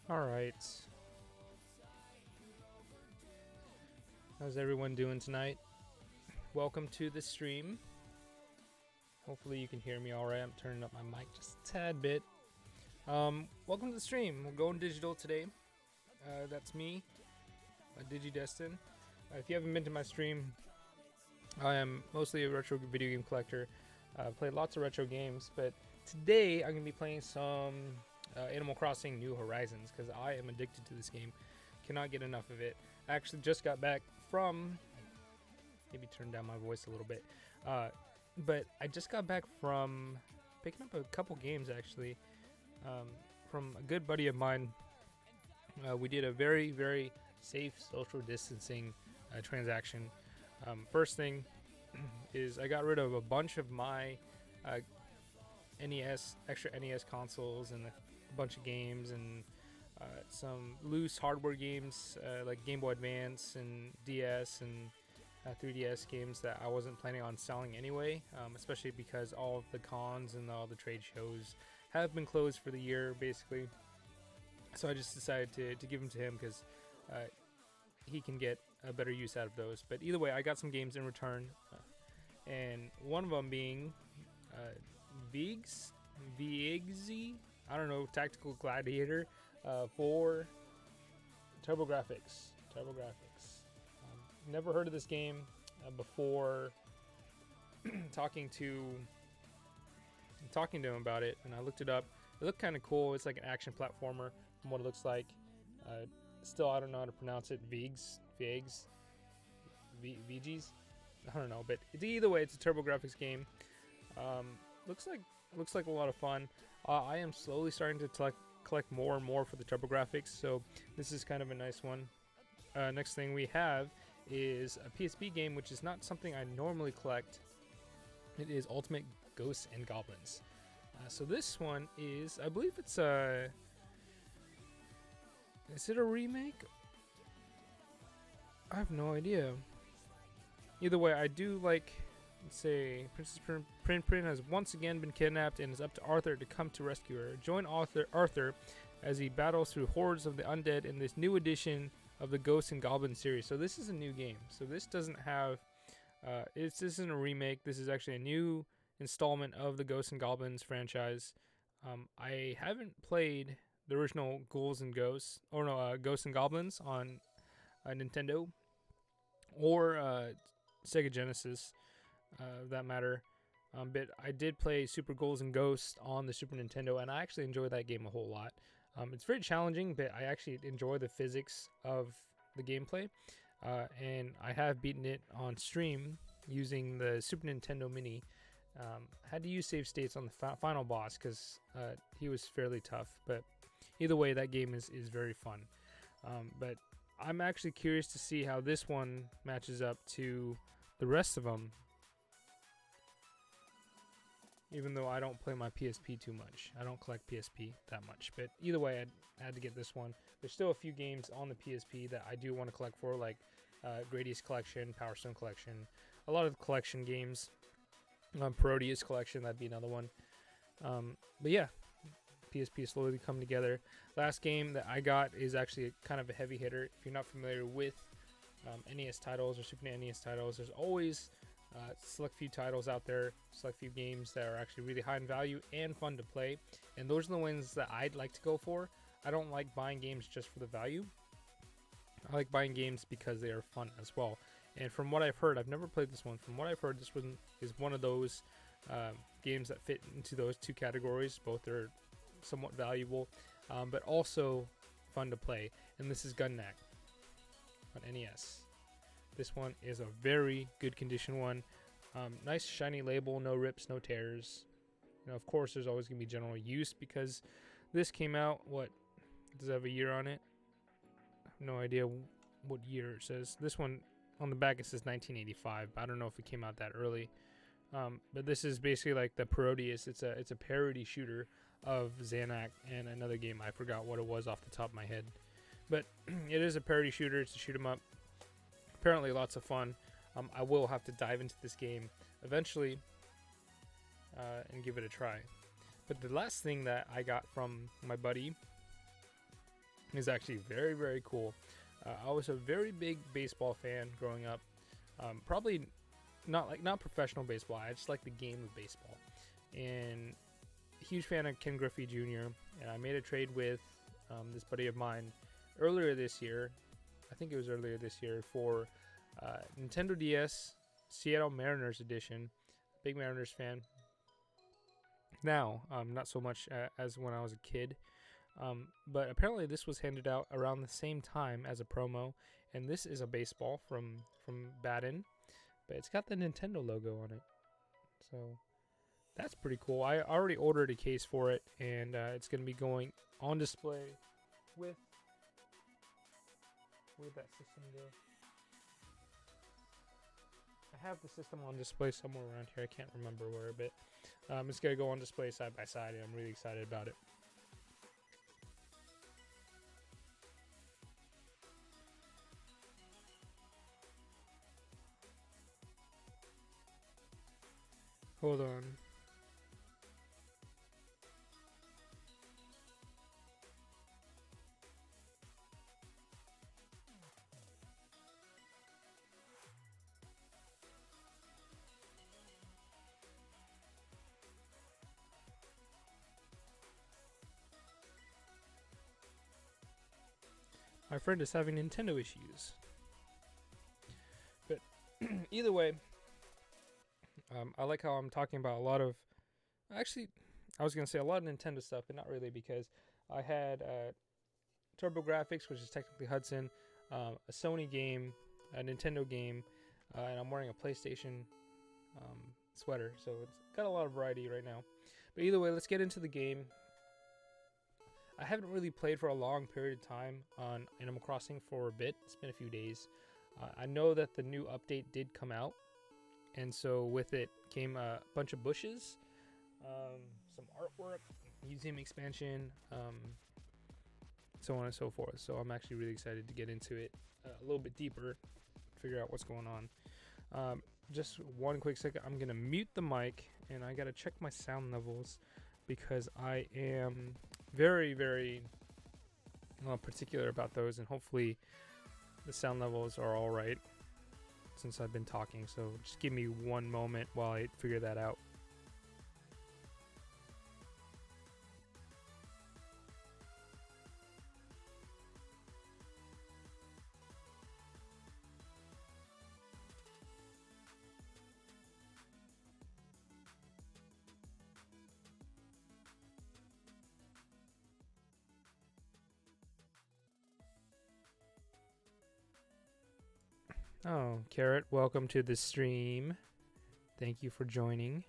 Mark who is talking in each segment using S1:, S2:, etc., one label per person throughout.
S1: All right. How's everyone doing tonight? Welcome to the stream. Hopefully you can hear me all right. I'm turning up my mic just a tad bit. Welcome to the stream. We're going digital today. That's me, DigiDestin. If you haven't been to my stream, I am mostly a retro video game collector. I've played lots of retro games, but today I'm going to be playing some Animal Crossing New Horizons because I am addicted to this game. Cannot get enough of it. I actually just got back from... Maybe turn down my voice a little bit. But I just got back from picking up a couple games, actually, from a good buddy of mine. We did a very, very safe social distancing transaction. First thing is I got rid of a bunch of my extra NES consoles and a bunch of games and some loose hardware games like Game Boy Advance and DS and 3DS games that I wasn't planning on selling anyway, especially because all of the cons and all the trade shows have been closed for the year, basically. So I just decided to give them to him because he can get a better use out of those. But either way, I got some games in return, and one of them being Viegzy, I don't know, Tactical Gladiator for TurboGrafx. Never heard of this game before talking to him about it, and I looked it up. It looked kind of cool. It's like an action platformer from what it looks like. Still, I don't know how to pronounce it. Viegs, VGs. I don't know, but either way, it's a TurboGrafx game. Looks like a lot of fun. I am slowly starting to collect more and more for the TurboGrafx, so this is kind of a nice one. Next thing we have is a PSP game, which is not something I normally collect. It is Ultimate Ghosts and Goblins. So this one is, I believe it's a... Is it a remake? I have no idea. Either way, I do like, let's say, Princess Prin has once again been kidnapped and is up to Arthur to come to rescue her. Join Arthur as he battles through hordes of the undead in this new edition of the Ghosts and Goblins series. So this is a new game. So this doesn't have, this isn't a remake. This is actually a new installment of the Ghosts and Goblins franchise. I haven't played the original Ghouls and Ghosts, Ghosts and Goblins on Nintendo or Sega Genesis, that matter. But I did play Super Ghouls and Ghosts on the Super Nintendo, and I actually enjoyed that game a whole lot. It's very challenging, but I actually enjoy the physics of the gameplay. And I have beaten it on stream using the Super Nintendo Mini. Had to use save states on the final boss because he was fairly tough. But either way, that game is very fun. But I'm actually curious to see how this one matches up to the rest of them. Even though I don't play my PSP too much. I don't collect PSP that much. But either way, I had to get this one. There's still a few games on the PSP that I do want to collect for, like Gradius Collection, Power Stone Collection. A lot of the collection games. Parodius Collection, that'd be another one. But yeah, PSP is slowly coming together. Last game that I got is actually kind of a heavy hitter. If you're not familiar with NES titles or Super NES titles, there's always... select few titles out there, select few games that are actually really high in value and fun to play, and those are the ones that I'd like to go for. I don't like buying games just for the value. I like buying games because they are fun as well. And from what I've heard, I've never played this one. From what I've heard, this one is one of those games that fit into those two categories. Both are somewhat valuable, but also fun to play. And this is Gunnak on NES. This one is a very good condition one. Nice shiny label, no rips, no tears. Of course, there's always going to be general use because this came out, does it have a year on it? I have no idea what year it says. This one, on the back, it says 1985. I don't know if it came out that early. But this is basically like the Parodius. It's a parody shooter of Xanac and another game. I forgot what it was off the top of my head. But it is a parody shooter. It's a shoot 'em up. Apparently lots of fun. I will have to dive into this game eventually and give it a try. But the last thing that I got from my buddy is actually very, very cool. I was a very big baseball fan growing up. Probably not professional baseball. I just like the game of baseball, and huge fan of Ken Griffey Jr. And I made a trade with this buddy of mine earlier this year. I think it was earlier this year for Nintendo DS Seattle Mariners edition. Big Mariners fan. Now, not so much as when I was a kid. But apparently this was handed out around the same time as a promo, and this is a baseball from Baden, but it's got the Nintendo logo on it, so that's pretty cool. I already ordered a case for it, and it's going to be going on display with where'd that system go? I have the system on display somewhere around here. I can't remember where, but it's going to go on display side by side, and I'm really excited about it. Hold on. My friend is having Nintendo issues. But either way, I like how I'm talking about a lot of... Actually, I was going to say a lot of Nintendo stuff, but not really, because I had TurboGrafx, which is technically Hudson, a Sony game, a Nintendo game, and I'm wearing a PlayStation sweater, so it's got a lot of variety right now. But either way, let's get into the game. I haven't really played for a long period of time on Animal Crossing for a bit. It's been a few days. I know that the new update did come out, and so with it came a bunch of bushes, some artwork, museum expansion, so on and so forth. So I'm actually really excited to get into it a little bit deeper, figure out what's going on. Just one quick second, I'm going to mute the mic, and I got to check my sound levels because I am very, very particular about those, and hopefully the sound levels are all right since I've been talking. So just give me one moment while I figure that out. Oh, Carrot, welcome to the stream. Thank you for joining.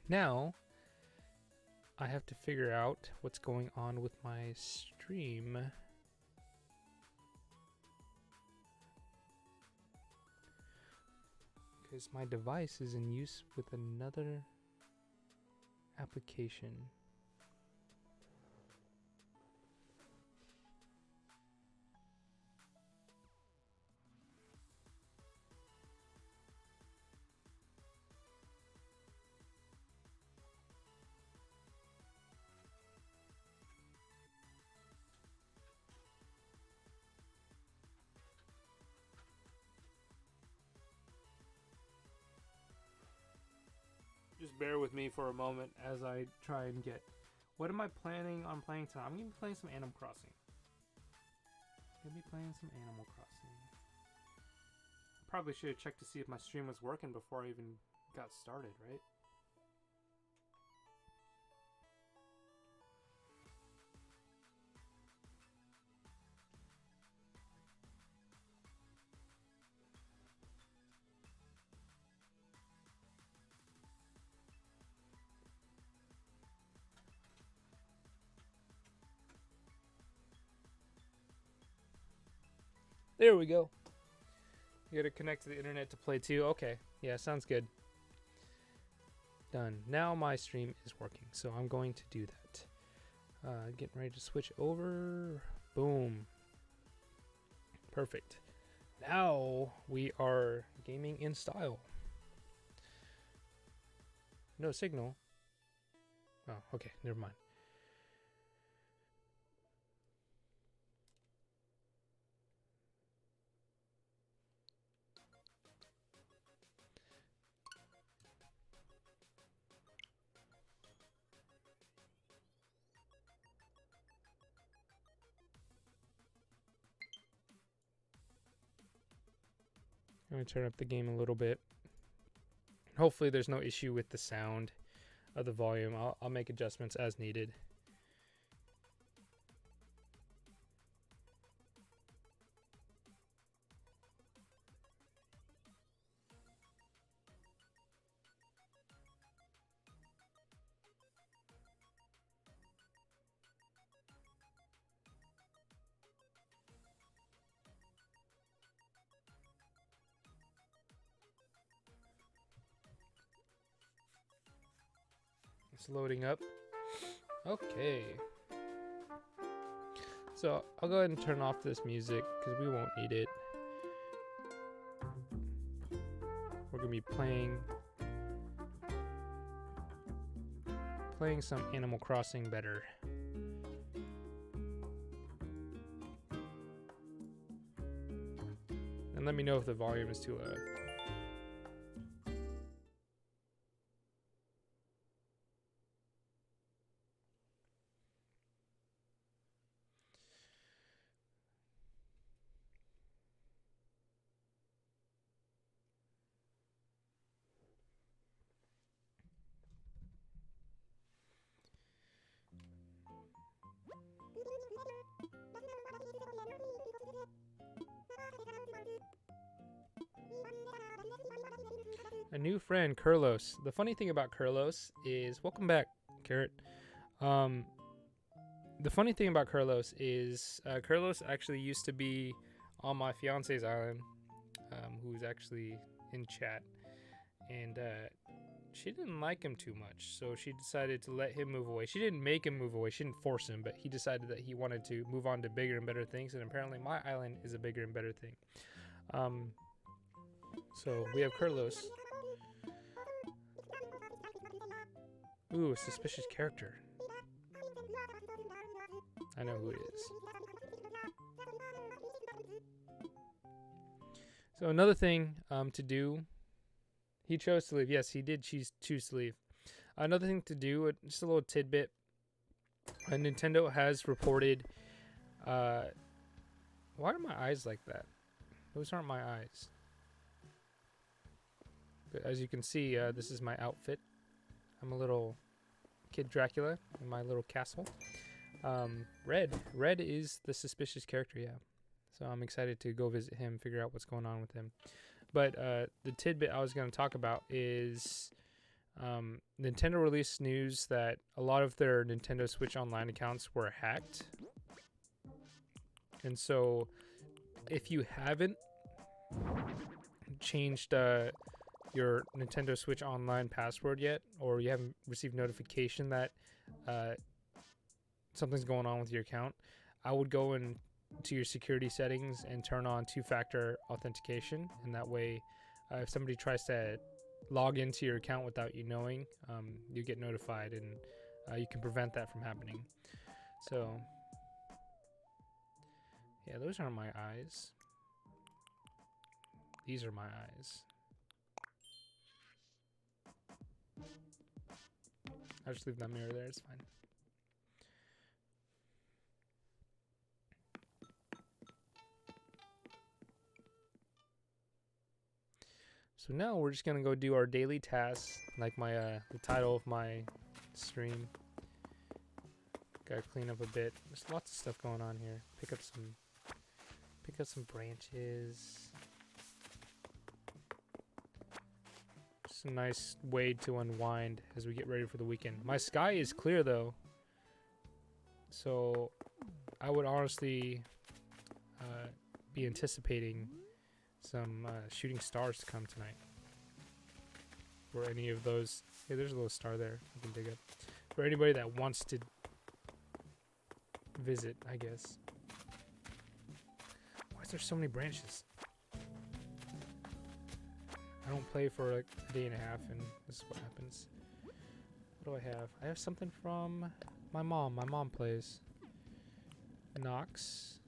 S1: Now, I have to figure out what's going on with my stream. Because my device is in use with another application. Just bear with me for a moment as I try and get... What am I planning on playing tonight? I'm going to be playing some Animal Crossing. Probably should have checked to see if my stream was working before I even got started, right? There we go. You gotta connect to the internet to play too. Okay, yeah, sounds good. Done. Now my stream is working, so I'm going to do that. Getting ready to switch over. Boom. Perfect. Now we are gaming in style. No signal. Oh, okay, never mind. I'm going to turn up the game a little bit. Hopefully there's no issue with the sound of the volume. I'll make adjustments as needed. It's loading up. Okay. So I'll go ahead and turn off this music because we won't need it. We're gonna be playing some Animal Crossing better. And let me know if the volume is too loud. A new friend, Kurlos. The funny thing about Kurlos is, welcome back, Carrot. The funny thing about Kurlos is, Kurlos actually used to be on my fiance's island, who's actually in chat, and she didn't like him too much, so she decided to let him move away. She didn't make him move away, she didn't force him, but he decided that he wanted to move on to bigger and better things, and apparently my island is a bigger and better thing. So we have Kurlos. Ooh, a suspicious character. I know who it is. So another thing to do. He chose to leave. Yes, he did choose to leave. Another thing to do, just a little tidbit. Nintendo has reported. Why are my eyes like that? Those aren't my eyes. But as you can see, this is my outfit. I'm a little Kid Dracula in my little castle. Red is the suspicious character, yeah. So I'm excited to go visit him, figure out what's going on with him. But the tidbit I was going to talk about is Nintendo released news that a lot of their Nintendo Switch Online accounts were hacked. And so if you haven't changed your Nintendo Switch Online password yet, or you haven't received notification that something's going on with your account, I would go into your security settings and turn on two-factor authentication, and that way if somebody tries to log into your account without you knowing, you get notified, and you can prevent that from happening. So yeah, those aren't my eyes. These are my eyes. I'll just leave that mirror there, it's fine. So now we're just gonna go do our daily tasks, like my the title of my stream. Gotta clean up a bit. There's lots of stuff going on here. Pick up some branches. Just a nice way to unwind as we get ready for the weekend. My sky is clear though, so I would honestly be anticipating some shooting stars to come tonight. For any of those, hey, there's a little star there I can dig up. For anybody that wants to visit, I guess. Why is there so many branches? I don't play for like a day and a half, and this is what happens. What do I have? I have something from my mom. My mom plays Nox.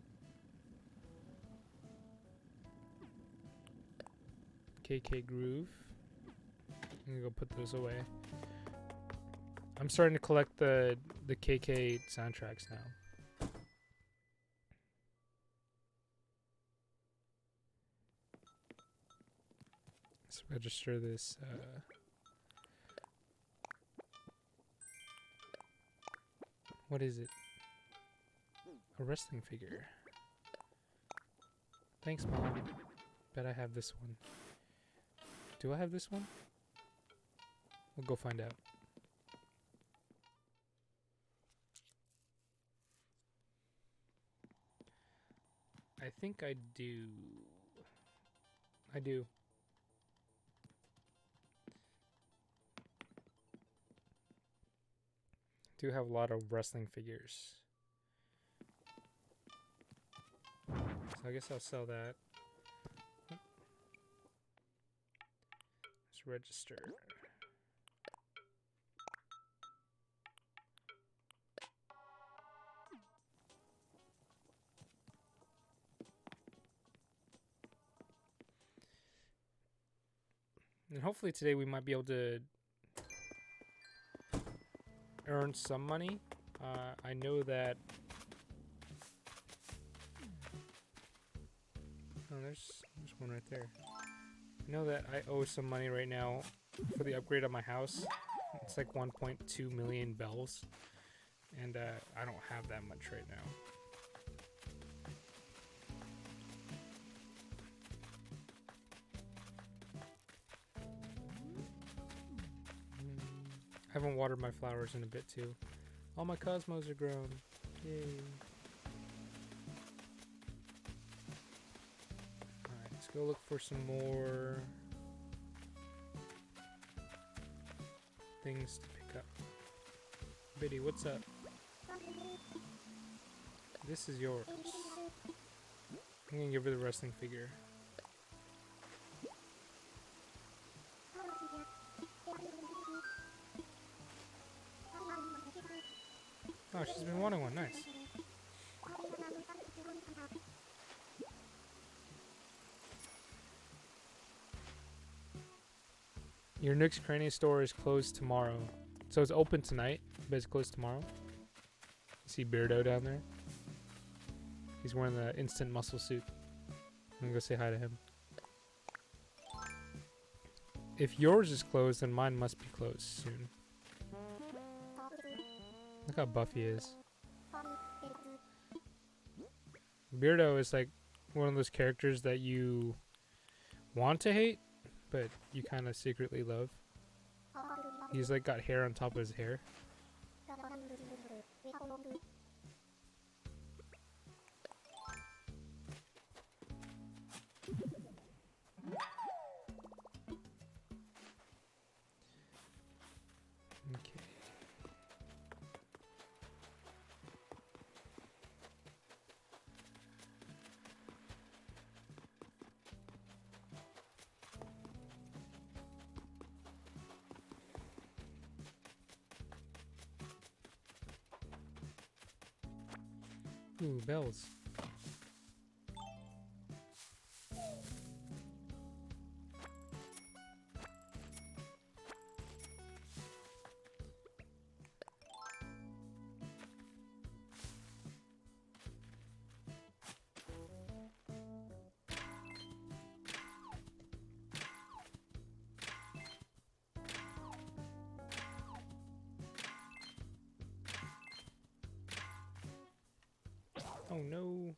S1: KK Groove. I'm gonna go put those away. I'm starting to collect the KK soundtracks now. register this. What is it? A wrestling figure. Thanks, Mom. Bet I have this one. Do I have this one? We'll go find out. I think I do. I do. Do have a lot of wrestling figures. So I guess I'll sell that. Let's register. And hopefully today we might be able to earn some money. I know that... Oh, there's one right there. I know that I owe some money right now for the upgrade of my house. It's like 1.2 million bells. And I don't have that much right now. I haven't watered my flowers in a bit too. All my cosmos are grown. Yay. Alright, let's go look for some more things to pick up. Biddy, what's up? This is yours. I'm gonna give her the wrestling figure. Oh, she's been wanting one. Nice. Your Nook's Cranny store is closed tomorrow. So it's open tonight, but it's closed tomorrow. See Beardo down there? He's wearing the instant muscle suit. I'm gonna go say hi to him. If yours is closed, then mine must be closed soon. Look how buff he is. Beardo is like one of those characters that you want to hate, but you kind of secretly love. He's like got hair on top of his hair. Okay. Ooh, bells. Oh no.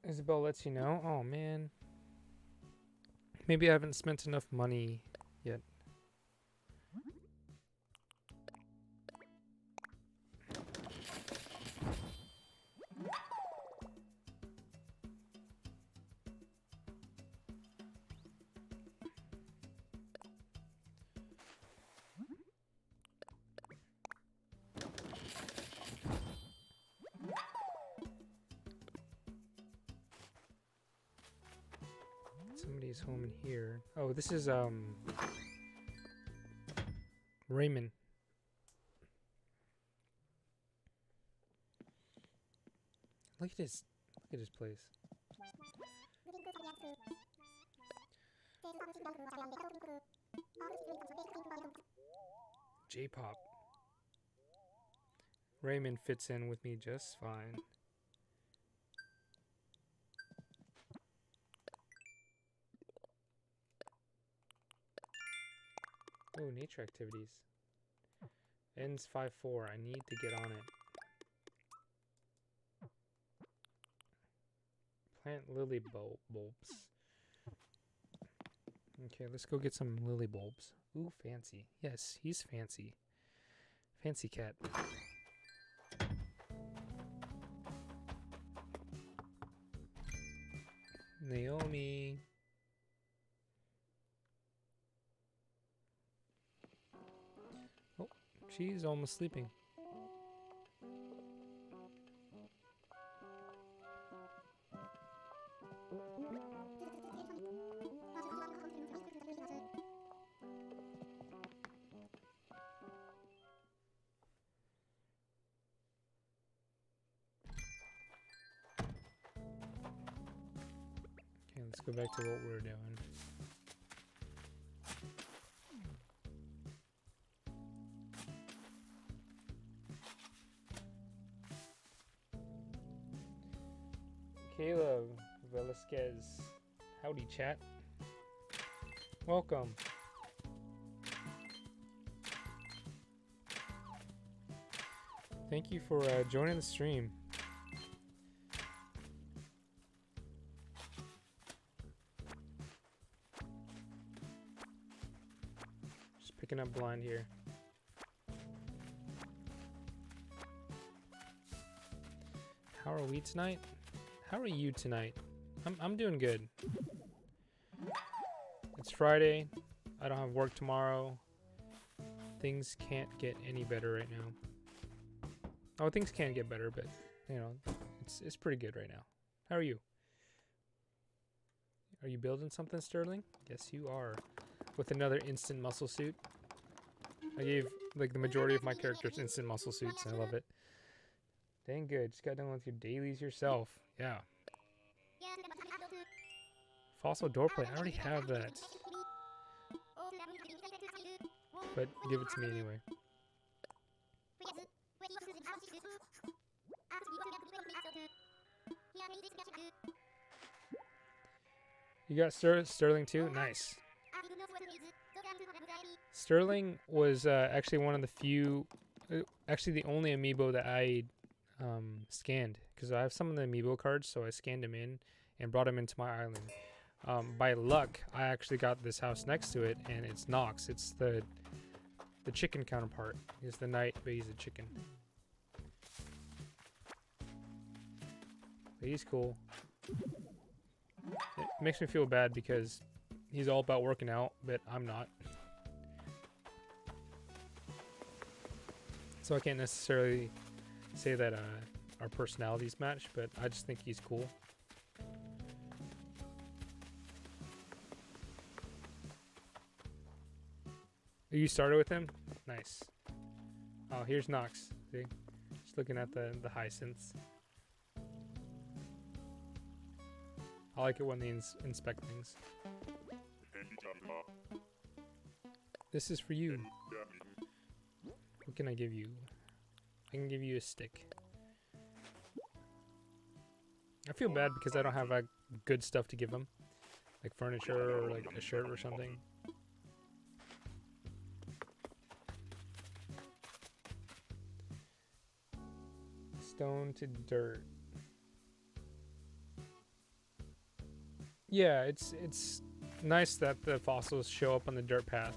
S1: Isabel lets you know. Oh man. Maybe I haven't spent enough money yet. Somebody's home in here. Oh, this is Raymond. Look at his place. J-pop. Raymond fits in with me just fine. Oh, nature activities. Ends 5-4. I need to get on it. Plant lily bulbs. Okay, let's go get some lily bulbs. Ooh, fancy. Yes, he's fancy. Fancy cat. Naomi. Oh, she's almost sleeping. Okay, let's go back to what we were doing. Caleb Velasquez. Howdy, chat. Welcome. Thank you for joining the stream. Just picking up blind here. How are we tonight? How are you tonight? I'm doing good. It's Friday. I don't have work tomorrow. Things can't get any better right now. Oh, things can get better, but you know, it's pretty good right now. How are you? Are you building something, Sterling? Yes, you are. With another instant muscle suit. I gave like the majority of my characters instant muscle suits, and I love it. Dang good. Just got done with your dailies yourself. Yeah. Fossil doorplay. I already have that. But give it to me anyway. You got Sterling too? Nice. Sterling was actually one of the few, actually the only amiibo that I scanned, because I have some of the amiibo cards, so I scanned him in and brought him into my island. By luck, I actually got this house next to it, and it's Nox. It's the chicken counterpart. He's the knight, but he's a chicken. But he's cool. It makes me feel bad because he's all about working out, but I'm not. So I can't necessarily say that our personalities match, but I just think he's cool. You started with him? Nice. Oh, here's Nox. See? Just looking at the hyacinths. I like it when they inspect things. This is for you. What can I give you? I can give you a stick. I feel bad because I don't have like good stuff to give him. Like furniture or like a shirt or something. Stone to dirt. Yeah, it's nice that the fossils show up on the dirt path.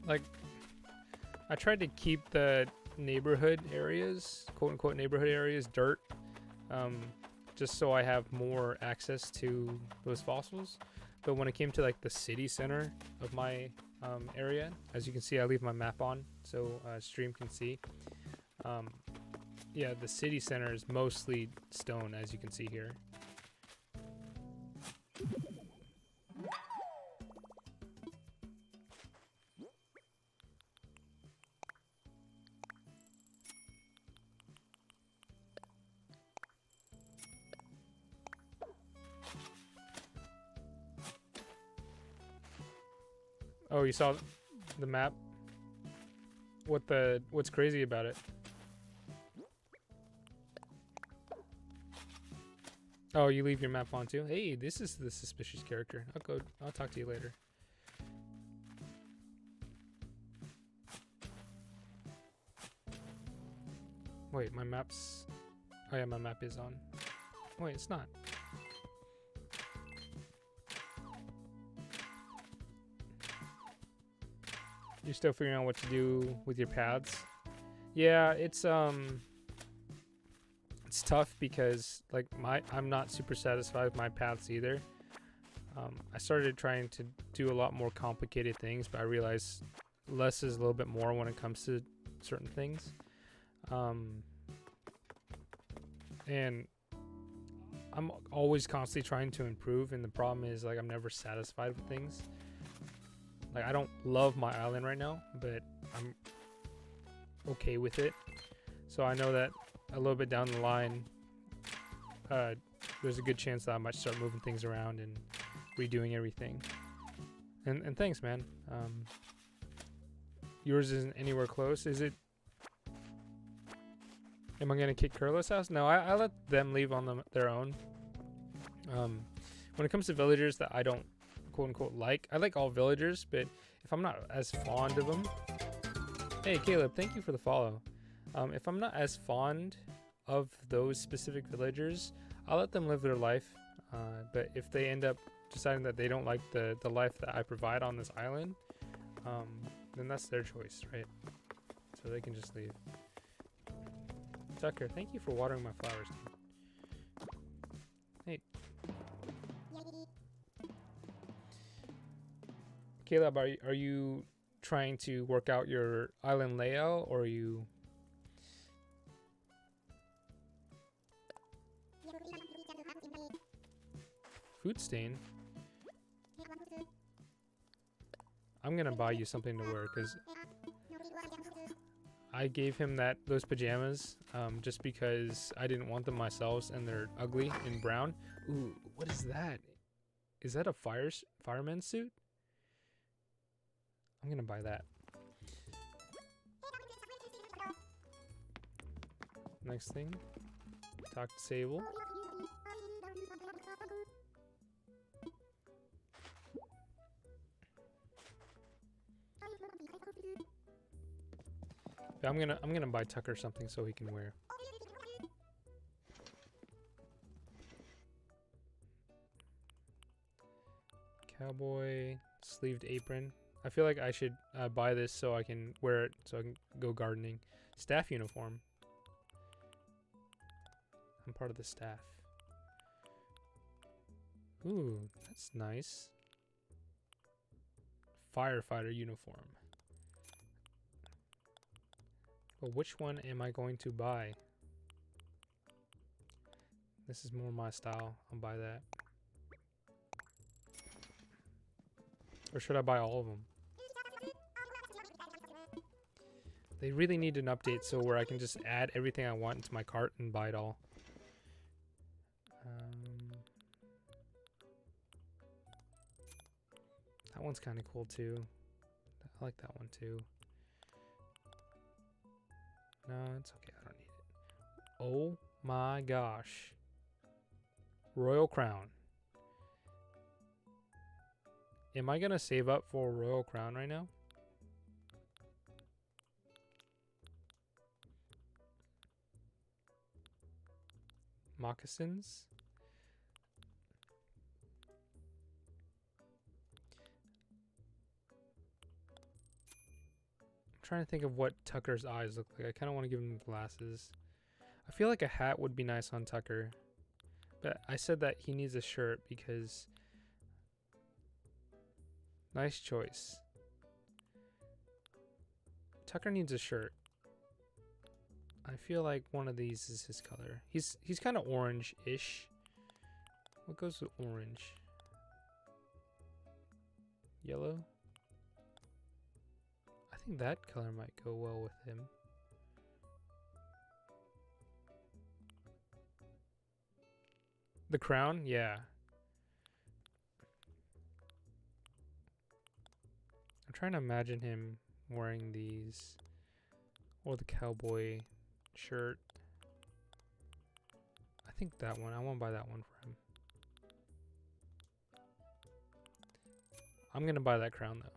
S1: Like, I tried to keep the neighborhood areas, quote unquote neighborhood areas, dirt, just so I have more access to those fossils. But when it came to like the city center of my area, as you can see, I leave my map on so stream can see. Yeah, the city center is mostly stone, as you can see here. Oh, you saw the map? What's crazy about it? Oh, you leave your map on too? Hey, this is the suspicious character. I'll talk to you later. Wait, my map's... Oh yeah, my map is on. Wait, it's not. You're still figuring out what to do with your paths? Yeah, it's tough because like I'm not super satisfied with my paths either. I started trying to do a lot more complicated things, but I realized less is a little bit more when it comes to certain things. And I'm always constantly trying to improve, and the problem is like I'm never satisfied with things. Like I don't love my island right now, but I'm okay with it. So I know that a little bit down the line, there's a good chance that I might start moving things around and redoing everything. And thanks, man. Yours isn't anywhere close, is it? Am I gonna kick Curla's house? No, I let them leave on their own. When it comes to villagers that I don't quote unquote like, I like all villagers, but if I'm not as fond of them, hey Caleb, thank you for the follow. If I'm not as fond of those specific villagers, I'll let them live their life. But if they end up deciding that they don't like the life that I provide on this island, then that's their choice, right? So they can just leave. Tucker, thank you for watering my flowers, dude. Hey. Caleb, are you trying to work out your island layout, or are you... Food stain? I'm gonna buy you something to wear, because I gave him those pajamas just because I didn't want them myself, and they're ugly and brown. Ooh, what is that? Is that a fireman suit? I'm gonna buy that. Next thing, talk to Sable. Yeah, I'm gonna buy Tucker something so he can wear. Cowboy sleeved apron. I feel like I should buy this so I can wear it so I can go gardening. Staff uniform. I'm part of the staff. Ooh, that's nice. Firefighter uniform. But which one am I going to buy? This is more my style. I'll buy that. Or should I buy all of them? They really need an update so where I can just add everything I want into my cart and buy it all. That one's kind of cool too. I like that one too. No, it's okay. I don't need it. Oh my gosh. Royal Crown. Am I going to save up for a Royal Crown right now? Moccasins? I'm trying to think of what Tucker's eyes look like. I kind of want to give him glasses. I feel like a hat would be nice on Tucker. But I said that he needs a shirt because... Nice choice. Tucker needs a shirt. I feel like one of these is his color. He's kind of orange-ish. What goes with orange? Yellow? I think that color might go well with him. The crown? Yeah. trying to imagine him wearing these. Or the cowboy shirt. I think that one. I won't buy that one for him. I'm gonna buy that crown though.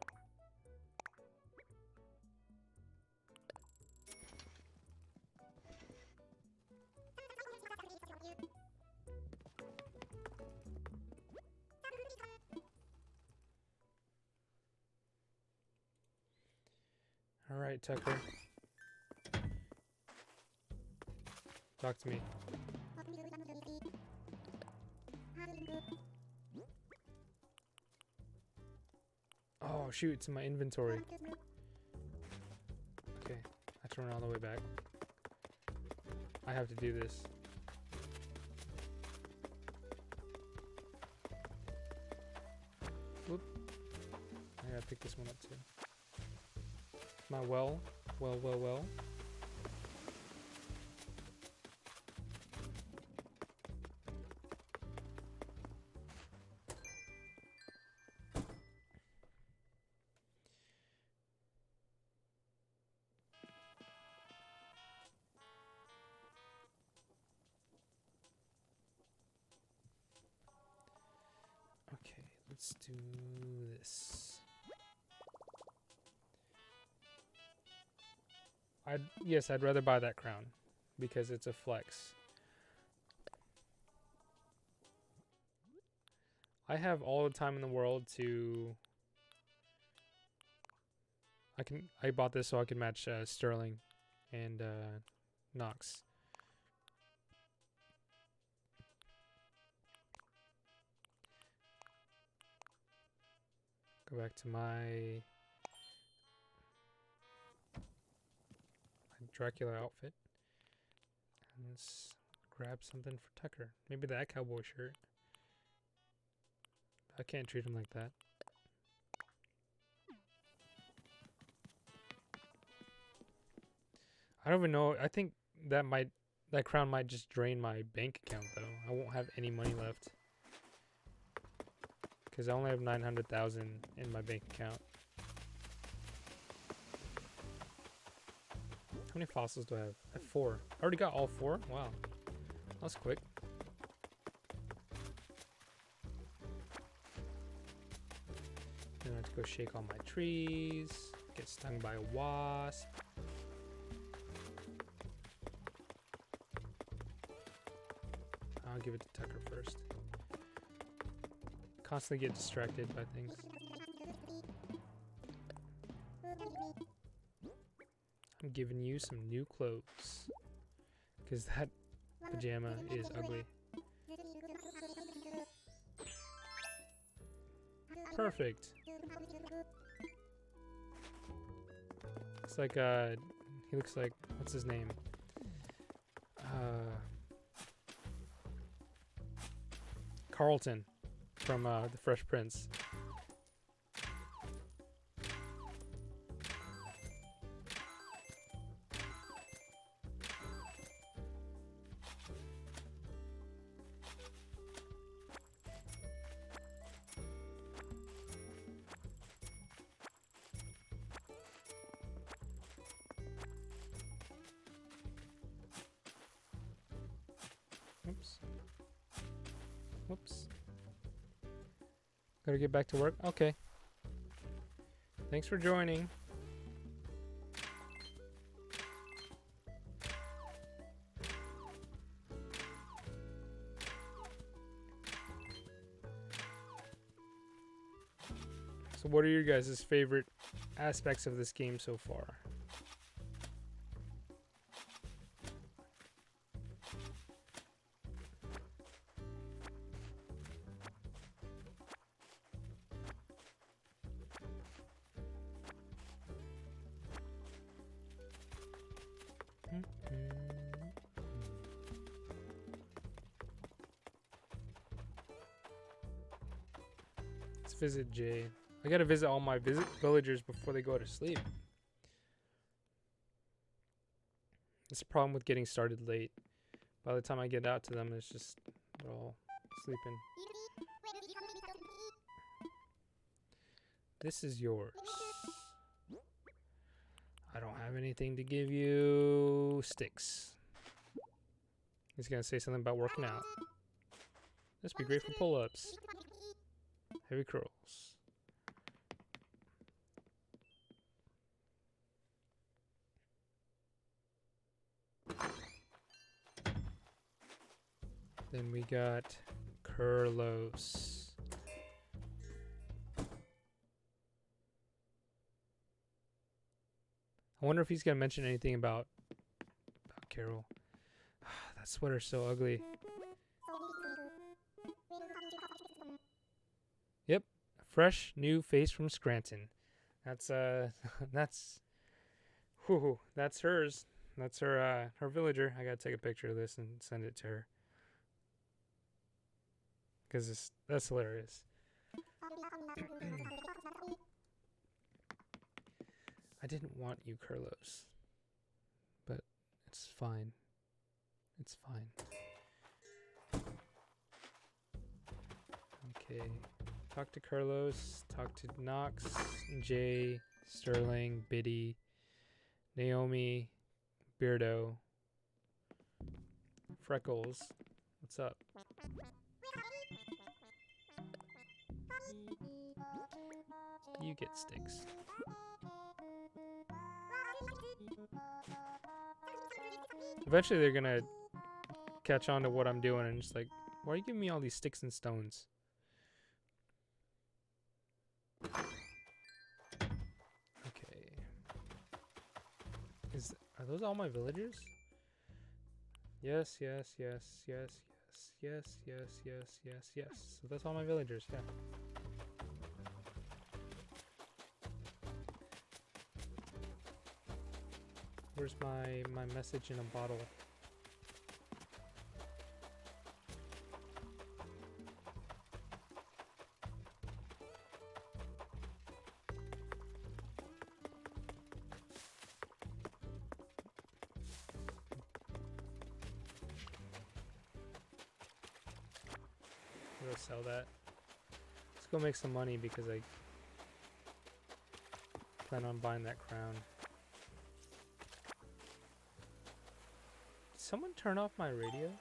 S1: All right, Tucker. Talk to me. Oh shoot, it's in my inventory. Okay, I have to run all the way back. I have to do this. Whoop. I gotta pick this one up too. My well. Okay, let's do this. I'd rather buy that crown because it's a flex. I have all the time in the world to. I bought this so I can match Sterling and Nox. Go back to my Dracula outfit. And let's grab something for Tucker. Maybe that cowboy shirt. I can't treat him like that. I don't even know. I think that crown might just drain my bank account though. I won't have any money left. Because I only have 900,000 in my bank account. How many fossils do I have? I have 4. I already got all 4? Wow. That's quick. Then I have to go shake all my trees. Get stung by a wasp. I'll give it to Tucker first. Constantly get distracted by things. I'm giving you some new clothes. Because that pajama is ugly. Perfect. It's like, he looks like, what's his name? Carlton from The Fresh Prince. Oops. Whoops. Gotta get back to work? Okay. Thanks for joining. So what are your guys' favorite aspects of this game so far? Let's visit Jay. I gotta visit all my villagers before they go to sleep. It's a problem with getting started late. By the time I get out to them, it's just they're all sleeping. This is yours. have anything to give you. Sticks. He's gonna say something about working out. This would be great for pull-ups. Heavy curls. Then we got Curlos. I wonder if he's gonna mention anything about Carol. That sweater's so ugly. Yep, fresh new face from Scranton. That's that's whew, that's hers. That's her her villager. I gotta take a picture of this and send it to her. Because that's hilarious. I didn't want you, Carlos. But it's fine. It's fine. Okay. Talk to Carlos. Talk to Knox, Jay, Sterling, Biddy, Naomi, Beardo, Freckles. What's up? You get sticks. Eventually they're gonna catch on to what I'm doing and just like, why are you giving me all these sticks and stones? Okay. Are those all my villagers? Yes, yes, yes, yes, yes, yes, yes, yes, yes, yes. So that's all my villagers, yeah. Where's my message in a bottle? We'll sell that. Let's go make some money because I plan on buying that crown. Did someone turn off my radio?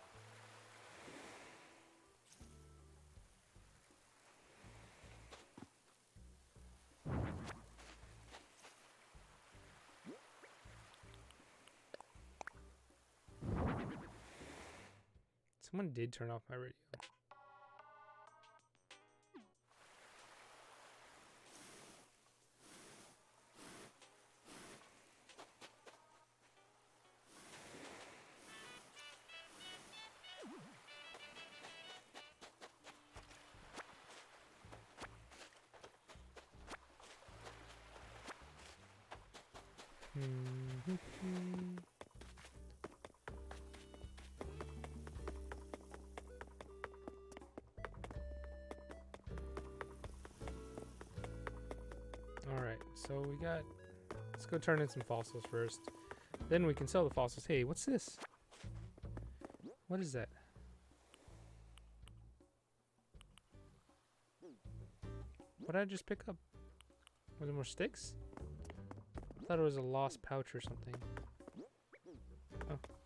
S1: Someone did turn off my radio. Alright, so we got... Let's go turn in some fossils first. Then we can sell the fossils. Hey, what's this? What is that? What did I just pick up? Was there more sticks? I thought it was a lost pouch or something.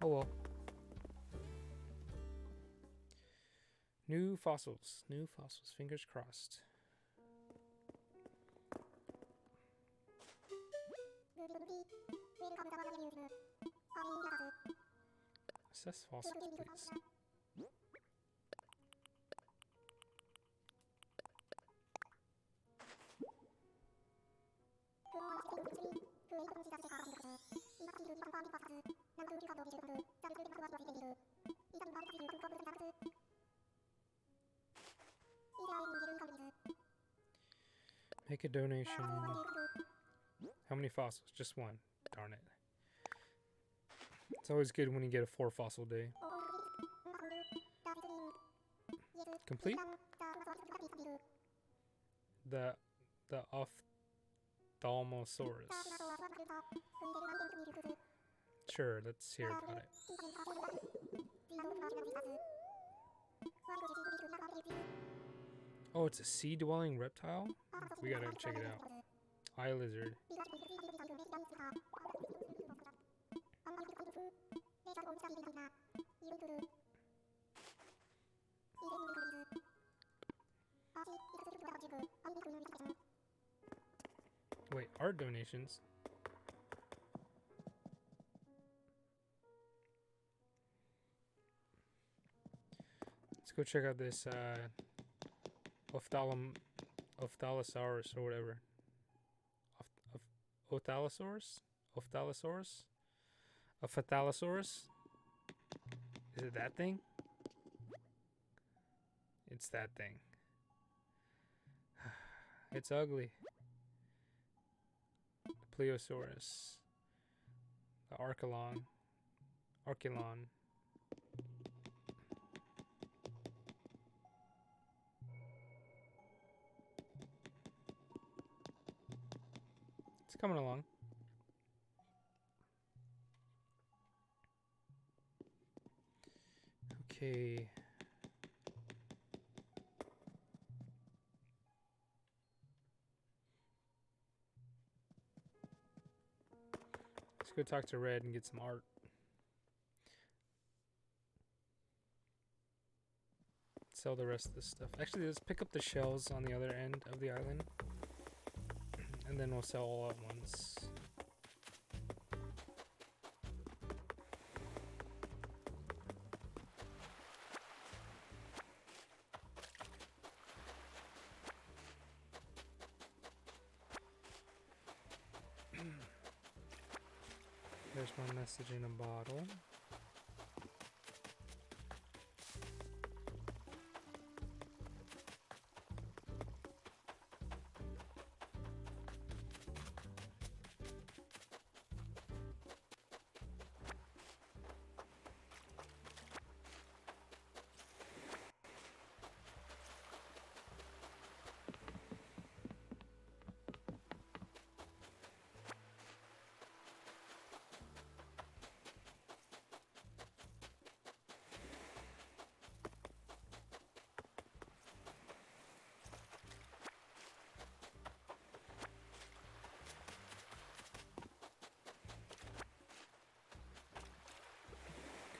S1: Oh well. New fossils. New fossils. Fingers crossed. Assess fossils, please. Make a donation. How many fossils? Just one. Darn it. It's always good when you get a 4 fossil day. Complete? The Ophthalmosaurus. Sure, let's hear about it. Oh, it's a sea-dwelling reptile? We gotta check it out. Eye lizard. Wait, art donations? Let's go check out this Ophthalmosaurus or whatever. Ophthalmosaurus? Ophthalmosaurus? A Phathalosaurus? Is it that thing? It's that thing. It's ugly. The Plesiosaurus. The Archelon. Archelon. It's coming along. Okay. Let's go talk to Red and get some art. Sell the rest of this stuff. Actually, let's pick up the shells on the other end of the island. And then we'll sell all at once. There's my message in a bottle.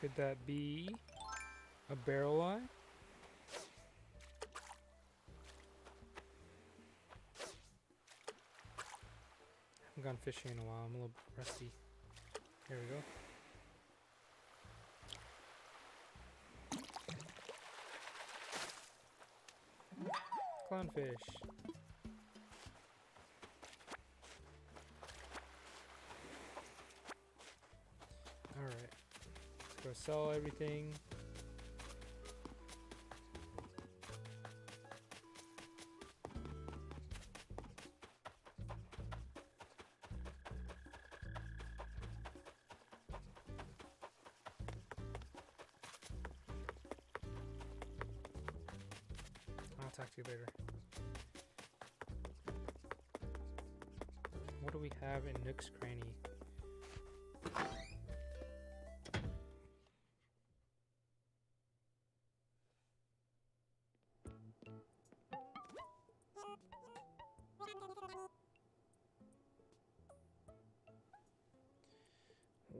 S1: Could that be a barrel eye? I haven't gone fishing in a while. I'm a little rusty. Here we go. Clownfish. Alright. Go sell everything. I'll talk to you later. What do we have in Nook's Cranny?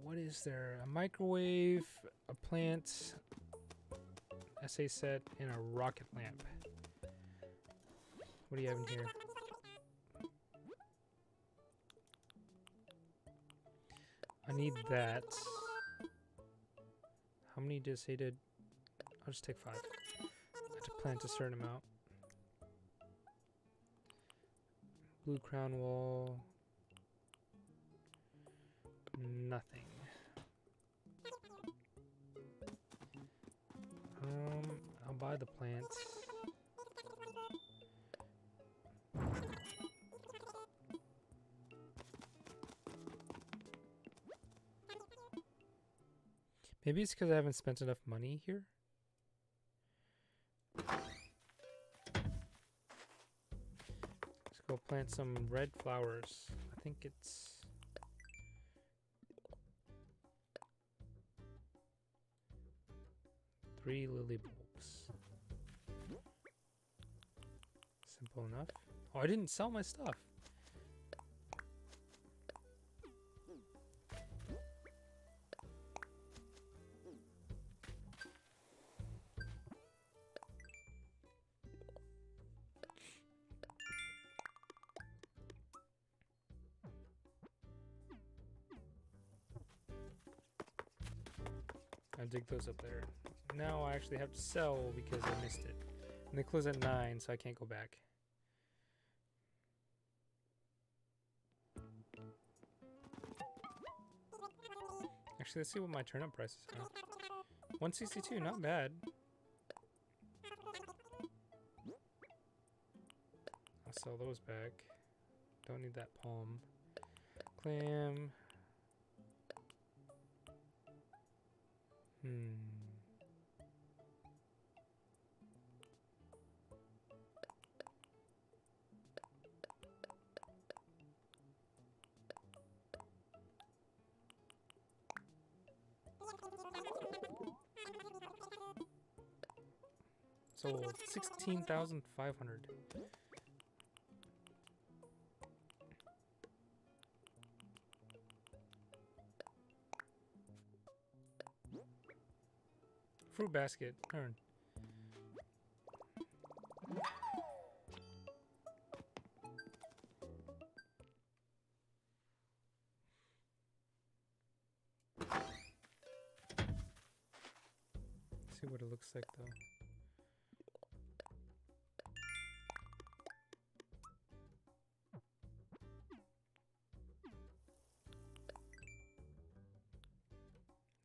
S1: What is there? A microwave, a plant, SA set, and a rocket lamp. What do you have in here? I need that. How many did it say did? I'll just take 5. I have to plant a certain amount. Blue crown wall. Nothing. I'll buy the plants. Maybe it's because I haven't spent enough money here. Let's go plant some red flowers. I think it's... Three lily bulbs. Simple enough. Oh, I didn't sell my stuff. I dig those up there. Now I actually have to sell because I missed it. And they close at 9, so I can't go back. Actually, let's see what my turnip price is now. 162, not bad. I'll sell those back. Don't need that palm. Clam. Sold 16,500. Fruit basket, turn. See what it looks like though.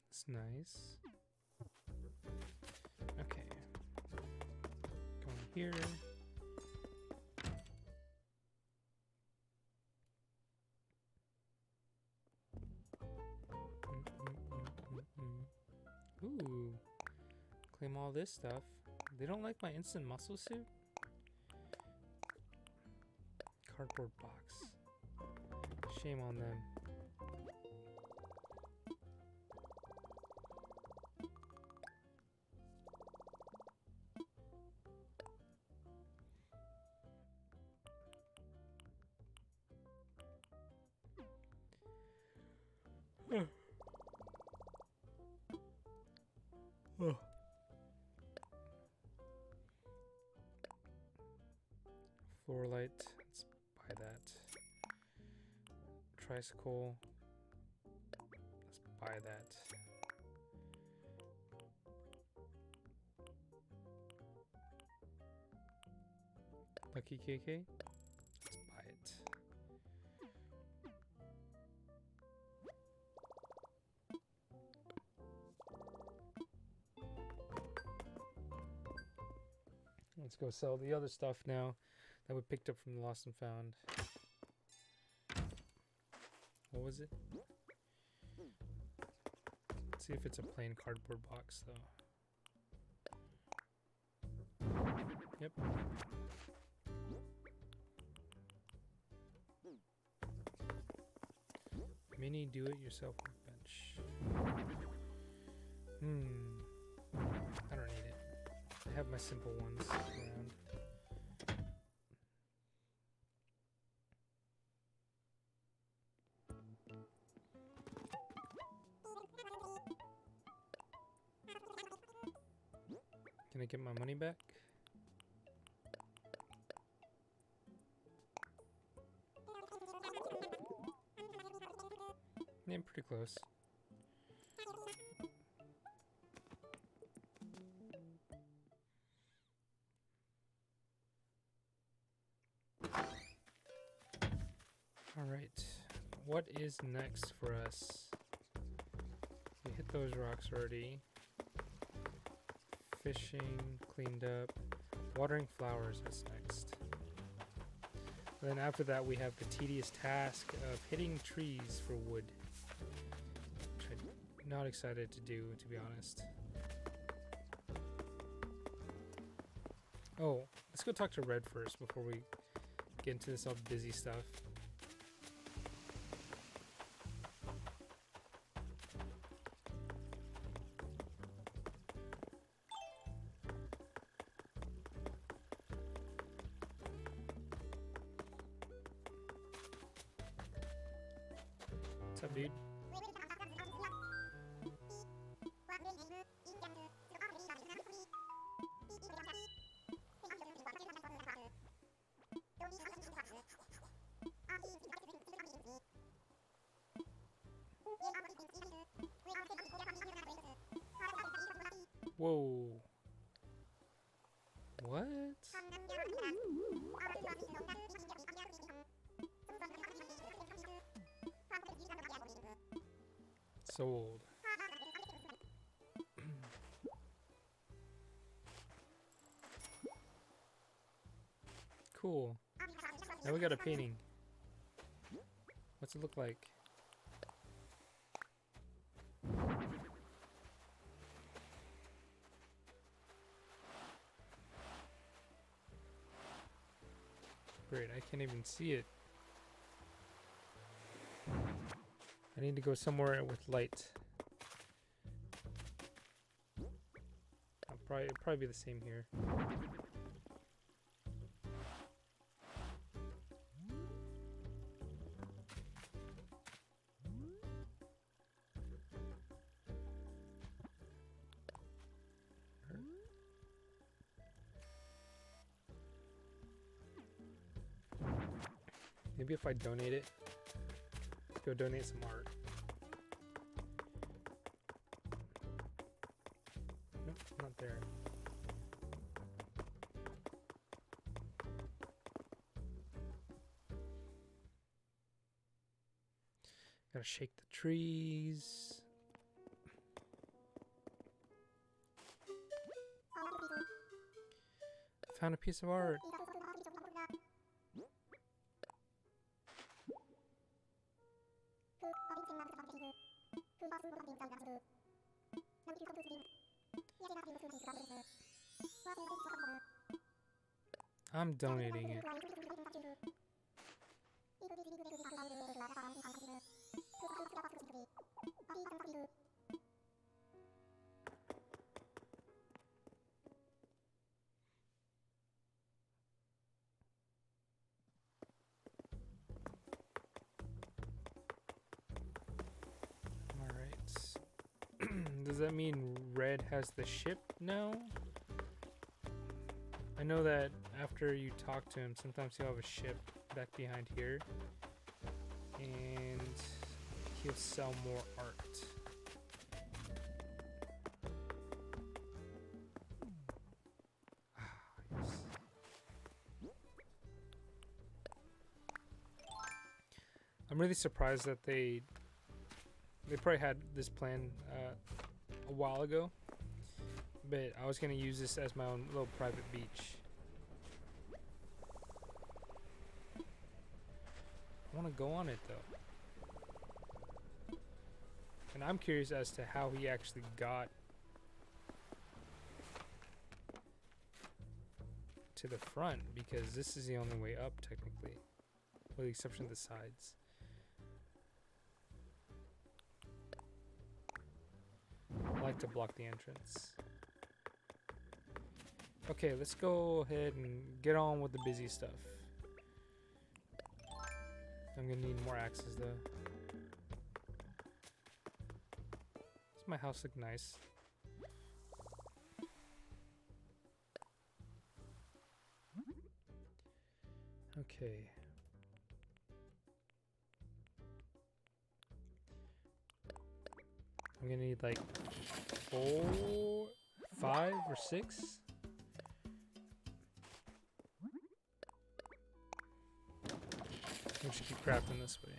S1: It's nice. Okay. Going here. Ooh. Claim all this stuff. They don't like my instant muscle suit? Cardboard box. Shame on them. Oh. Floorlight, let's buy that. Tricycle, let's buy that. Lucky KK, let's buy it. Let's go sell the other stuff now that we picked up from the Lost and Found. What was it? Let's see if it's a plain cardboard box though. Yep. Mini do-it-yourself workbench. I don't need it. I have my simple ones around. Can I get my money back? Yeah, I'm pretty close. Alright, what is next for us? We hit those rocks already. Fishing, cleaned up. Watering flowers is next. And then after that we have the tedious task of hitting trees for wood. Which I'm not excited to do, to be honest. Oh, let's go talk to Red first before we get into this all busy stuff. What's up, dude? Whoa. What? Sold. Cool. Now we got a painting. What's it look like? Great, I can't even see it. I need to go somewhere with light. It'll probably be the same here. Maybe if I donate it, let's go donate some art. Nope, not there. Gotta shake the trees. I found a piece of art. I'm donating it. Does that mean Red has the ship now? I know that after you talk to him, sometimes he'll have a ship back behind here. And he'll sell more art. Yes. I'm really surprised that they probably had this plan a while ago, but I was gonna use this as my own little private beach. I want to go on it though, and I'm curious as to how he actually got to the front, because this is the only way up technically, with the exception of the sides. I like to block the entrance. Okay, let's go ahead and get on with the busy stuff. I'm gonna need more axes though. Does my house look nice? Okay. I'm gonna need like 4, 5, or 6. We'll just keep crafting this way.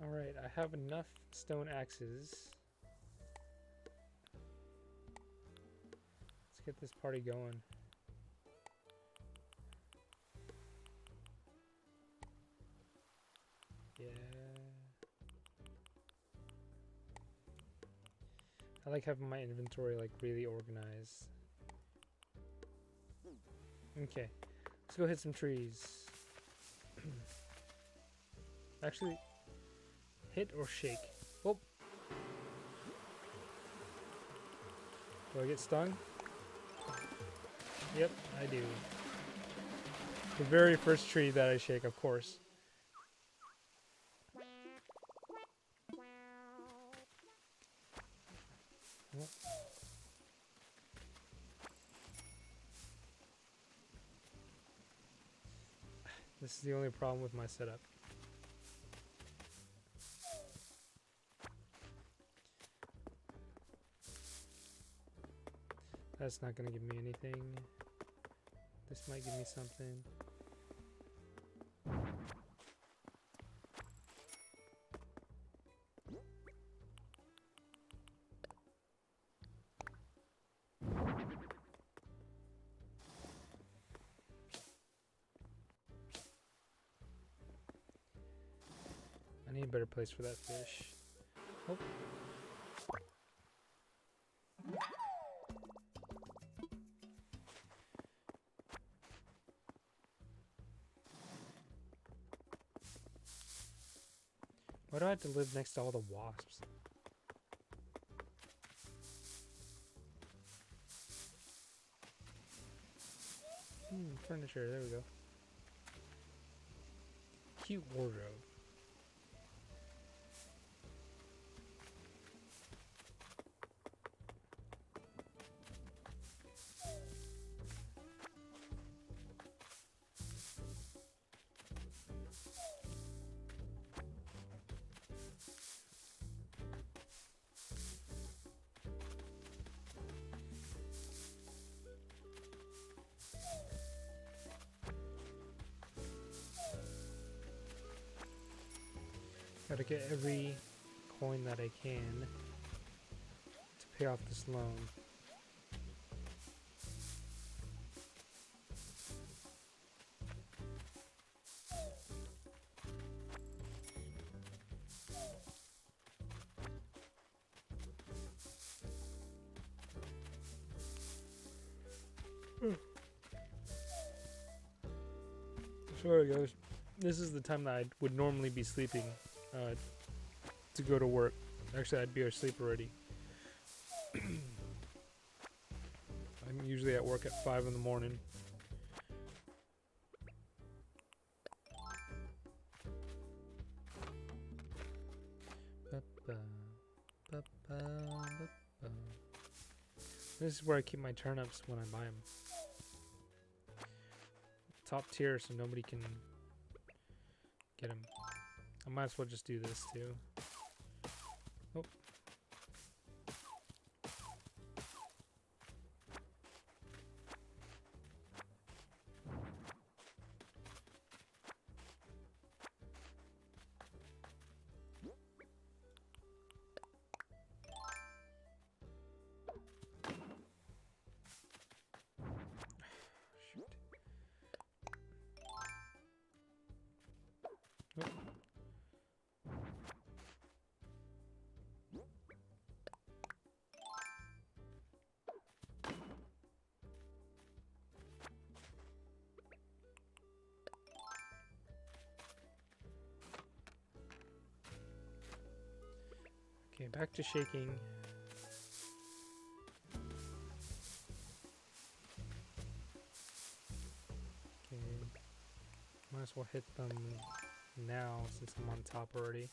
S1: Alright, I have enough stone axes. Let's get this party going. Yeah. I like having my inventory like really organized. Okay, let's go hit some trees. Actually, hit or shake. Oh. Do I get stung? Yep, I do. The very first tree that I shake, of course. Oh. This is the only problem with my setup. That's not gonna give me anything. This might give me something. I need a better place for that fish. Oh. Why do I have to live next to all the wasps? Furniture, there we go. Cute wardrobe. Gotta get every coin that I can to pay off this loan. Sorry guys, this is the time that I would normally be sleeping to go to work. Actually, I'd be asleep already. I'm usually at work at 5 in the morning. This is where I keep my turnips when I buy them. Top tier so nobody can get them. I might as well just do this too. Oh. Okay, back to shaking. Okay, might as well hit them now since I'm on top already.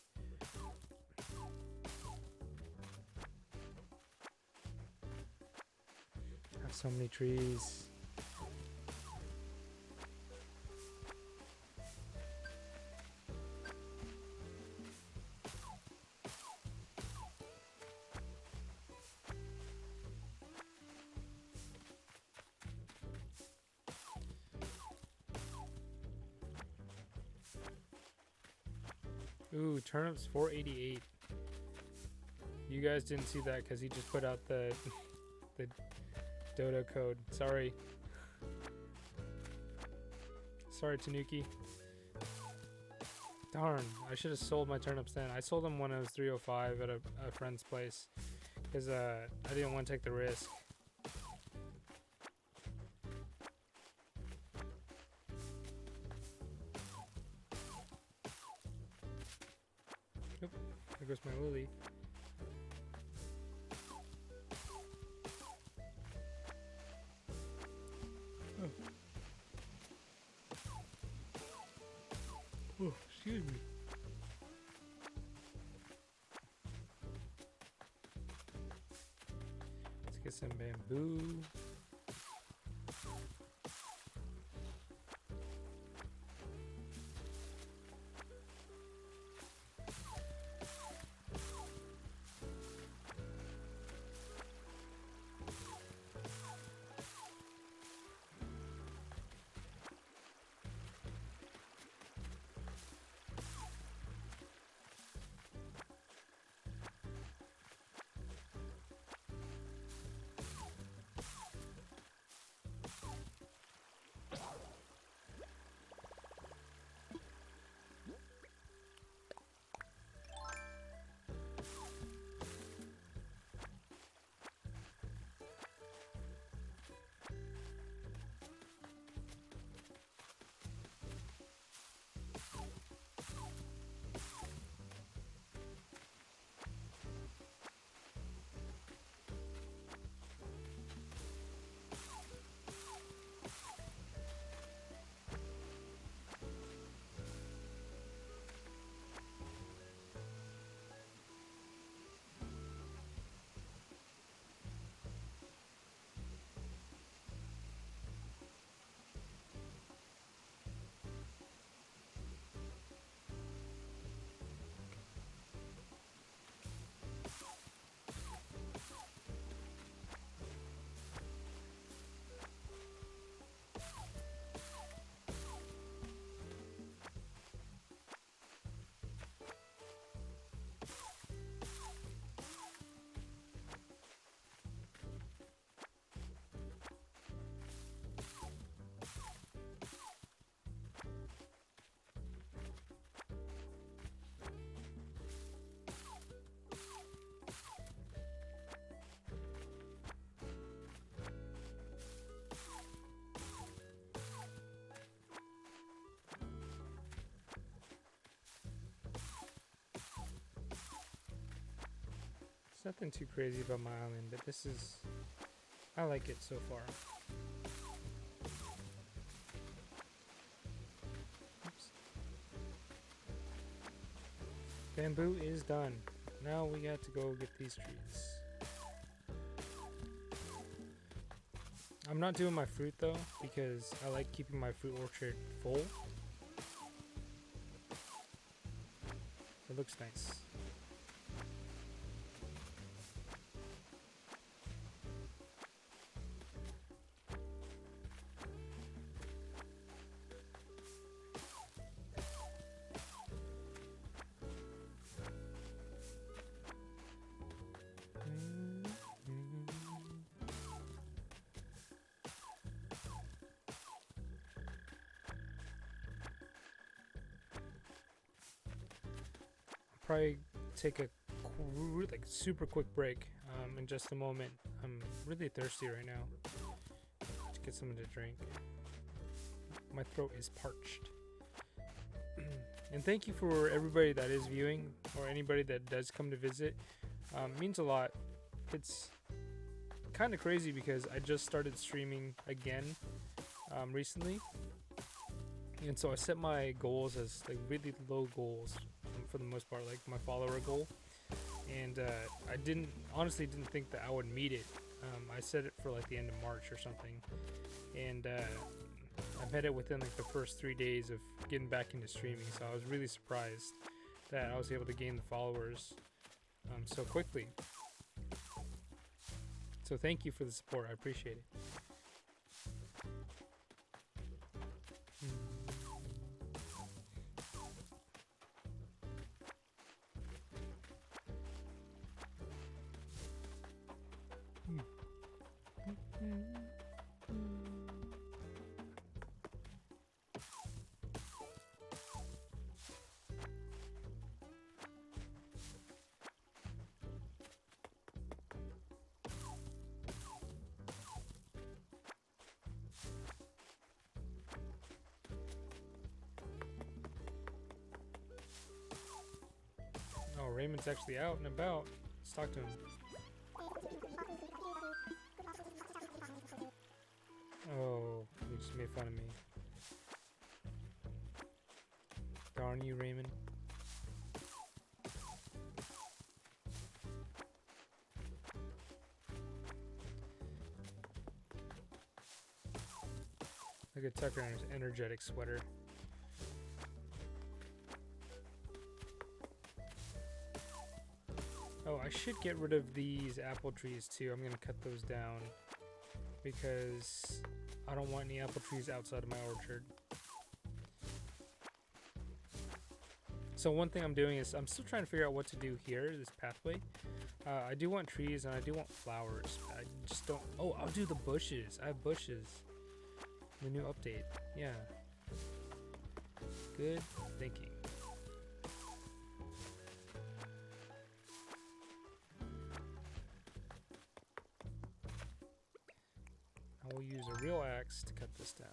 S1: I have so many trees. Ooh, turnips 488. You guys didn't see that because he just put out the the Dodo code. Sorry. Sorry, Tanuki. Darn, I should have sold my turnips then. I sold them when it was 305 at a friend's place because I didn't want to take the risk. Oop, there goes my lily. Oh. Oh, excuse me. Let's get some bamboo. Nothing too crazy about my island, but this is... I like it so far. Oops. Bamboo is done. Now we got to go get these trees. I'm not doing my fruit though, because I like keeping my fruit orchard full. It looks nice. Probably take a like super quick break in just a moment. I'm really thirsty right now. Let's get something to drink. My throat is parched. And thank you for everybody that is viewing or anybody that does come to visit. Means a lot. It's kind of crazy because I just started streaming again recently, and so I set my goals as like really low goals for the most part, like my follower goal, and I honestly didn't think that I would meet it. I set it for like the end of March or something, and I met it within like the first 3 days of getting back into streaming, so I was really surprised that I was able to gain the followers so quickly. So thank you for the support, I appreciate it. Oh, Raymond's actually out and about. Let's talk to him. Oh, he just made fun of me. Darn you, Raymond. Look at Tucker in his energetic sweater. Oh, I should get rid of these apple trees too. I'm gonna cut those down because I don't want any apple trees outside of my orchard. So one thing I'm doing is I'm still trying to figure out what to do here, this pathway. I do want trees and I do want flowers. I just don't... Oh, I'll do the bushes. I have bushes. The new update. Yeah. Good thinking. I will use a real axe to cut this down.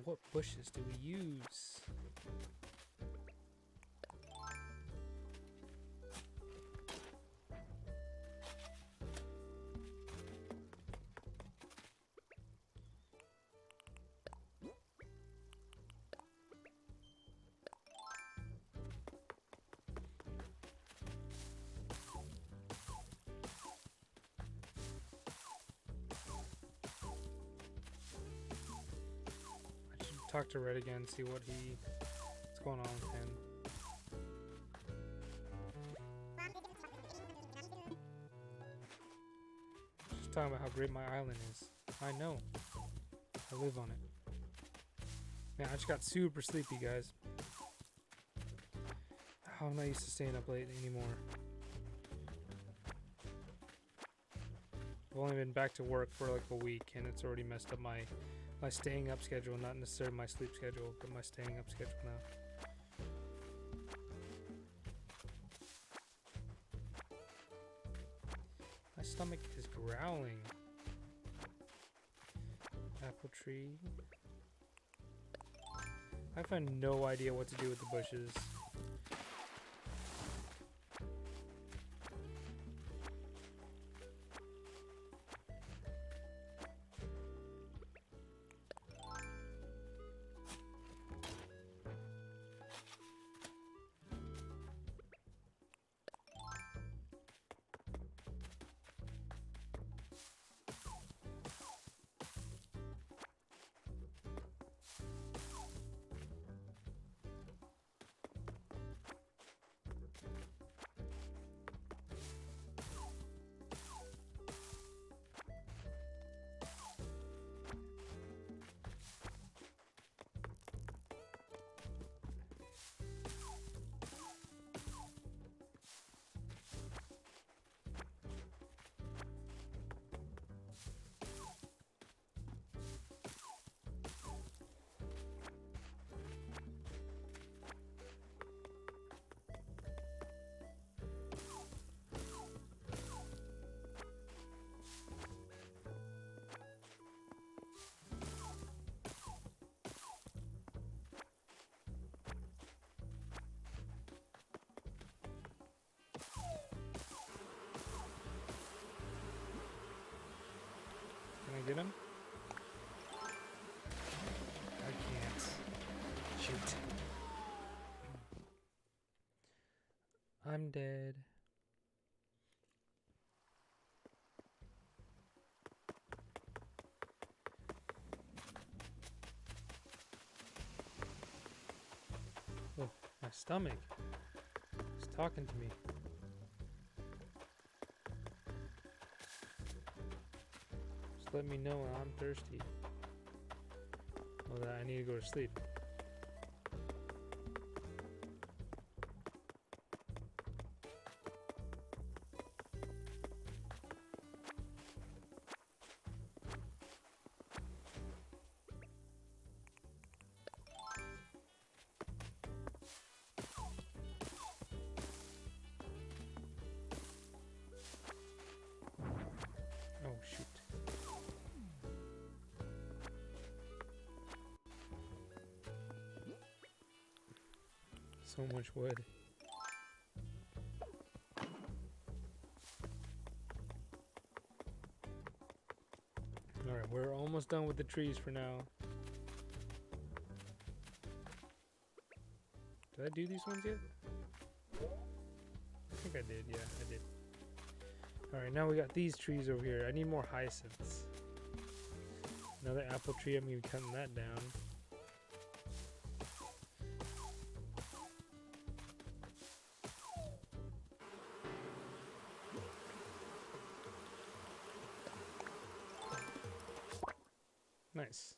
S1: What bushes do we use? Talk to Red again, see what's going on with him. Just talking about how great my island is. I know. I live on it. Man, I just got super sleepy, guys. Oh, I'm not used to staying up late anymore. I've only been back to work for like a week and it's already messed up my staying up schedule, not necessarily my sleep schedule, but my staying up schedule now. My stomach is growling. Apple tree. I have no idea what to do with the bushes. Can I get him? I can't. Shoot. I'm dead. Oh, my stomach. It's talking to me. Let me know when I'm thirsty. Or that I need to go to sleep. so much wood. Alright, we're almost done with the trees for now. Did I do these ones yet? I think I did, yeah, I did. Alright, now we got these trees over here. I need more hyacinths. Another apple tree, I'm gonna be cutting that down. Nice.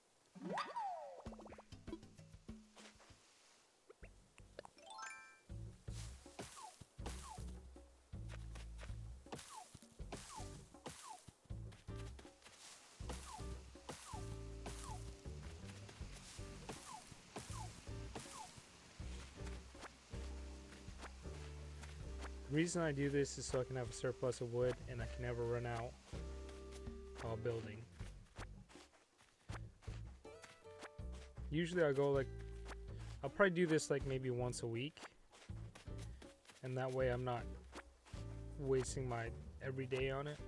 S1: The reason I do this is so I can have a surplus of wood and I can never run out while building. Usually I'll go like, I'll probably do this like maybe once a week, and that way I'm not wasting my every day on it.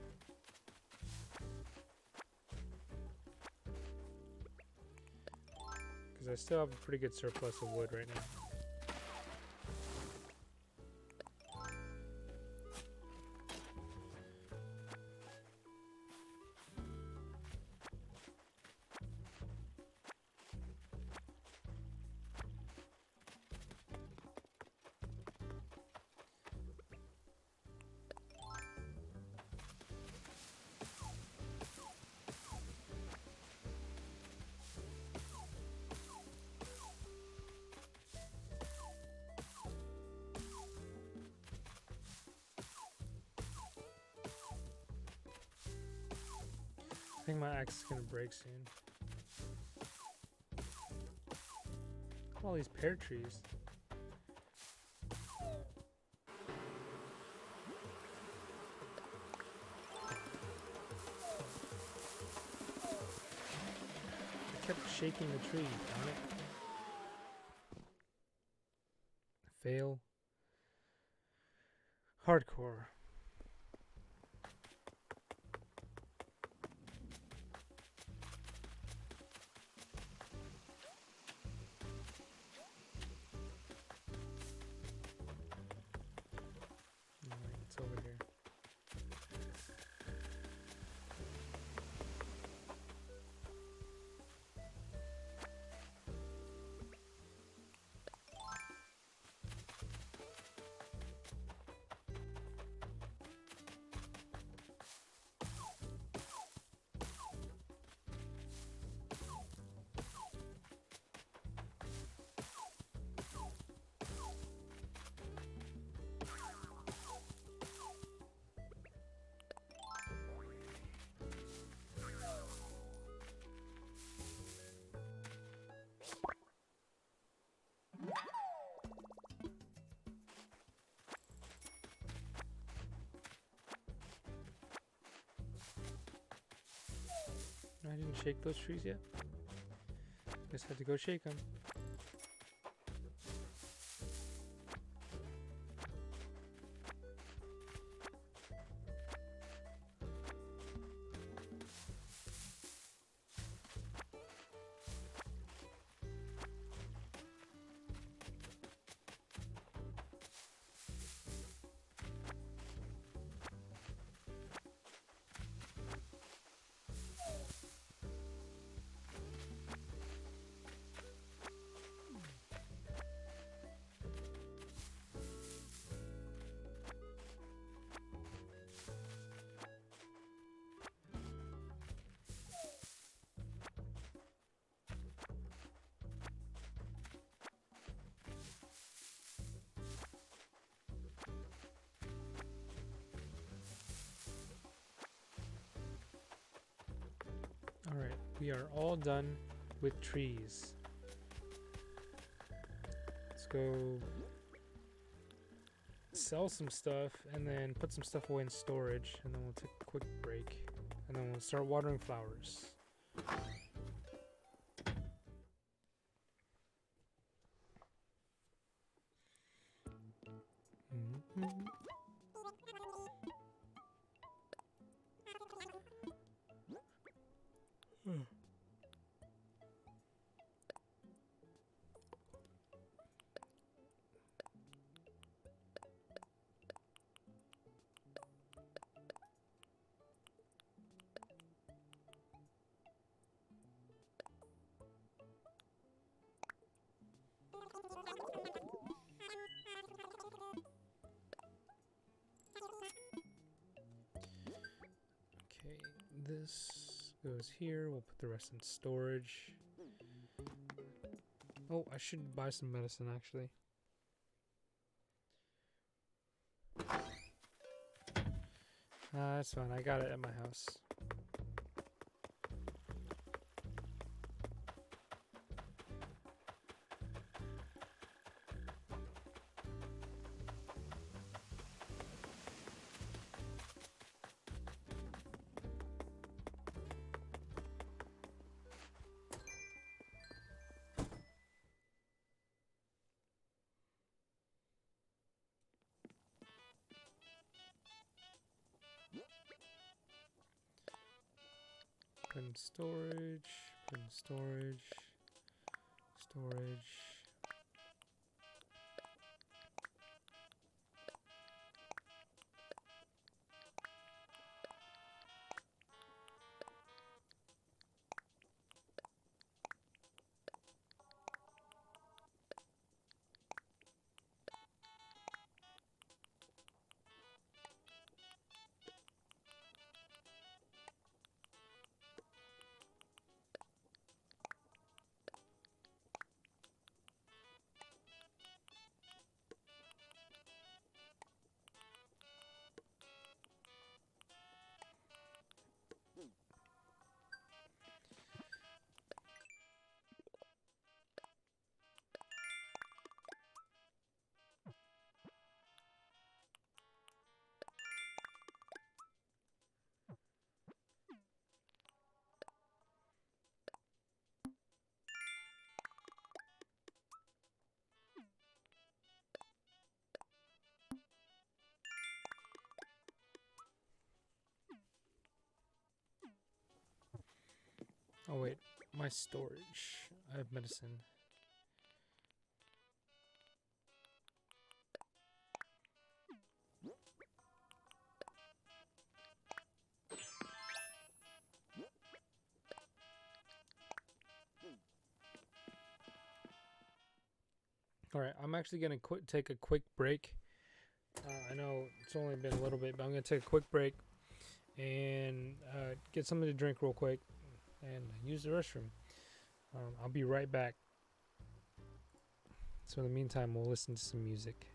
S1: Because I still have a pretty good surplus of wood right now. I think my axe is gonna break soon. Look at all these pear trees. I kept shaking the tree, darn it. Fail. Hardcore. It's over here. I didn't shake those trees yet. Just had to go shake them. Alright, we are all done with trees. Let's go sell some stuff and then put some stuff away in storage, and then we'll take a quick break, and then we'll start watering flowers. Okay, this goes here. We'll put the rest in storage. Oh, I should buy some medicine actually. That's fine. I got it at my house. Put in storage, put in storage, storage. Oh wait, my storage. I have medicine. Alright, I'm actually going to take a quick break. I know it's only been a little bit, but I'm going to take a quick break and get something to drink real quick and use the restroom. I'll be right back. So in the meantime, we'll listen to some music.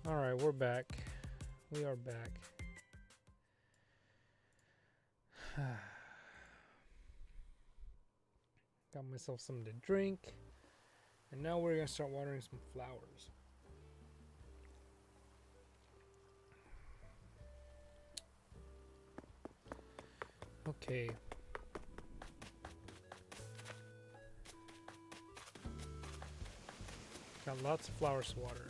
S1: Alright, we're back. We are back. Got myself something to drink. And now we're going to start watering some flowers. Okay. Got lots of flowers to water.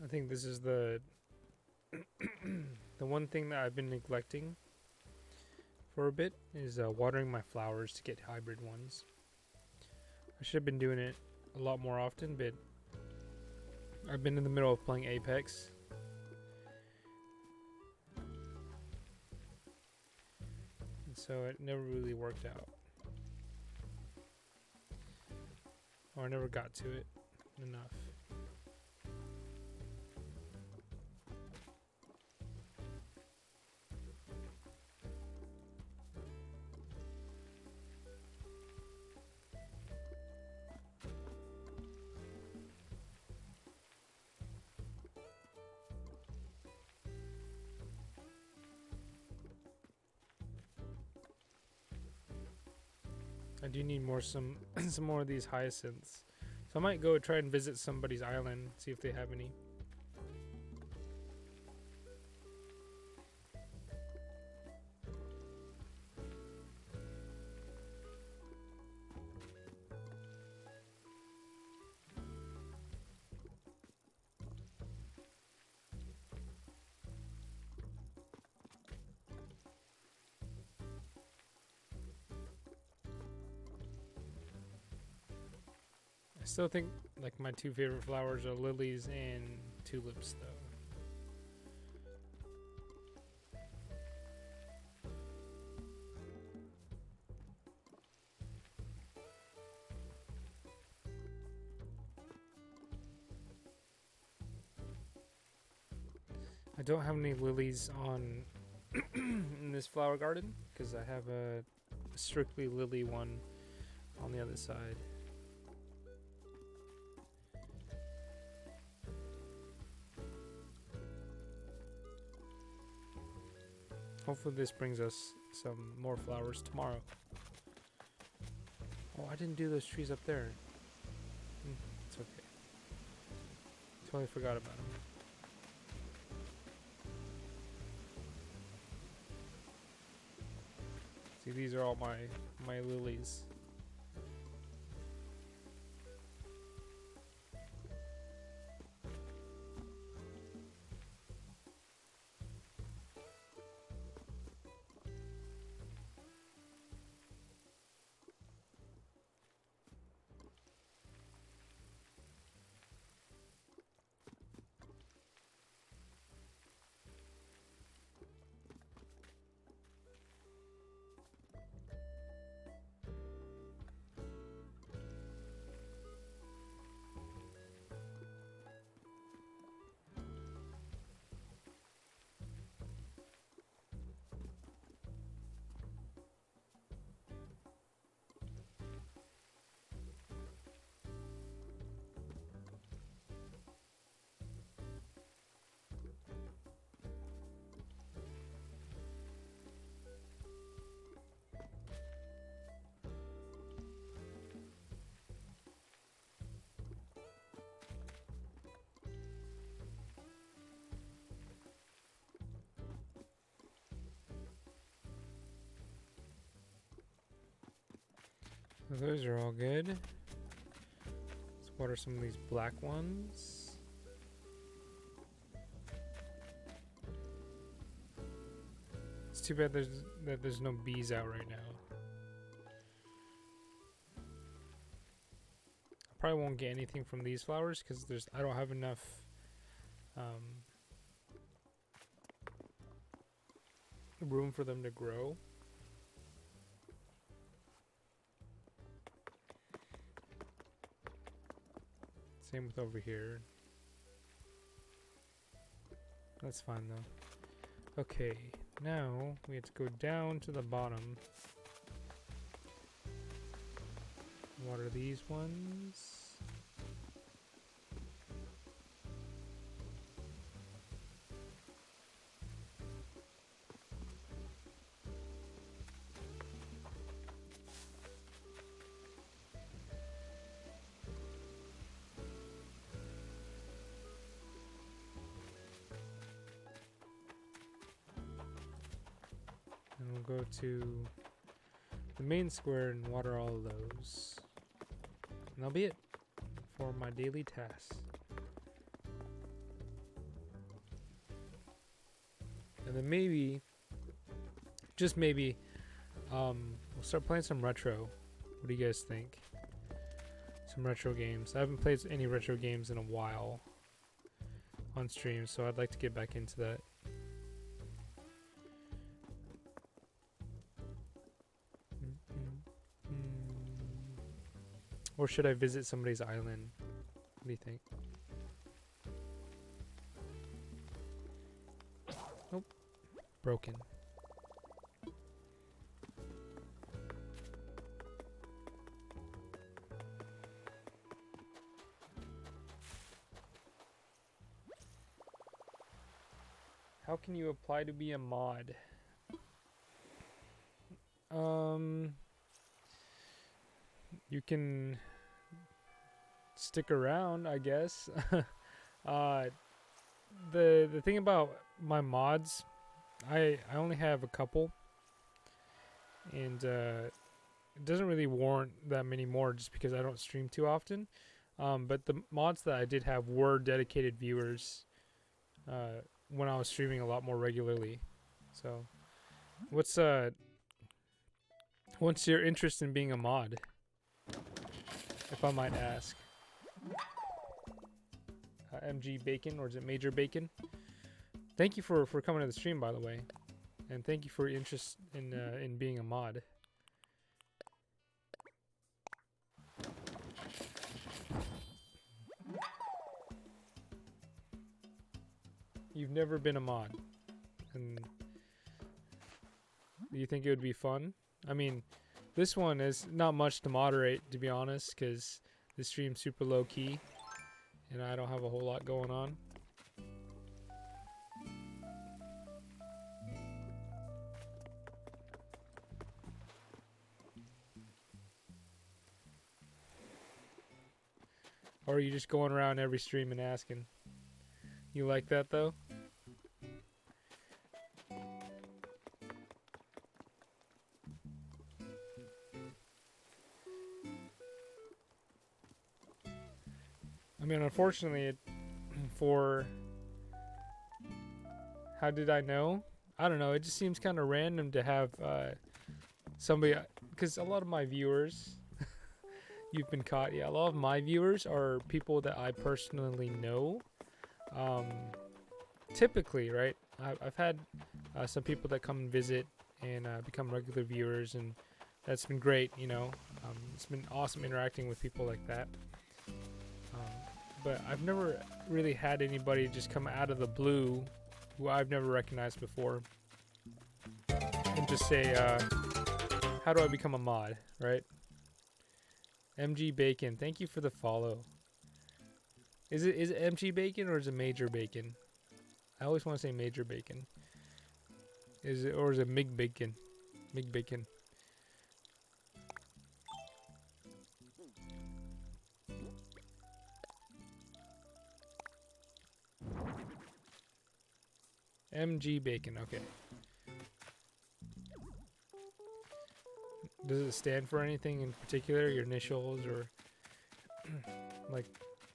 S1: I think this is the the one thing that I've been neglecting for a bit is watering my flowers to get hybrid ones. I should have been doing it a lot more often, but I've been in the middle of playing Apex. And so it never really worked out. Or I never got to it enough. I do need more some more of these hyacinths. So I might go try and visit somebody's island, see if they have any. I still think like my two favorite flowers are lilies and tulips though. I don't have any lilies on in this flower garden because I have a strictly lily one on the other side. Hopefully this brings us some more flowers tomorrow. Oh, I didn't do those trees up there. It's okay. Totally forgot about them. See, these are all my lilies. So those are all good. Let's water some of these black ones. It's too bad there's no bees out right now. probably won't get anything from these flowers because I don't have enough room for them to grow. Same with over here. That's fine though. Okay, now we have to go down to the bottom. Water these ones. And we'll go to the main square and water all of those. And that'll be it for my daily tasks. And then maybe, just maybe, we'll start playing some retro. What do you guys think? Some retro games. I haven't played any retro games in a while on stream, so I'd like to get back into that. Or should I visit somebody's island? What do you think? Nope. Broken. How can you apply to be a mod? You can stick around, I guess. The thing about my mods, I only have a couple, and it doesn't really warrant that many more just because I don't stream too often. But the mods that I did have were dedicated viewers when I was streaming a lot more regularly. So, what's your interest in being a mod, if I might ask? MG Bacon, or is it Major Bacon? Thank you for coming to the stream, by the way, and thank you for your interest in being a mod. You've never been a mod, and do you think it would be fun? I mean, this one is not much to moderate, to be honest, because the stream's super low key, and I don't have a whole lot going on. Or are you just going around every stream and asking? You like that though? I mean, unfortunately, for how did I know? I don't know. It just seems kind of random to have somebody, because a lot of my viewers, you've been caught. Yeah, a lot of my viewers are people that I personally know. Typically, right? I've had some people that come and visit and become regular viewers, and that's been great. You know, it's been awesome interacting with people like that. But I've never really had anybody just come out of the blue who I've never recognized before and just say, how do I become a mod, right? MG Bacon, thank you for the follow. Is it MG Bacon or is it Major Bacon? I always want to say Major Bacon. Is it Mig Bacon? Mig Bacon. MG Bacon, okay. Does it stand for anything in particular? Your initials or like,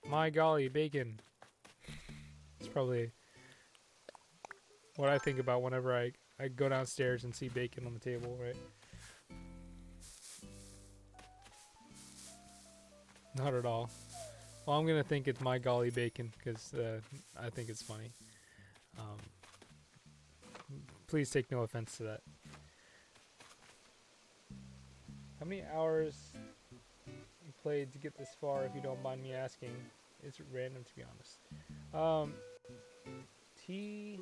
S1: my golly, bacon. It's probably what I think about whenever I go downstairs and see bacon on the table, right? Not at all. Well, I'm gonna think it's my golly bacon because I think it's funny. Um, please take no offense to that. How many hours you played to get this far, if you don't mind me asking? It's random, to be honest. T...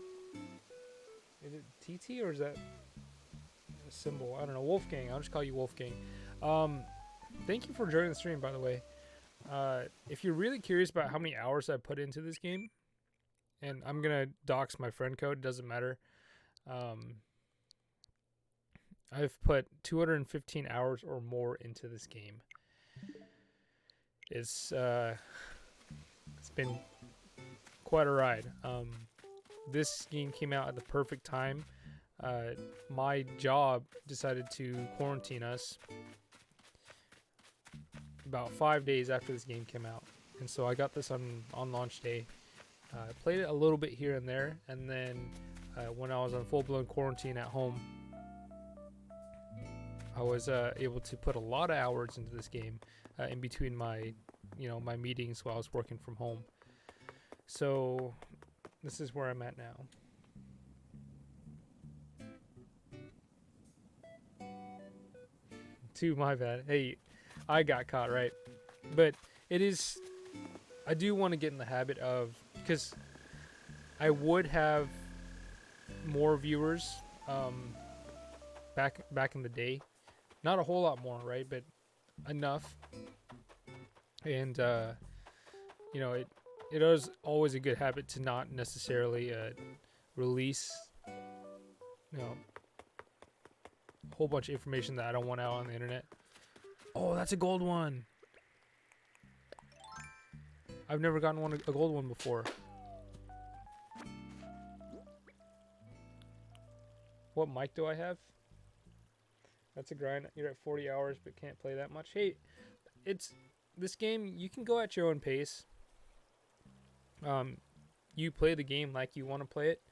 S1: Is it TT or is that a symbol? I don't know. Wolfgang. I'll just call you Wolfgang. Thank you for joining the stream, by the way. If you're really curious about how many hours I put into this game, and I'm going to dox my friend code, doesn't matter. I've put 215 hours or more into this game. It's been quite a ride. This game came out at the perfect time. My job decided to quarantine us about 5 days after this game came out, and so I got this on launch day. Played it a little bit here and there, and then when I was on full-blown quarantine at home, I was able to put a lot of hours into this game in between my meetings while I was working from home. So this is where I'm at now. My bad. Hey, I got caught, right? But it is... I do want to get in the habit of... Because I would have more viewers back in the day. Not a whole lot more, right? But enough. And, it is always a good habit to not necessarily release, a whole bunch of information that I don't want out on the internet. Oh, that's a gold one. I've never gotten a gold one before. What mic do I have? That's a grind. You're at 40 hours but can't play that much. Hey, this game, you can go at your own pace. You play the game like you want to play it.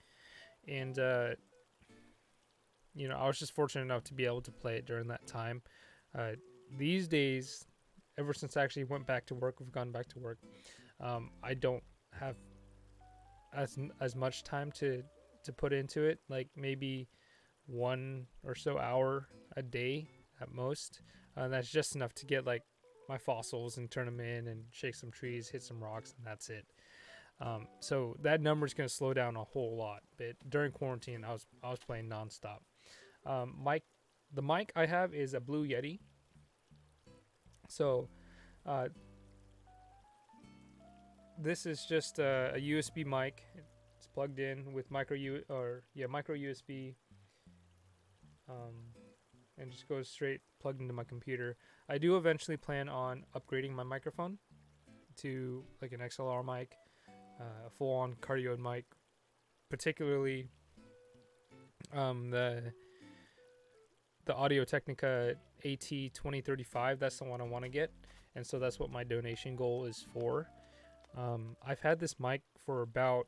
S1: And, I was just fortunate enough to be able to play it during that time. These days, ever since I actually went back to work, we've gone back to work, I don't have as much time to put into it. Like maybe 1 or so hour a day at most. That's just enough to get like my fossils and turn them in and shake some trees, hit some rocks, and that's it. So that number is going to slow down a whole lot. But during quarantine, I was playing nonstop. The mic I have is a Blue Yeti. So this is just a USB mic. It's plugged in with micro USB, and just goes straight plugged into my computer. I do eventually plan on upgrading my microphone to like an XLR mic, a full-on cardioid mic, particularly the Audio-Technica AT2035. That's the one I want to get, and so that's what my donation goal is for. I've had this mic for about,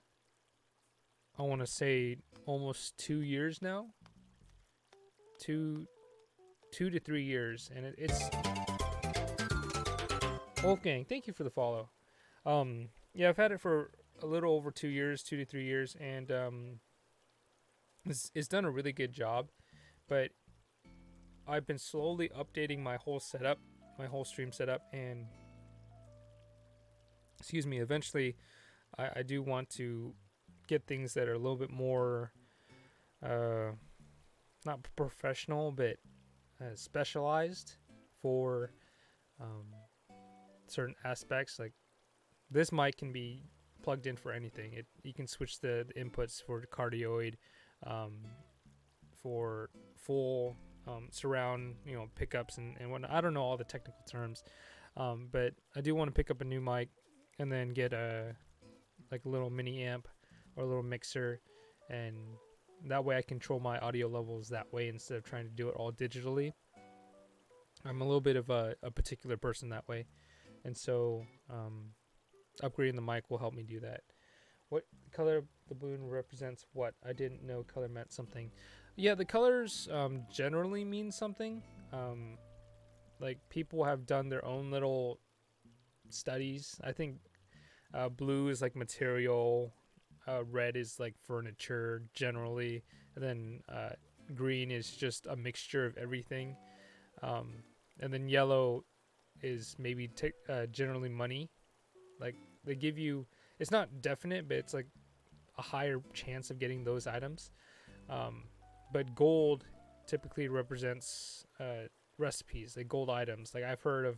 S1: I want to say, almost 2 years now. 2 to 3 years, and it's Wolfgang. Thank you for the follow. Yeah, I've had it for a little over 2 years, 2 to 3 years, and it's done a really good job. But I've been slowly updating my whole setup, my whole stream setup, and eventually I do want to get things that are a little bit more not professional, but specialized for certain aspects. Like this mic can be plugged in for anything. You can switch the inputs for cardioid, for full surround, pickups and whatnot. I don't know all the technical terms, but I do want to pick up a new mic and then get a little mini amp or a little mixer, and that way I control my audio levels that way instead of trying to do it all digitally. I'm a little bit of a particular person that way, and so upgrading the mic will help me do that. What color of the balloon represents what? I didn't know color meant something. Yeah, the colors generally mean something. Like people have done their own little studies. I think blue is like material, red is like furniture generally, and then green is just a mixture of everything, um, and then yellow is maybe generally money. Like they give you, it's not definite, but it's like a higher chance of getting those items. Um, but gold typically represents recipes, like gold items. Like I've heard of,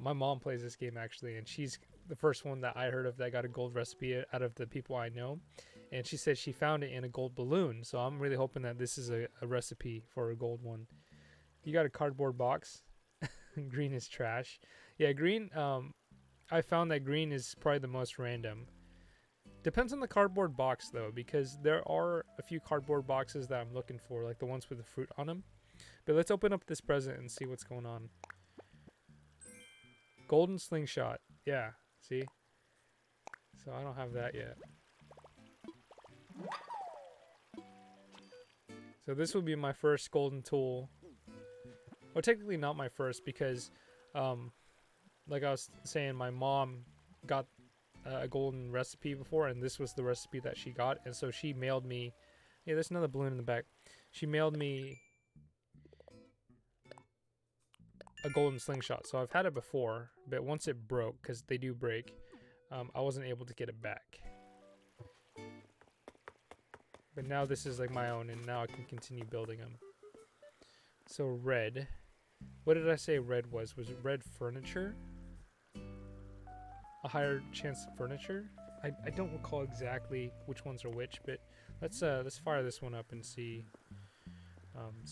S1: my mom plays this game actually, and she's the first one that I heard of that got a gold recipe out of the people I know. And she said she found it in a gold balloon. So I'm really hoping that this is a recipe for a gold one. You got a cardboard box. Green is trash. Yeah, green. I found that green is probably the most random. Depends on the cardboard box though, because there are a few cardboard boxes that I'm looking for, like the ones with the fruit on them. But let's open up this present and see what's going on. Golden slingshot. Yeah, see? So I don't have that yet. So this will be my first golden tool. Well, technically not my first because, like I was saying, my mom got a golden recipe before, and this was the recipe that she got, and so she mailed me. Yeah, there's another balloon in the back. She mailed me a golden slingshot. So I've had it before, but once it broke, because they do break, I wasn't able to get it back. But now this is like my own, and now I can continue building them. So red. What did I say red was? Was it red furniture? A higher chance of furniture? I don't recall exactly which ones are which, but let's fire this one up and see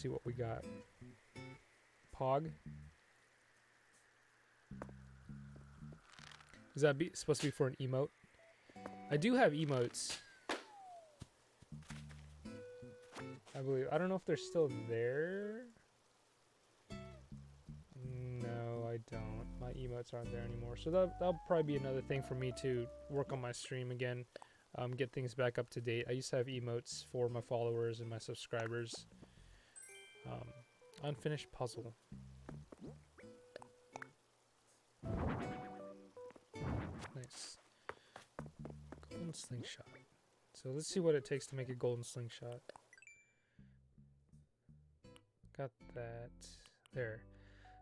S1: what we got. Pog. Is that supposed to be for an emote? I do have emotes. I believe. I don't know if they're still there. No, I don't. My emotes aren't there anymore. So that'll probably be another thing for me to work on my stream again. Get things back up to date. I used to have emotes for my followers and my subscribers. Unfinished puzzle. Nice. Golden slingshot. So let's see what it takes to make a golden slingshot. Got that. There.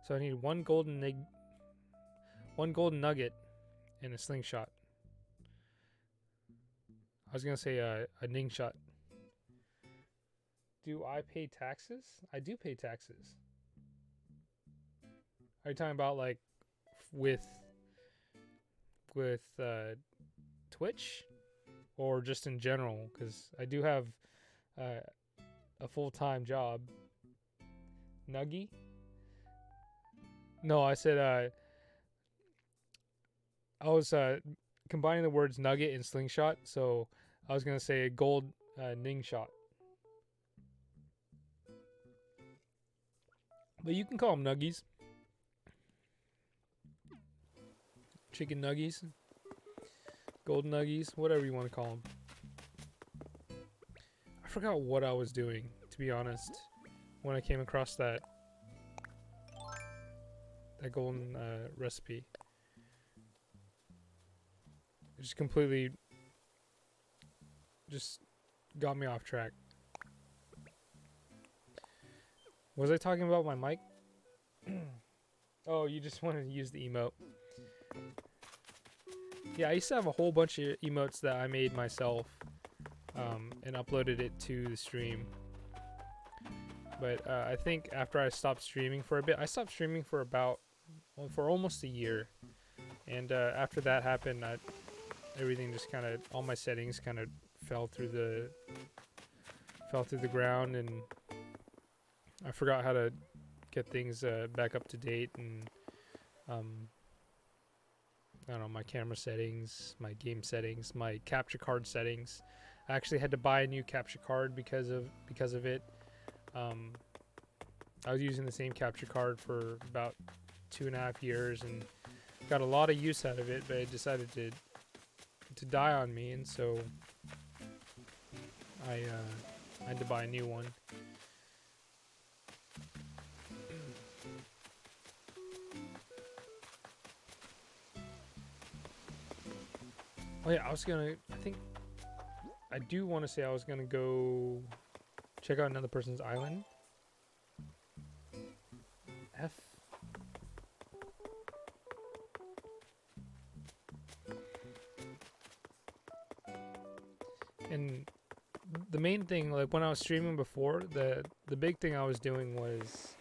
S1: So I need one golden nugget and a slingshot. I was gonna say a ning shot. Do I pay taxes? I do pay taxes. Are you talking about like with Twitch, or just in general? Because I do have a full-time job. Nuggy? No, I said I was combining the words nugget and slingshot, so I was gonna say a gold ning shot. But you can call them nuggies. Chicken nuggies. Golden nuggies. Whatever you want to call them. I forgot what I was doing, to be honest, when I came across that golden recipe. It just completely just got me off track. Was I talking about my mic? Oh, you just wanted to use the emote. Yeah, I used to have a whole bunch of emotes that I made myself and uploaded it to the stream. But I think after I stopped streaming for a bit, I stopped streaming for for almost a year. And after that happened, everything just kind of, all my settings kind of fell through the ground, and I forgot how to get things back up to date, and I don't know, my camera settings, my game settings, my capture card settings. I actually had to buy a new capture card because of it. I was using the same capture card for about 2.5 years and got a lot of use out of it, but it decided to die on me, and so I had to buy a new one. Oh yeah, I think I do want to say I was gonna go check out another person's island. F. And the main thing, like when I was streaming before, the big thing I was doing was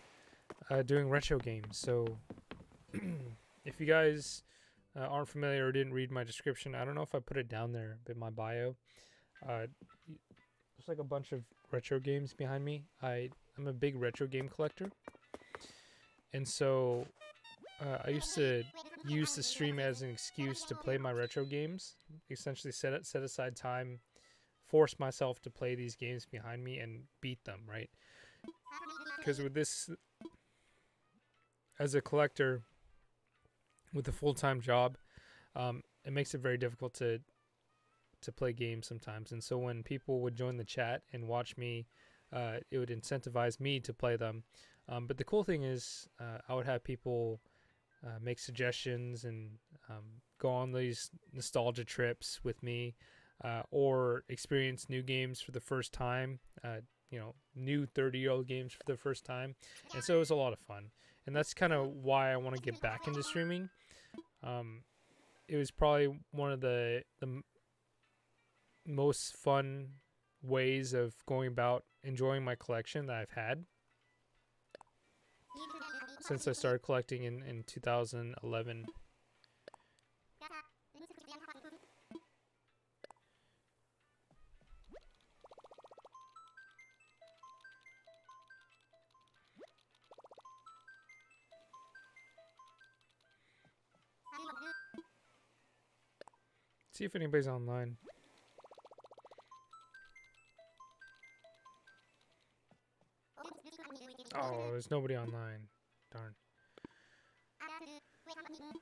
S1: doing retro games. So if you guys aren't familiar or didn't read my description, I don't know if I put it down there, but my bio, there's like a bunch of retro games behind me. I'm a big retro game collector, and so I used to use the stream as an excuse to play my retro games. Essentially, set aside time, force myself to play these games behind me and beat them. Right? Because with this, as a collector with a full-time job, it makes it very difficult to play games sometimes. And so when people would join the chat and watch me, it would incentivize me to play them. But the cool thing is, I would have people make suggestions and go on these nostalgia trips with me, or experience new games for the first time. New 30-year-old games for the first time. And so it was a lot of fun. And that's kind of why I want to get back into streaming. It was probably one of the most fun ways of going about enjoying my collection that I've had since I started collecting in 2011. See if anybody's online. Oh, there's nobody online. Darn.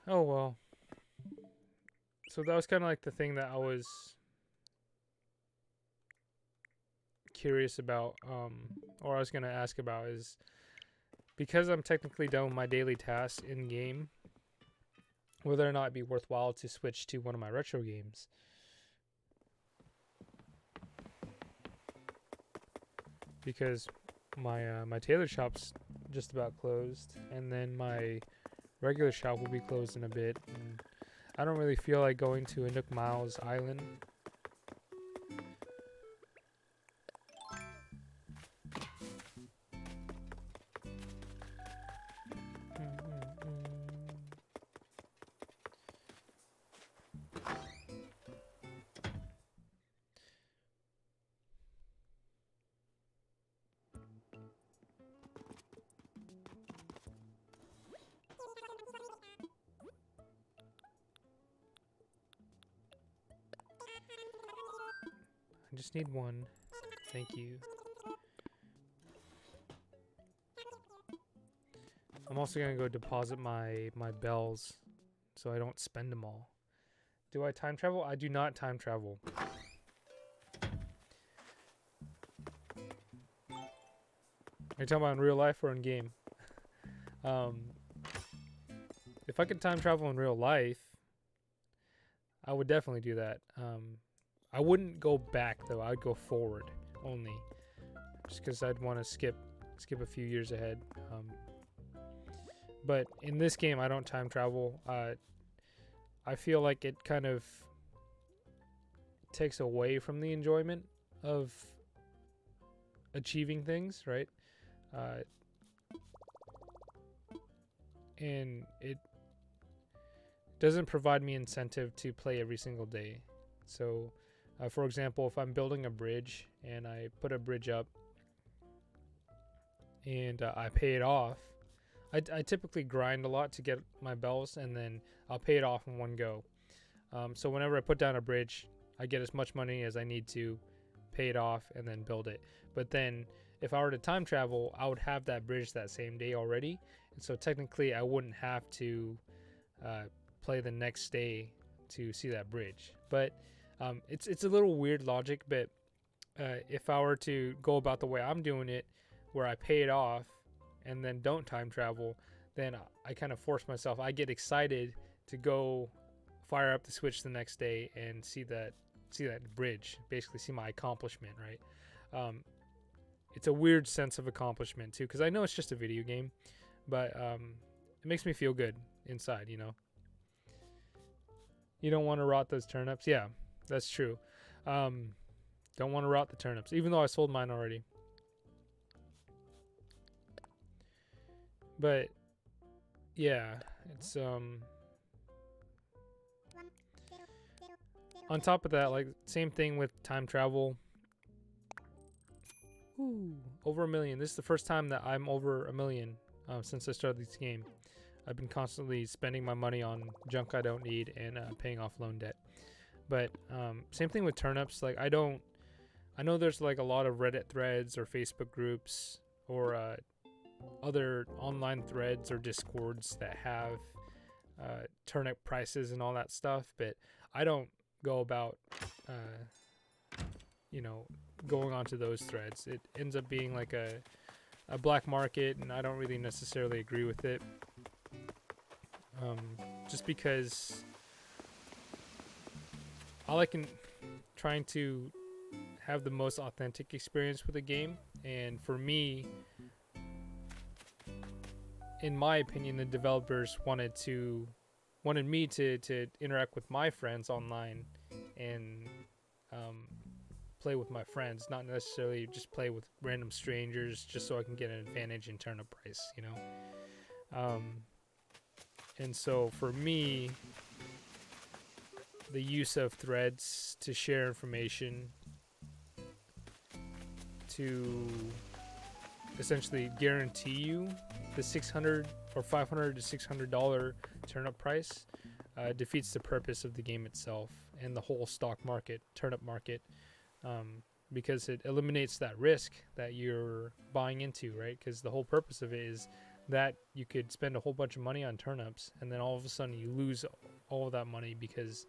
S1: Oh well. So that was kind of like the thing that I was curious about, or I was going to ask about, is because I'm technically done with my daily tasks in game, whether or not it'd be worthwhile to switch to one of my retro games. Because my tailor shop's just about closed, and then my regular shop will be closed in a bit. And I don't really feel like going to Nook Miles Island. I just need one. Thank you. I'm also gonna go deposit my bells so I don't spend them all. Do I time travel? I do not time travel. Are you talking about in real life or in game? If I could time travel in real life, I would definitely do that. I wouldn't go back though. I would go forward only, just because I'd want to skip a few years ahead. But in this game, I don't time travel. I feel like it kind of takes away from the enjoyment of achieving things, right? And it doesn't provide me incentive to play every single day. So, for example, if I'm building a bridge and I put a bridge up and I pay it off, I typically grind a lot to get my bells, and then I'll pay it off in one go. So whenever I put down a bridge, I get as much money as I need to pay it off and then build it. But then if I were to time travel, I would have that bridge that same day already. And so technically I wouldn't have to play the next day to see that bridge. But it's a little weird logic, but if I were to go about the way I'm doing it, where I pay it off and then don't time travel, then I kind of force myself. I get excited to go fire up the Switch the next day and see that bridge, basically see my accomplishment, right? It's a weird sense of accomplishment too, because I know it's just a video game, but it makes me feel good inside, you know. You don't want to rot those turnips. Yeah, that's true. Don't want to rot the turnips, even though I sold mine already. But yeah, it's on top of that, like same thing with time travel. Ooh, over 1 million. This is the first time that I'm over 1 million since I started this game. I've been constantly spending my money on junk I don't need and paying off loan debt. But same thing with turnips. Like I know there's like a lot of Reddit threads or Facebook groups or other online threads or discords that have turnip prices and all that stuff, but I don't go about going onto those threads. It ends up being like a black market, and I don't really necessarily agree with it, just because I like trying to have the most authentic experience with a game. And for me, in my opinion, the developers wanted me to interact with my friends online and play with my friends, not necessarily just play with random strangers just so I can get an advantage in turnip price, you know. And so for me, the use of threads to share information, to essentially guarantee you the $600 or $500 to $600 turnip price defeats the purpose of the game itself and the whole stock market, turnip market, because it eliminates that risk that you're buying into, right? Because the whole purpose of it is that you could spend a whole bunch of money on turnips and then all of a sudden you lose all of that money because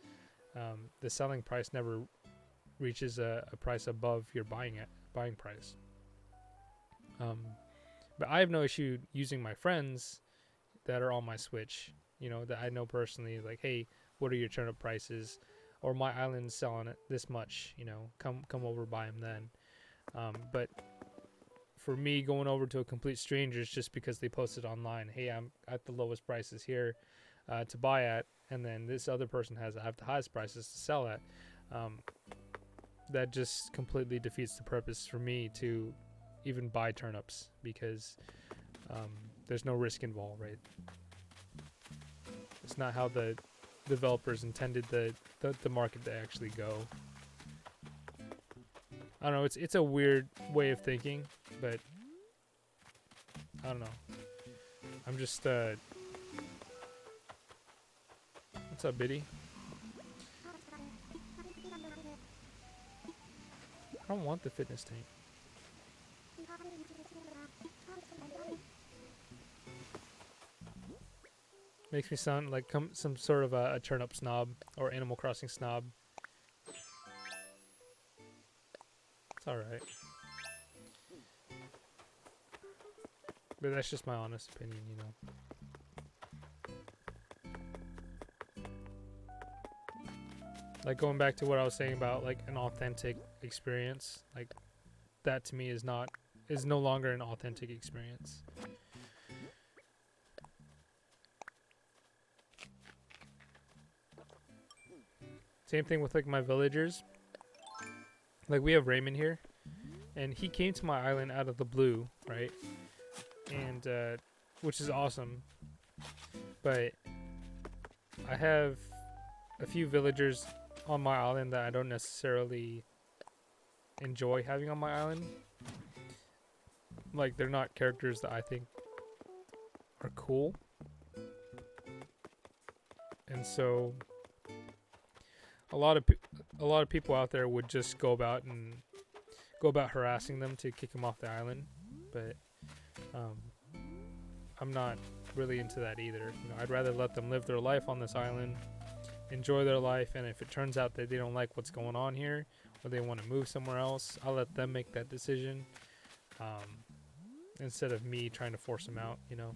S1: the selling price never reaches a price above your buying price. But I have no issue using my friends that are on my Switch, you know, that I know personally, like, hey, what are your turnip prices? Or my island's selling it this much, you know, come over, buy them then. But for me, going over to a complete stranger is just because they posted online, hey, I'm at the lowest prices here to buy at, and then this other person I have the highest prices to sell at. That just completely defeats the purpose for me to even buy turnips, because there's no risk involved, right? It's not how the developers intended the market to actually go. I don't know, it's a weird way of thinking, but I don't know. I'm just what's up, Biddy? I don't want the fitness tank. Makes me sound like some sort of a turnip snob or Animal Crossing snob. It's alright. But that's just my honest opinion, you know. Like going back to what I was saying about like an authentic experience, like that to me is no longer an authentic experience. Same thing with like my villagers. Like we have Raymond here, and he came to my island out of the blue, right? And which is awesome. But I have a few villagers on my island that I don't necessarily enjoy having on my island. Like they're not characters that I think are cool. And so a lot of people out there would just go about harassing them to kick them off the island, but I'm not really into that either. You know, I'd rather let them live their life on this island, enjoy their life, and if it turns out that they don't like what's going on here or they want to move somewhere else, I'll let them make that decision instead of me trying to force them out, you know.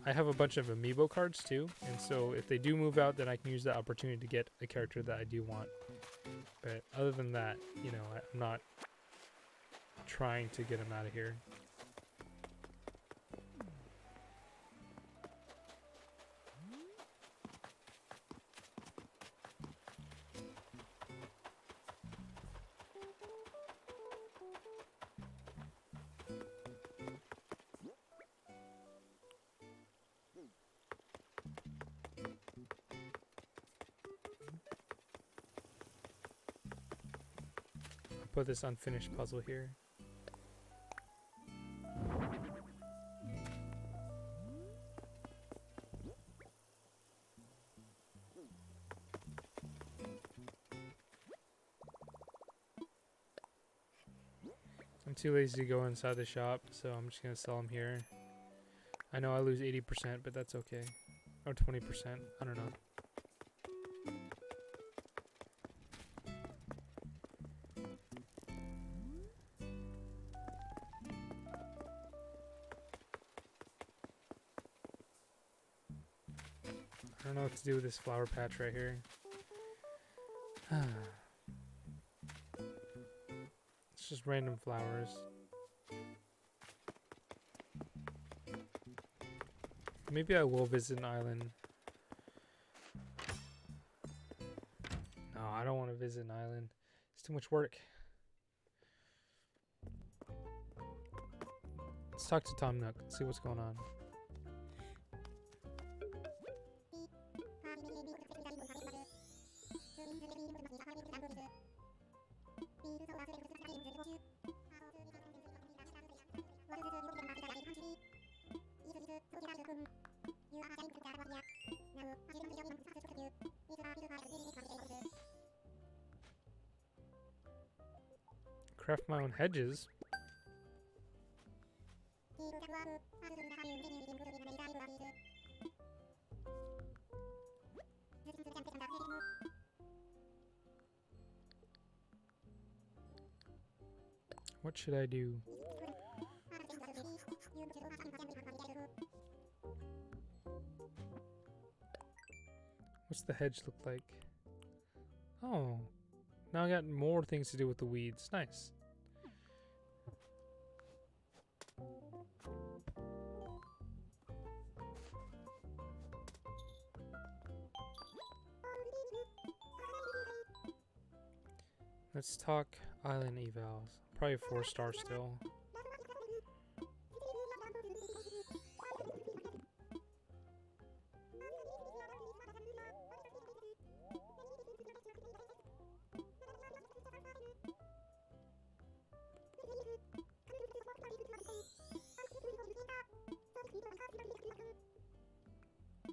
S1: I have a bunch of amiibo cards too, and so if they do move out, then I can use that opportunity to get a character that I do want. But other than that, you know, I'm not trying to get them out of here. Put this unfinished puzzle here. I'm too lazy to go inside the shop, so I'm just gonna sell them here. I know I lose 80%, but that's okay. Or 20%, I don't know. I don't know what to do with this flower patch right here. It's just random flowers. Maybe I will visit an island. No, I don't want to visit an island. It's too much work. Let's talk to Tom Nook, see what's going on. Craft my own hedges. What should I do? What's the hedge look like? Oh, now I got more things to do with the weeds. Nice. Let's talk island evals. Probably 4-star still.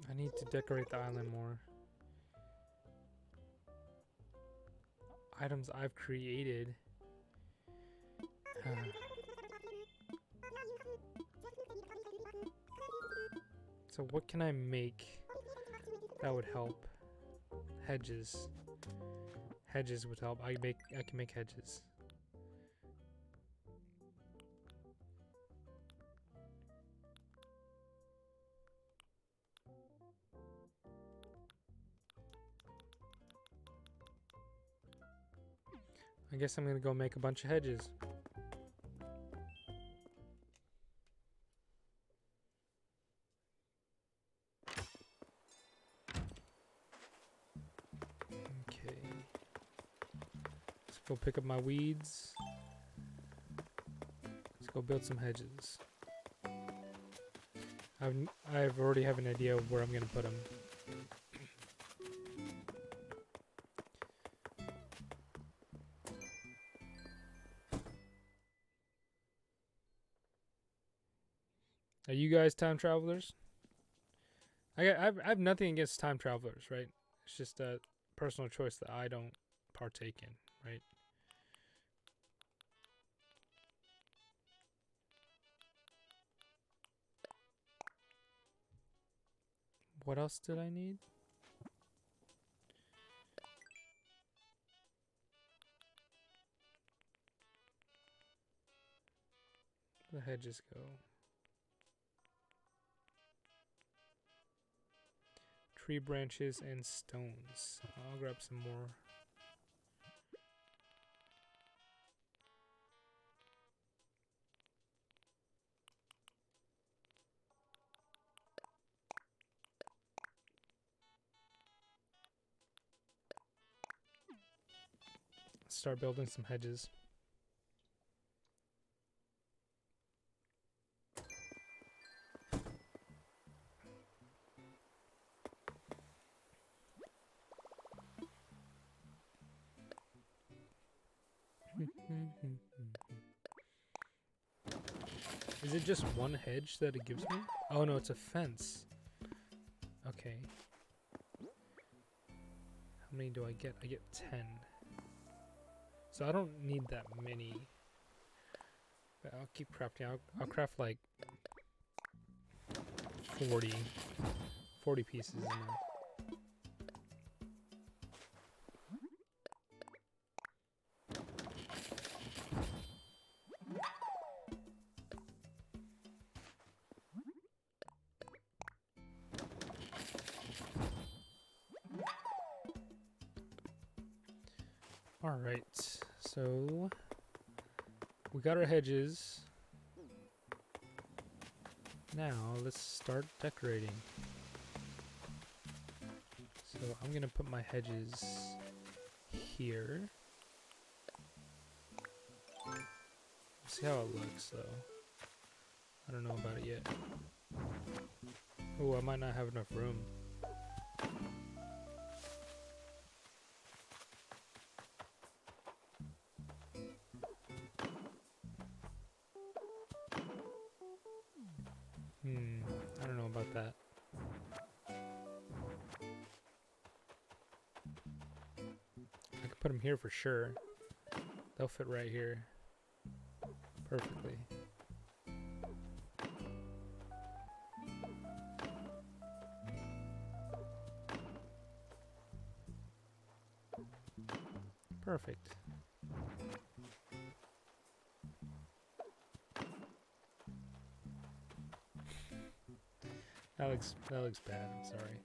S1: I need to decorate the island more. Items I've created. So what can I make that would help? Hedges. Hedges would help. I can make hedges. I guess I'm gonna go make a bunch of hedges. Okay. Let's go pick up my weeds. Let's go build some hedges. I've already have an idea of where I'm gonna put them. Are you guys time travelers? I have nothing against time travelers, right? It's just a personal choice that I don't partake in, right? What else did I need? Where the hedges go? tree branches and stones. I'll grab some more. Start building some hedges. Is it just one hedge that it gives me? Oh no, it's a fence. Okay. How many do I get? I get 10. So I don't need that many. But I'll keep crafting. I'll craft like 40 pieces in there. Alright, so we got our hedges. Now let's start decorating. So I'm gonna put my hedges here. See how it looks though. I don't know about it yet. Oh, I might not have enough room. I don't know about that. I could put them here for sure. They'll fit right here perfectly. Perfect. That looks bad, I'm sorry.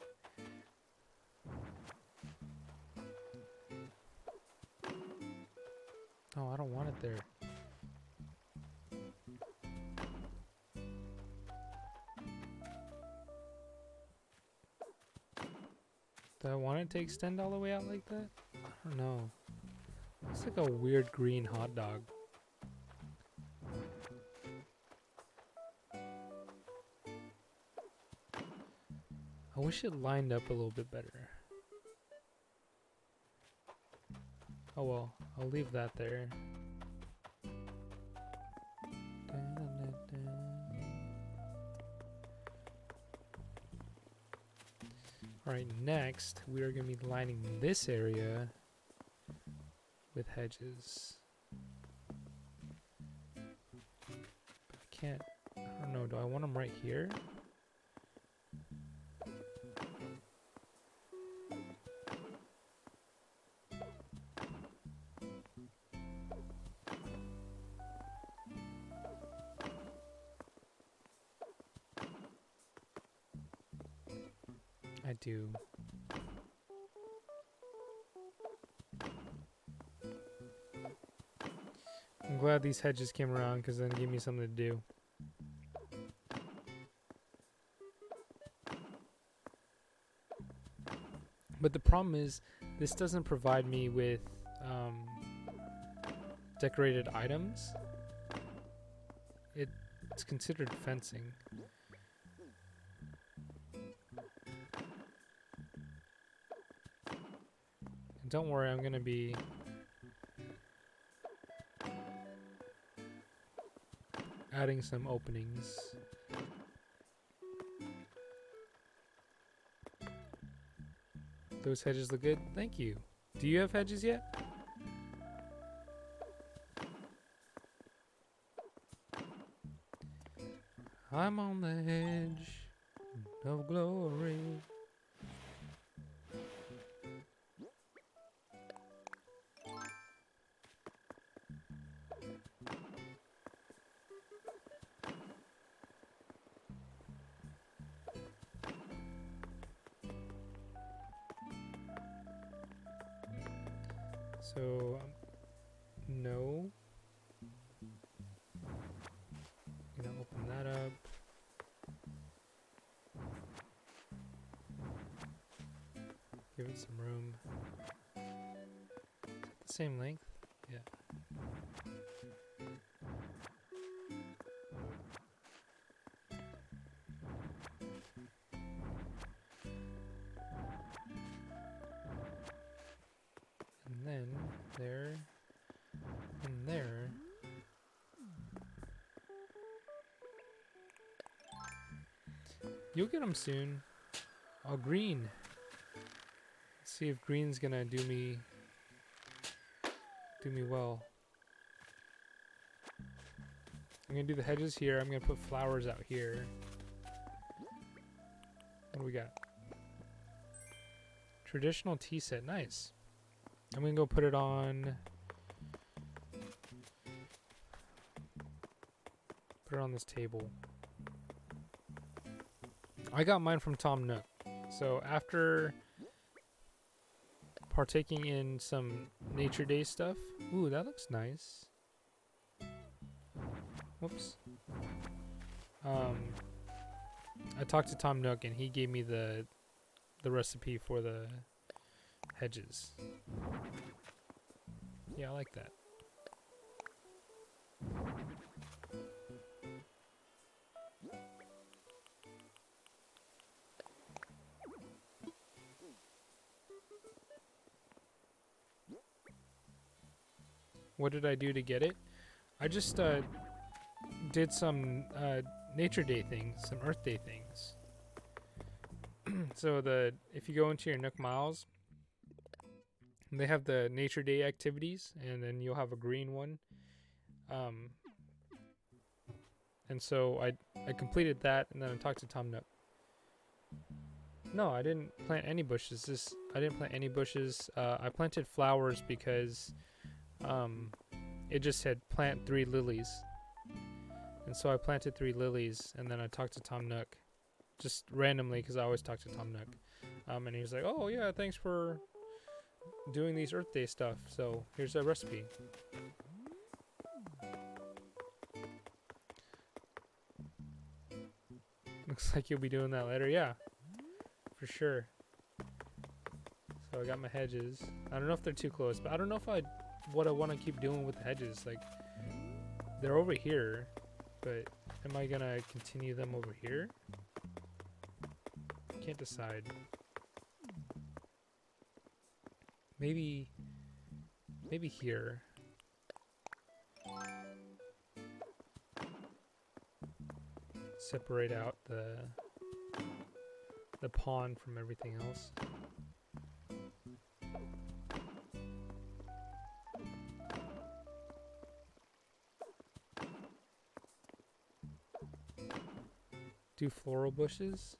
S1: Oh, I don't want it there. Do I want it to extend all the way out like that? I don't know. Looks like a weird green hot dog. I wish it lined up a little bit better. Oh well, I'll leave that there. Alright, next we are going to be lining this area with hedges. But I can't, I don't know, do I want them right here? I do. I'm glad these hedges came around because then it gave me something to do. But the problem is, this doesn't provide me with decorated items. It's considered fencing. And don't worry, I'm gonna be adding some openings. Those hedges look good. Thank you. Do you have hedges yet? I'm on the edge of glory. So, no. I'm gonna open that up. Give it some room. Is it the same length? Yeah. And then there and there. You'll get them soon. Oh, green. Let's see if green's gonna do me well. I'm gonna do the hedges here. I'm gonna put flowers out here. What do we got? Traditional tea set. Nice. I'm gonna go put it on. Put it on this table. I got mine from Tom Nook. So after partaking in some Nature Day stuff. Ooh, that looks nice. Whoops. I talked to Tom Nook and he gave me the recipe for the hedges. Yeah, I like that. What did I do to get it? I just did some Nature Day things, some Earth Day things. So if you go into your Nook Miles, they have the Nature Day activities, and then you'll have a green one. And so I completed that, and then I talked to Tom Nook. No, I didn't plant any bushes. I didn't plant any bushes. I planted flowers because it just said plant 3 lilies. And so I planted 3 lilies, and then I talked to Tom Nook. Just randomly, because I always talk to Tom Nook. And he was like, oh yeah, thanks for doing these Earth Day stuff. So here's a recipe. Looks like you'll be doing that later. Yeah, for sure. So I got my hedges. I don't know if they're too close, but I don't know if what I want to keep doing with the hedges. Like, they're over here, but am I gonna continue them over here? Can't decide. Maybe here. Separate out the pond from everything else. Do floral bushes?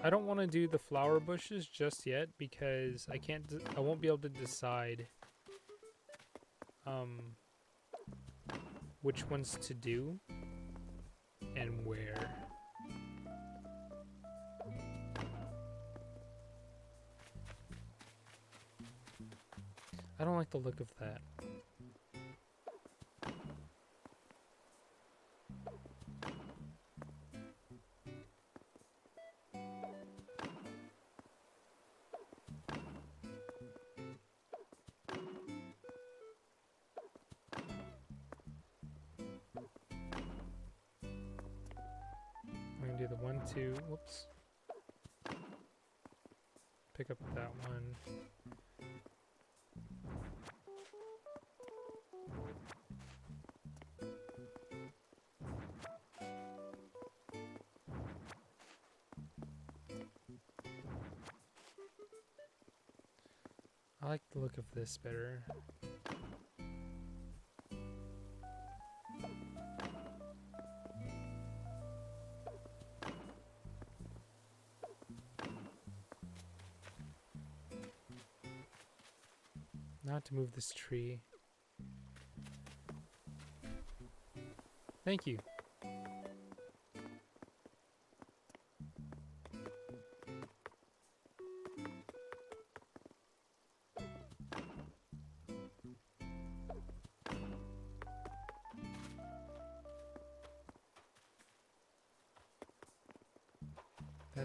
S1: I don't want to do the flower bushes just yet because I won't be able to decide which ones to do and where. I don't like the look of that. I'm gonna do the 1, 2, whoops. Pick up that one. I like the look of this better. Not to move this tree. Thank you.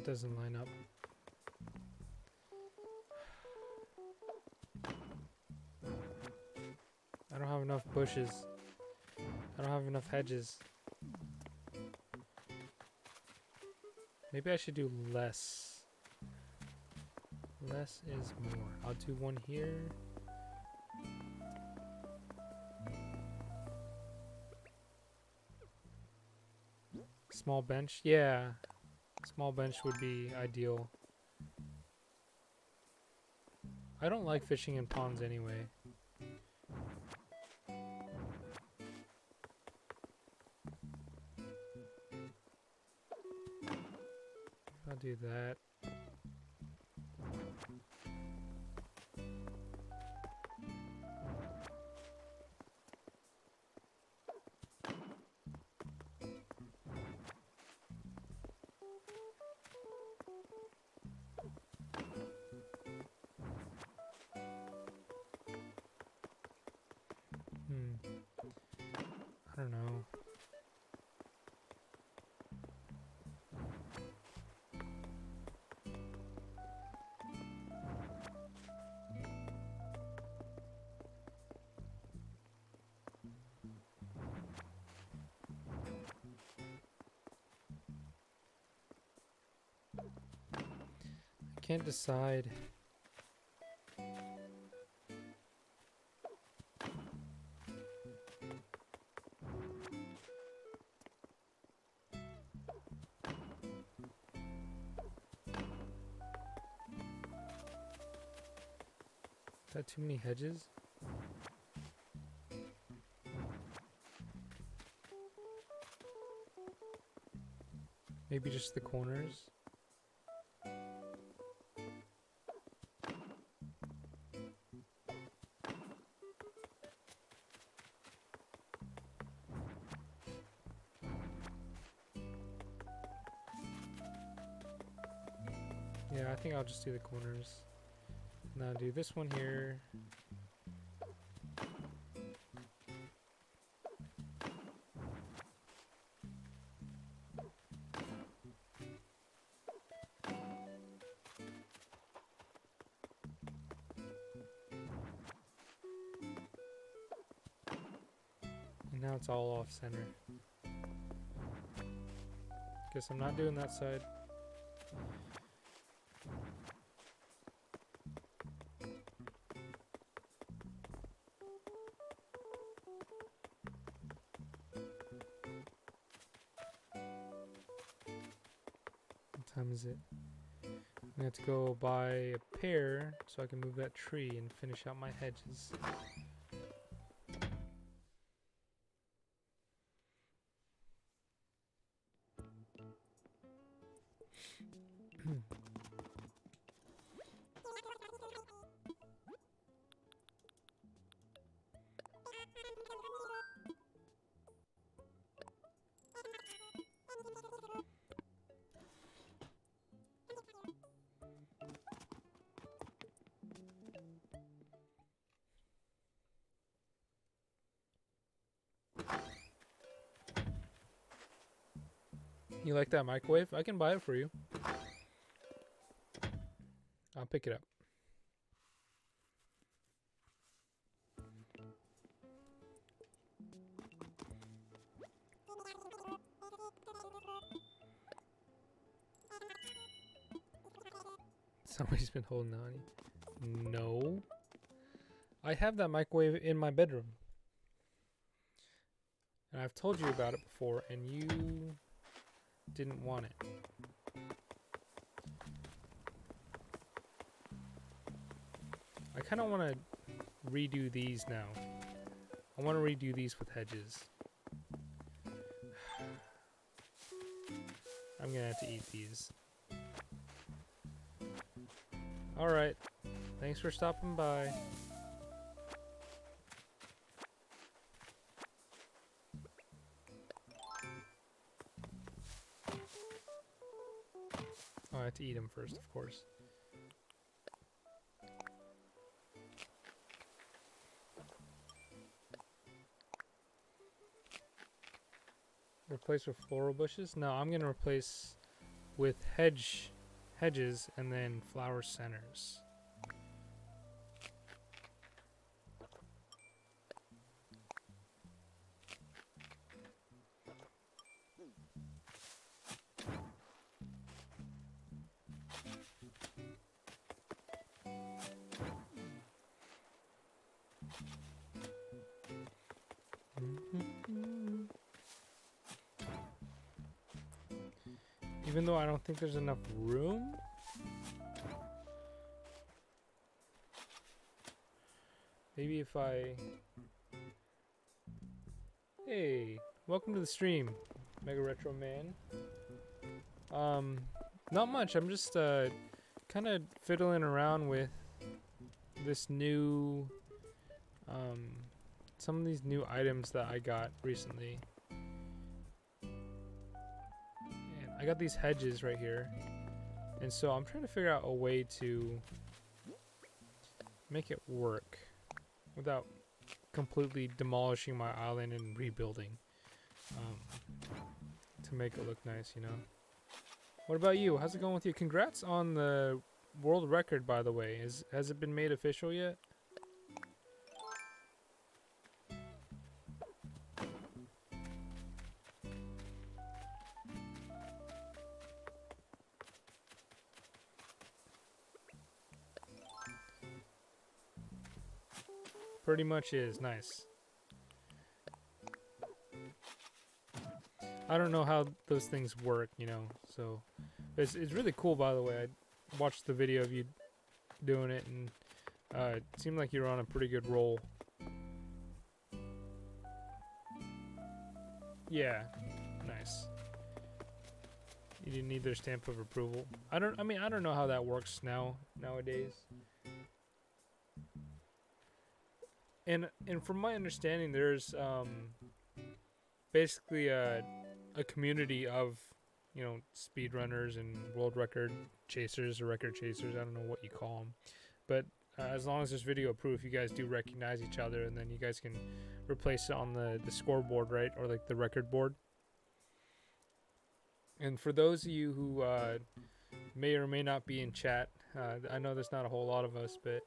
S1: That doesn't line up. I don't have enough bushes. I don't have enough hedges. Maybe I should do less. Less is more. I'll do one here. Small bench? Yeah. Small bench would be ideal. I don't like fishing in ponds anyway. I'll do that. I don't know. I can't decide. Is that too many hedges? Maybe just the corners? Yeah, I think I'll just do the corners. Now do this one here. And now it's all off center. Guess I'm not doing that side. What time is it? I'm gonna have to go buy a pear so I can move that tree and finish out my hedges. You like that microwave? I can buy it for you. I'll pick it up. Somebody's been holding on. No. I have that microwave in my bedroom. And I've told you about it before, and you didn't want it. I kind of want to redo these now. I want to redo these with hedges. I'm going to have to eat these. Alright. Thanks for stopping by. Oh, I have to eat them first, of course. Replace with floral bushes? No, I'm going to replace with hedges and then flower centers. Even though I don't think there's enough room. Maybe if I... Hey, welcome to the stream, Mega Retro Man. Not much. I'm just kind of fiddling around with this new some of these new items that I got recently. And I got these hedges right here. And so I'm trying to figure out a way to make it work without completely demolishing my island and rebuilding to make it look nice, you know. What about you? How's it going with you? Congrats on the world record, by the way. Has it been made official yet? Pretty much is. Nice. I don't know how those things work, you know, so it's really cool, by the way. I watched the video of you doing it, and it seemed like you were on a pretty good roll. Yeah, nice. You didn't need their stamp of approval. I don't know how that works nowadays. And from my understanding, there's basically a community of, you know, speedrunners and world record chasers or record chasers. I don't know what you call them, but as long as there's video proof, you guys do recognize each other, and then you guys can replace it on the scoreboard, right, or like the record board. And for those of you who may or may not be in chat, I know there's not a whole lot of us, but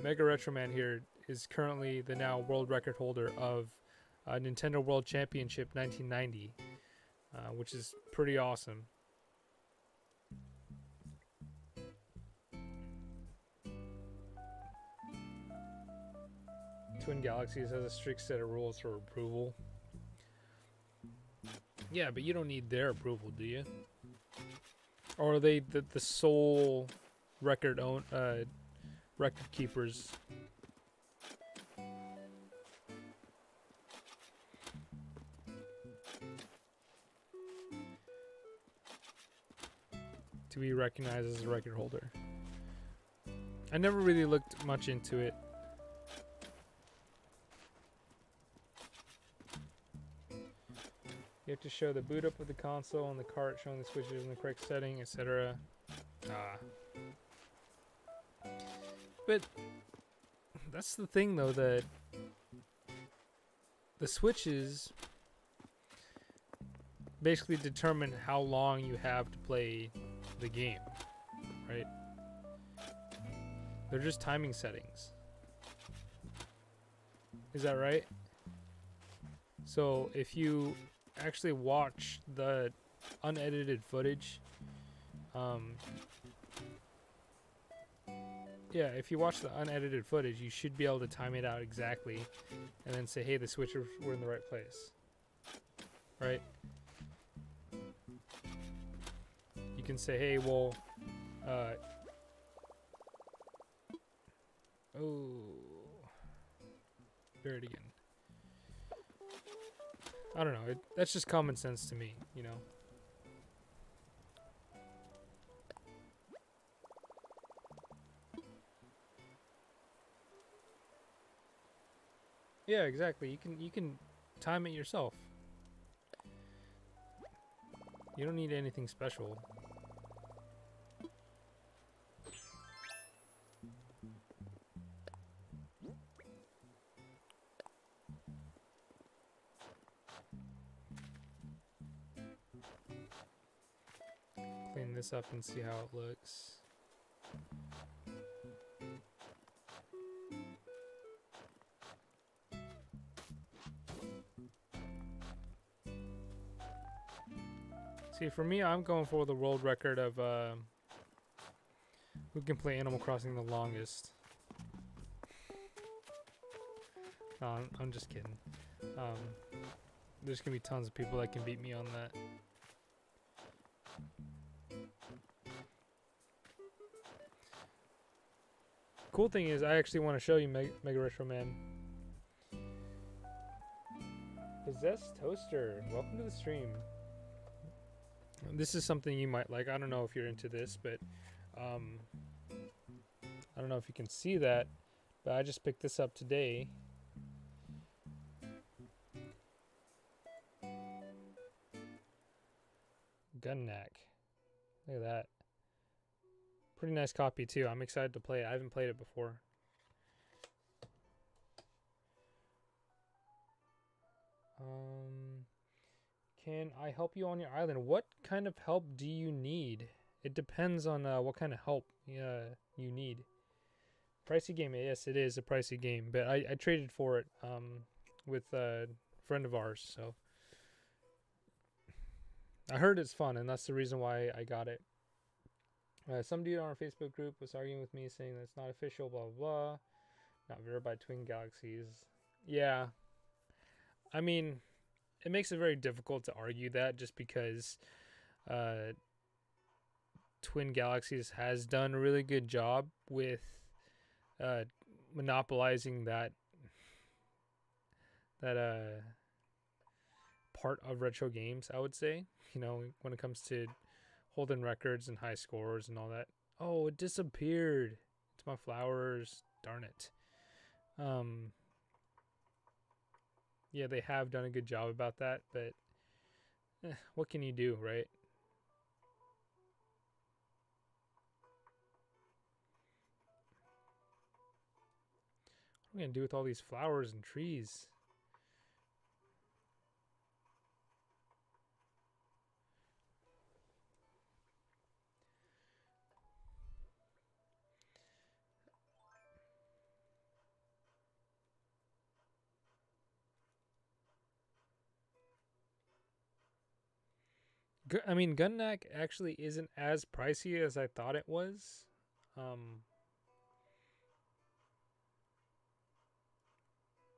S1: Mega Retro Man here is currently the now world record holder of Nintendo World Championship 1990, which is pretty awesome. Twin Galaxies has a strict set of rules for approval. Yeah, but you don't need their approval, do you? Or are they the sole record keepers? To be recognized as a record holder. I never really looked much into it. You have to show the boot up of the console on the cart, showing the switches in the correct setting, etc. But that's the thing, though, that the switches basically determine how long you have to play the game, right? They're just timing settings. Is that right? So if you actually watch the unedited footage, yeah, if you watch the unedited footage, you should be able to time it out exactly and then say, hey, the switches were in the right place, right? You can say, hey, well, oh, buried again. I don't know. That's just common sense to me, you know. Yeah, exactly. You can time it yourself. You don't need anything special. this up and see how it looks. See, for me, I'm going for the world record of who can play Animal Crossing the longest. No, I'm just kidding. There's gonna be tons of people that can beat me on that. Cool thing is, I actually want to show you Mega Retro Man. Possessed Toaster, welcome to the stream. This is something you might like. I don't know if you're into this, but I don't know if you can see that, but I just picked this up today. Gunnack. Look at that. Pretty nice copy too. I'm excited to play it. I haven't played it before. Can I help you on your island? What kind of help do you need? It depends on what kind of help you need. Pricey game, yes, it is a pricey game, but I traded for it with a friend of ours, so I heard it's fun, and that's the reason why I got it. Some dude on our Facebook group was arguing with me, saying that it's not official, blah blah blah, not verified Twin Galaxies. Yeah, I mean, it makes it very difficult to argue that, just because Twin Galaxies has done a really good job with monopolizing that part of retro games, I would say. You know, when it comes to holding records and high scores and all that. Oh, it disappeared. It's my flowers. Darn it. Yeah, they have done a good job about that, but what can you do, right? What am I going to do with all these flowers and trees? I mean, Gunnack actually isn't as pricey as I thought it was.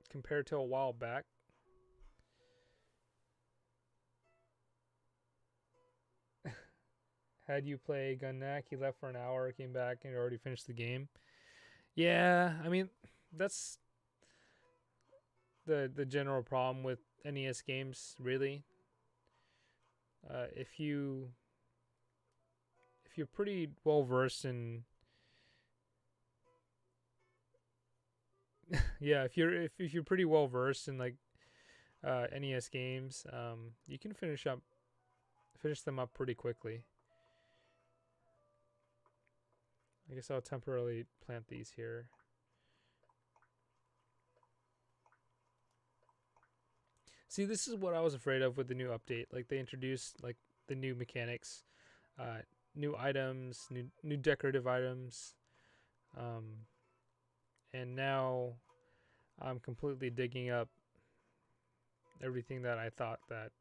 S1: Compared to a while back. Had you play Gunnack, he left for an hour, came back, and already finished the game. Yeah, I mean, that's the general problem with NES games, really. If you're pretty well versed in yeah, if you're pretty well versed in like NES games, you can finish them up pretty quickly. I guess I'll temporarily plant these here. See, this is what I was afraid of with the new update. Like, they introduced like the new mechanics, new items, new decorative items, and now I'm completely digging up everything that I thought that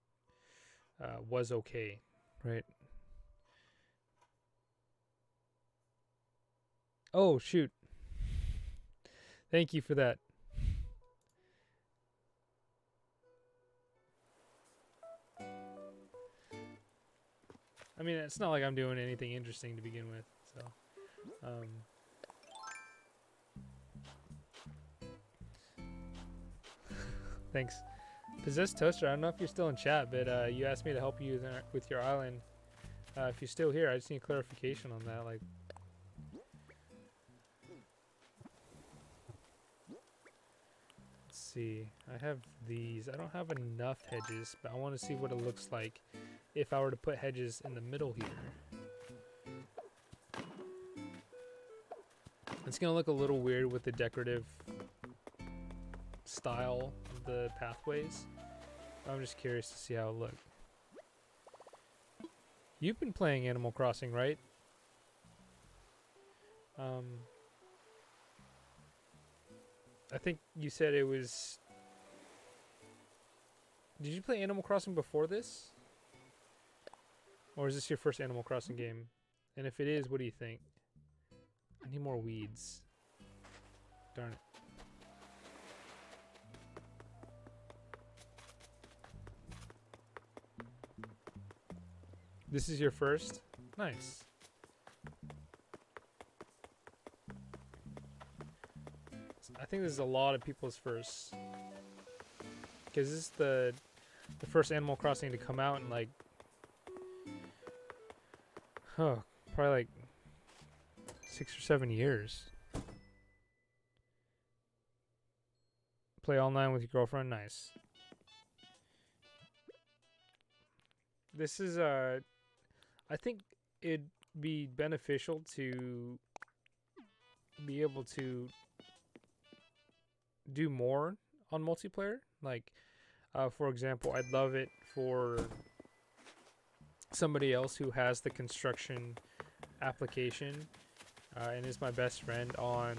S1: was okay, right? Oh, shoot. Thank you for that. I mean, it's not like I'm doing anything interesting to begin with, so. Thanks. Possessed Toaster, I don't know if you're still in chat, but you asked me to help you with your island. If you're still here, I just need clarification on that. Like, let's see. I have these. I don't have enough hedges, but I want to see what it looks like if I were to put hedges in the middle here. It's gonna look a little weird with the decorative style of the pathways. I'm just curious to see how it looks. You've been playing Animal Crossing, right? Um, I think you said it was. Did you play Animal Crossing before this? Or is this your first Animal Crossing game? And if it is, what do you think? I need more weeds. Darn it. This is your first? Nice. I think this is a lot of people's firsts. Because this is the first Animal Crossing to come out in like... probably like 6 or 7 years. Play online with your girlfriend? Nice. This is, I think it'd be beneficial to be able to do more on multiplayer. Like, for example, I'd love it for somebody else who has the construction application and is my best friend on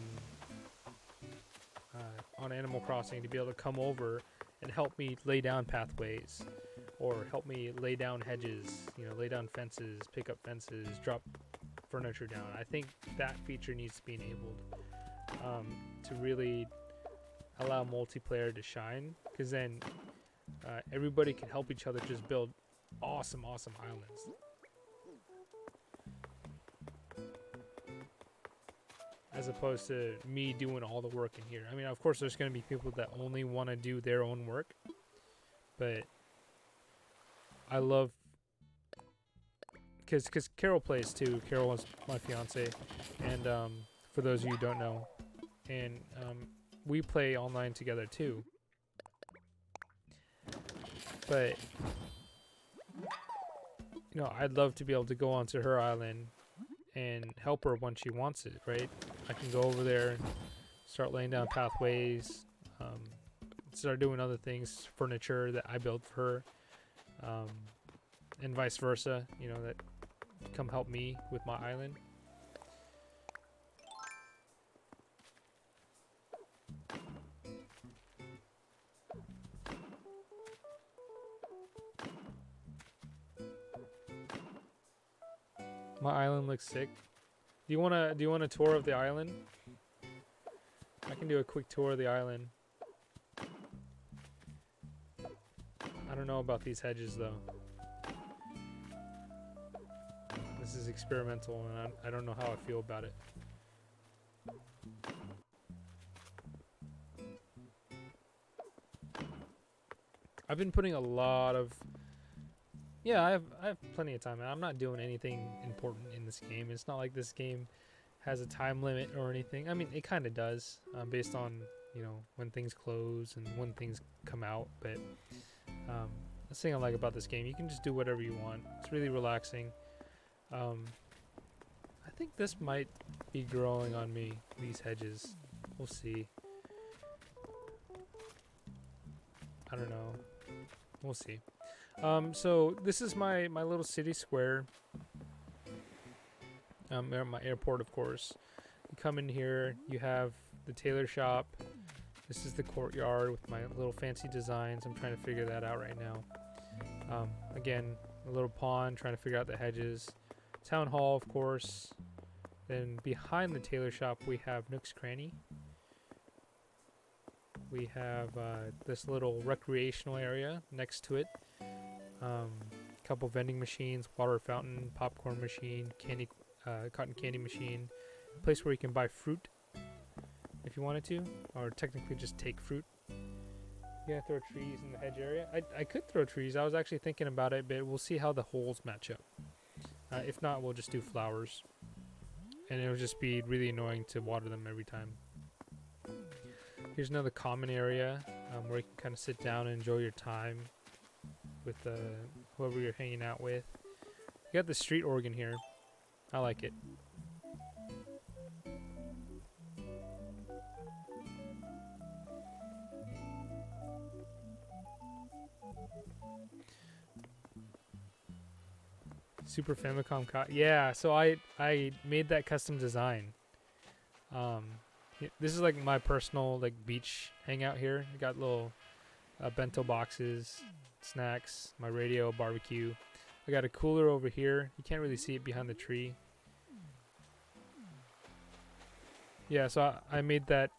S1: Animal Crossing to be able to come over and help me lay down pathways or help me lay down hedges, lay down fences, pick up fences, drop furniture down. I think that feature needs to be enabled to really allow multiplayer to shine, because then everybody can help each other just build awesome islands. As opposed to me doing all the work in here. I mean, of course, there's going to be people that only want to do their own work, but I love, because Carol plays too. Carol is my fiance, and for those of you who don't know, and we play online together too. But I'd love to be able to go onto her island and help her when she wants it, right? I can go over there and start laying down pathways, start doing other things, furniture that I built for her, and vice versa, that come help me with my island. My island looks sick. Do you want a tour of the island? I can do a quick tour of the island. I don't know about these hedges though. This is experimental and I don't know how I feel about it. I've been putting a lot of... Yeah, I have plenty of time, and I'm not doing anything important in this game. It's not like this game has a time limit or anything. I mean, it kind of does, based on, when things close and when things come out. But the thing I like about this game, you can just do whatever you want. It's really relaxing. I think this might be growing on me, these hedges. We'll see. I don't know. We'll see. So this is my little city square. My airport, of course. You come in here, you have the tailor shop. This is the courtyard with my little fancy designs. I'm trying to figure that out right now. Again, a little pond, trying to figure out the hedges. Town hall, of course. Then behind the tailor shop, we have Nook's Cranny. We have this little recreational area next to it. Couple vending machines, water fountain, popcorn machine, cotton candy machine, a place where you can buy fruit if you wanted to, or technically just take fruit. You gotta throw trees in the hedge area. I could throw trees. I was actually thinking about it, but we'll see how the holes match up. If not, we'll just do flowers, and it'll just be really annoying to water them every time. Here's another common area where you can kind of sit down and enjoy your time with whoever you're hanging out with. You got the street organ here. I like it. Super Famicom. Yeah, so I made that custom design. This is like my personal like beach hangout here. I got little bento boxes, snacks, my radio, barbecue. I got a cooler over here. You can't really see it behind the tree. Yeah, so I made that.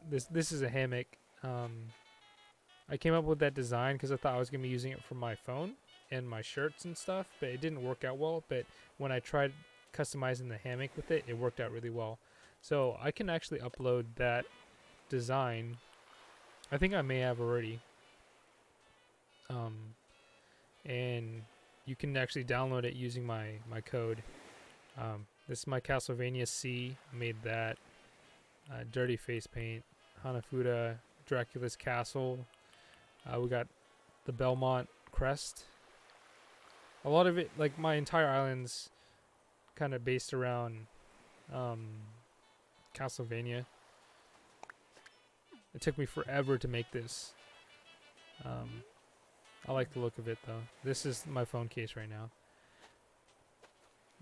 S1: This is a hammock. I came up with that design because I thought I was gonna be using it for my phone and my shirts and stuff, but it didn't work out well. But when I tried customizing the hammock with it, it worked out really well. So I can actually upload that design. I think I may have already. And you can actually download it using my code. This is my Castlevania C. I made that. Dirty face paint. Hanafuda, Dracula's Castle. We got the Belmont crest. A lot of it, like my entire island's kind of based around Castlevania. It took me forever to make this. I like the look of it though. This is my phone case right now.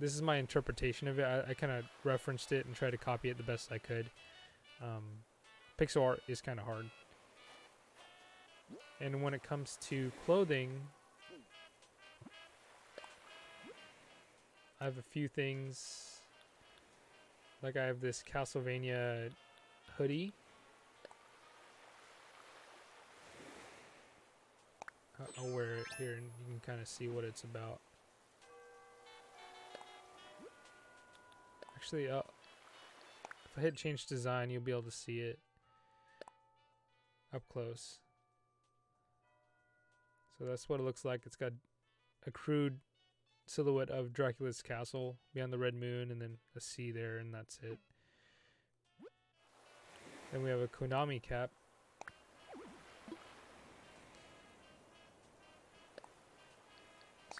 S1: This is my interpretation of it. I kind of referenced it and tried to copy it the best I could. Pixel art is kind of hard. And when it comes to clothing, I have a few things. Like I have this Castlevania hoodie. I'll wear it here and you can kind of see what it's about. Actually, if I hit change design, you'll be able to see it up close. So that's what it looks like. It's got a crude silhouette of Dracula's castle beyond the red moon and then a sea there, and that's it. Then we have a Konami cap.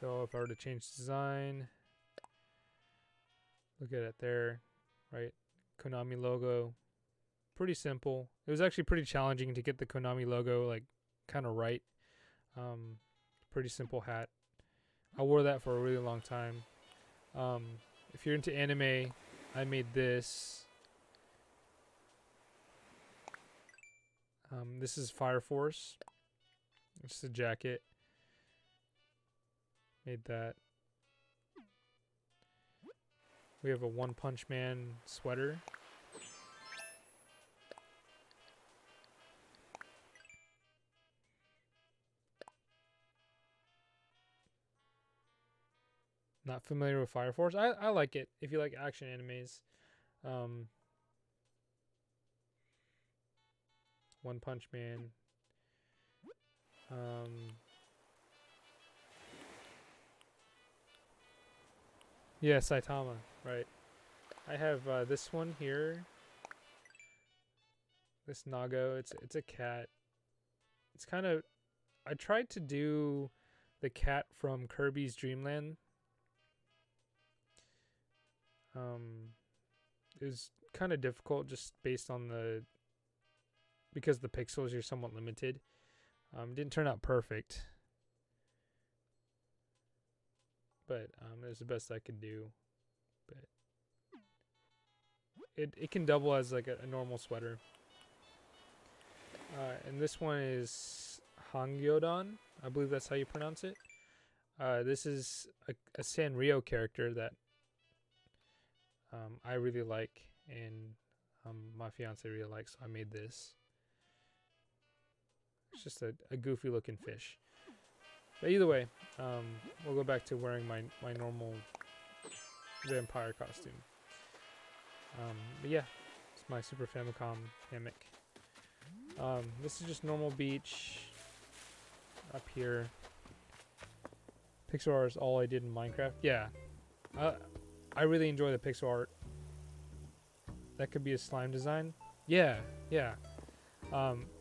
S1: So if I were to change design, look at it there, right? Konami logo, pretty simple. It was actually pretty challenging to get the Konami logo like kind of right. Pretty simple hat. I wore that for a really long time. If you're into anime, I made this. This is Fire Force. It's just a jacket. Made that. We have a One Punch Man sweater. Not familiar with Fire Force. I like it if you like action animes. One Punch Man. Yeah, Saitama, right. I have this one here. This Nago, it's a cat. It's kind of, I tried to do the cat from Kirby's Dream Land. It was kind of difficult just based on because the pixels are somewhat limited. It didn't turn out perfect. But it was the best I could do. But it can double as like a normal sweater. And this one is Hangyodon. I believe that's how you pronounce it. This is a Sanrio character that I really like, and my fiance really likes, so I made this. It's just a goofy looking fish. But either way, we'll go back to wearing my normal vampire costume. But yeah, it's my Super Famicom hammock. This is just normal beach up here. Pixel art is all I did in Minecraft. Yeah, I really enjoy the pixel art. That could be a slime design. Yeah.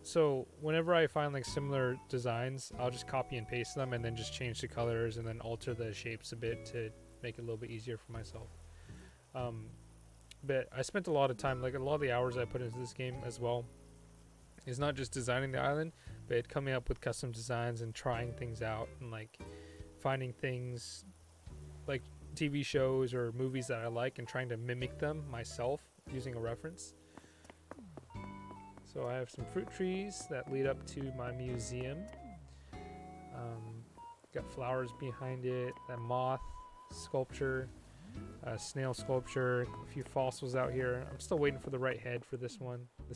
S1: So whenever I find like similar designs, I'll just copy and paste them and then just change the colors and then alter the shapes a bit to make it a little bit easier for myself. But I spent a lot of time, like a lot of the hours I put into this game as well, is not just designing the island, but coming up with custom designs and trying things out and like finding things like TV shows or movies that I like and trying to mimic them myself using a reference. So I have some fruit trees that lead up to my museum. Got flowers behind it, that moth sculpture, snail sculpture, a few fossils out here. I'm still waiting for the right head for this one, the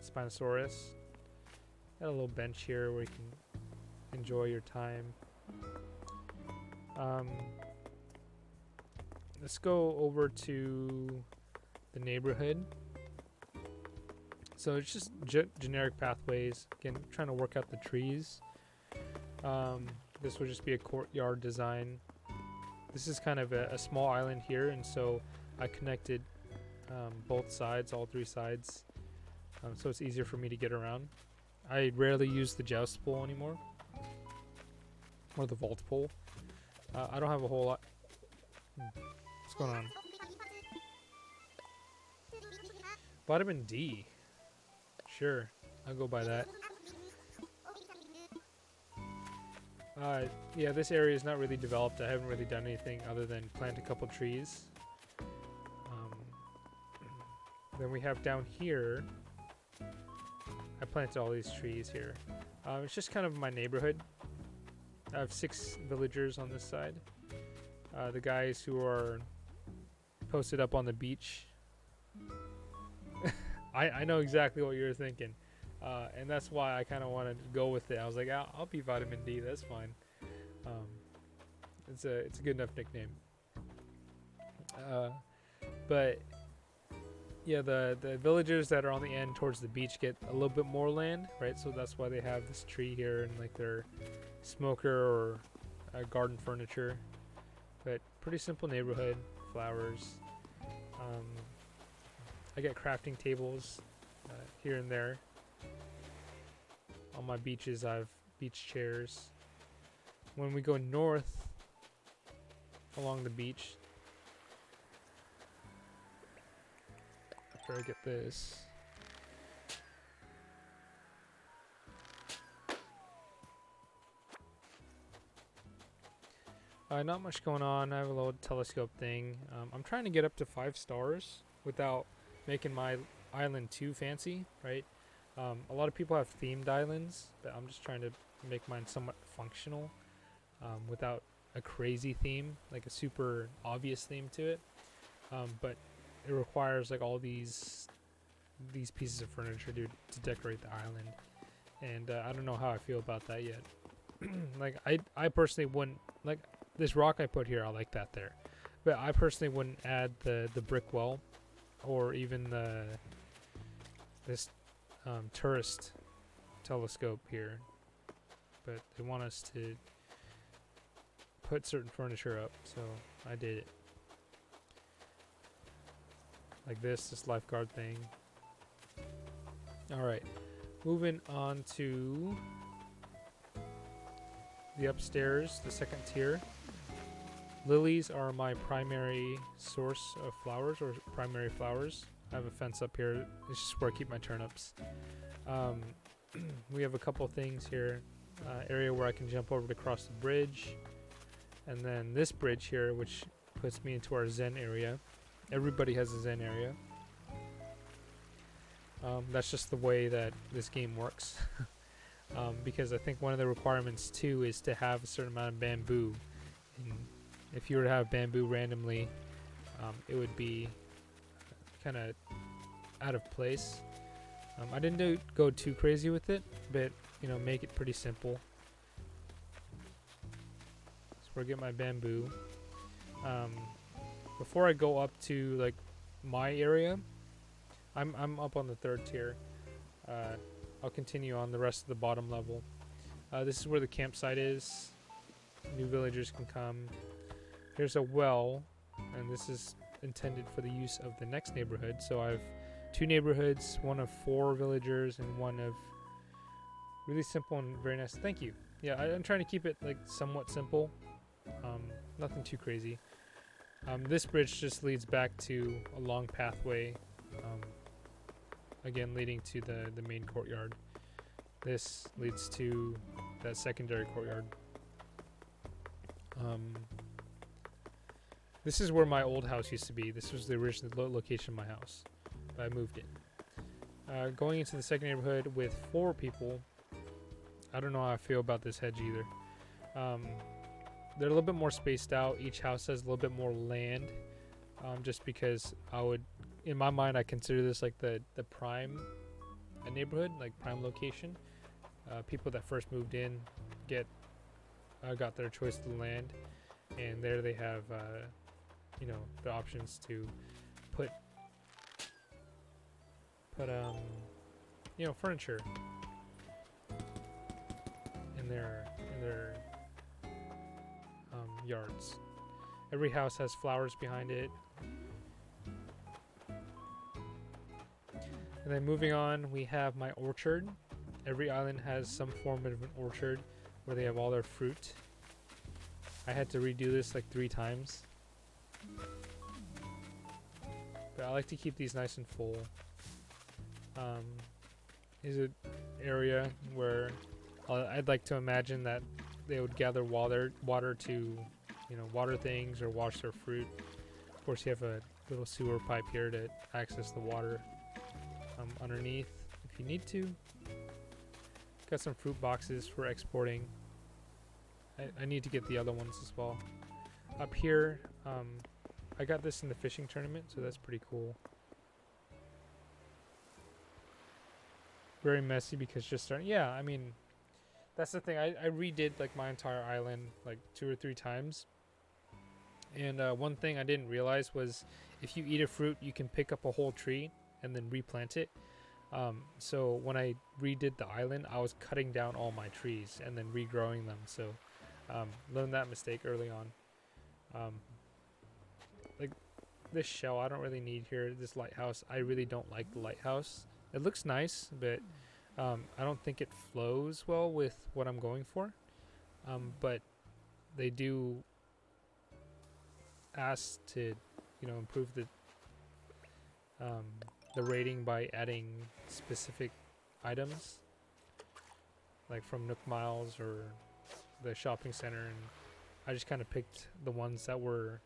S1: Spinosaurus. Got a little bench here where you can enjoy your time. Let's go over to the neighborhood. So it's just generic pathways. Again, trying to work out the trees. This will just be a courtyard design. This is kind of a small island here, and so I connected both sides, all three sides, so it's easier for me to get around. I rarely use the joust pole anymore, or the vault pole. I don't have a whole lot. What's going on? Vitamin D. Sure, I'll go by that. Yeah, this area is not really developed. I haven't really done anything other than plant a couple trees. Then we have down here, I planted all these trees here. It's just kind of my neighborhood. I have 6 villagers on this side. The guys who are posted up on the beach. I know exactly what you're thinking. And that's why I kind of wanted to go with it. I was like, I'll be Vitamin D. That's fine. It's a good enough nickname. But yeah, the villagers that are on the end towards the beach get a little bit more land, right? So that's why they have this tree here and like their smoker or garden furniture. But pretty simple neighborhood, flowers. I get crafting tables here and there. On my beaches, I have beach chairs. When we go north along the beach, after I get this, not much going on. I have a little telescope thing. I'm trying to get up to 5 stars without making my island too fancy, right? A lot of people have themed islands, but I'm just trying to make mine somewhat functional without a crazy theme, like a super obvious theme to it. But it requires like all these pieces of furniture to decorate the island, and I don't know how I feel about that yet. Like I personally wouldn't like this rock I put here. I like that there, but I personally wouldn't add the brick wall or even this tourist telescope here, but they want us to put certain furniture up, so I did it. Like this lifeguard thing. Alright, moving on to the upstairs, the second tier. Lilies are my primary source of flowers, or primary flowers. I have a fence up here. It's just where I keep my turnips. We have a couple things here. Area where I can jump over to cross the bridge. And then this bridge here, which puts me into our Zen area. Everybody has a Zen area. That's just the way that this game works. Because I think one of the requirements too is to have a certain amount of bamboo. And if you were to have bamboo randomly, it would be kind of out of place. I didn't go too crazy with it, but make it pretty simple. So we'll get my bamboo. Before I go up to like my area, I'm up on the 3rd tier. I'll continue on the rest of the bottom level. This is where the campsite is. New villagers can come. There's a well, and this is intended for the use of the next neighborhood. So I have 2 neighborhoods, one of 4 villagers and one of really simple and very nice. Thank you. Yeah, I'm trying to keep it like somewhat simple. Nothing too crazy. This bridge just leads back to a long pathway, again leading to the main courtyard. This leads to that secondary courtyard. This is where my old house used to be. This was the original location of my house. But I moved it. Going into the second neighborhood with 4 people. I don't know how I feel about this hedge either. They're a little bit more spaced out. Each house has a little bit more land. Just because in my mind, I consider this like the prime neighborhood, like prime location. People that first moved in got their choice of the land, and there they have the options to put furniture in their yards. Every house has flowers behind it. And then moving on, we have my orchard. Every island has some form of an orchard where they have all their fruit. I had to redo this like 3 times. But I like to keep these nice and full. Is an area where I'd like to imagine that they would gather water to, water things or wash their fruit. Of course, you have a little sewer pipe here to access the water underneath if you need to. Got some fruit boxes for exporting. I need to get the other ones as well. Up here, I got this in the fishing tournament, so that's pretty cool. Very messy because just starting. Yeah, I mean, that's the thing. I redid like my entire island like 2 or 3 times. And one thing I didn't realize was if you eat a fruit, you can pick up a whole tree and then replant it. So when I redid the island, I was cutting down all my trees and then regrowing them. So learned that mistake early on. Like this shell, I don't really need here. This lighthouse, I really don't like the lighthouse. It looks nice, but I don't think it flows well with what I'm going for. But they do ask to, improve the rating by adding specific items, like from Nook Miles or the shopping center, and I just kind of picked the ones that were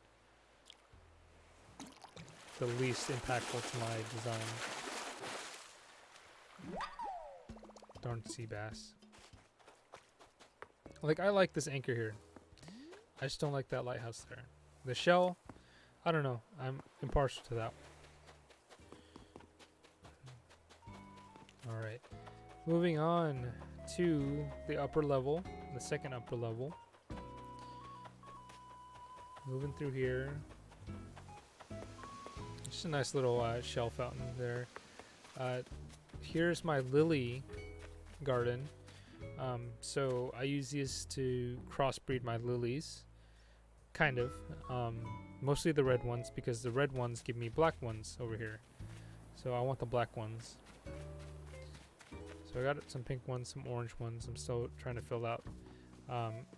S1: the least impactful to my design. Darn sea bass. Like, I like this anchor here. I just don't like that lighthouse there. The shell, I don't know. I'm impartial to that. Alright. Moving on to the upper level. The second upper level. Moving through here. Just a nice little shell fountain there. Here's my lily garden. So I use these to crossbreed my lilies. Kind of. Mostly the red ones, because the red ones give me black ones over here. So I want the black ones. So I got some pink ones, some orange ones. I'm still trying to fill out.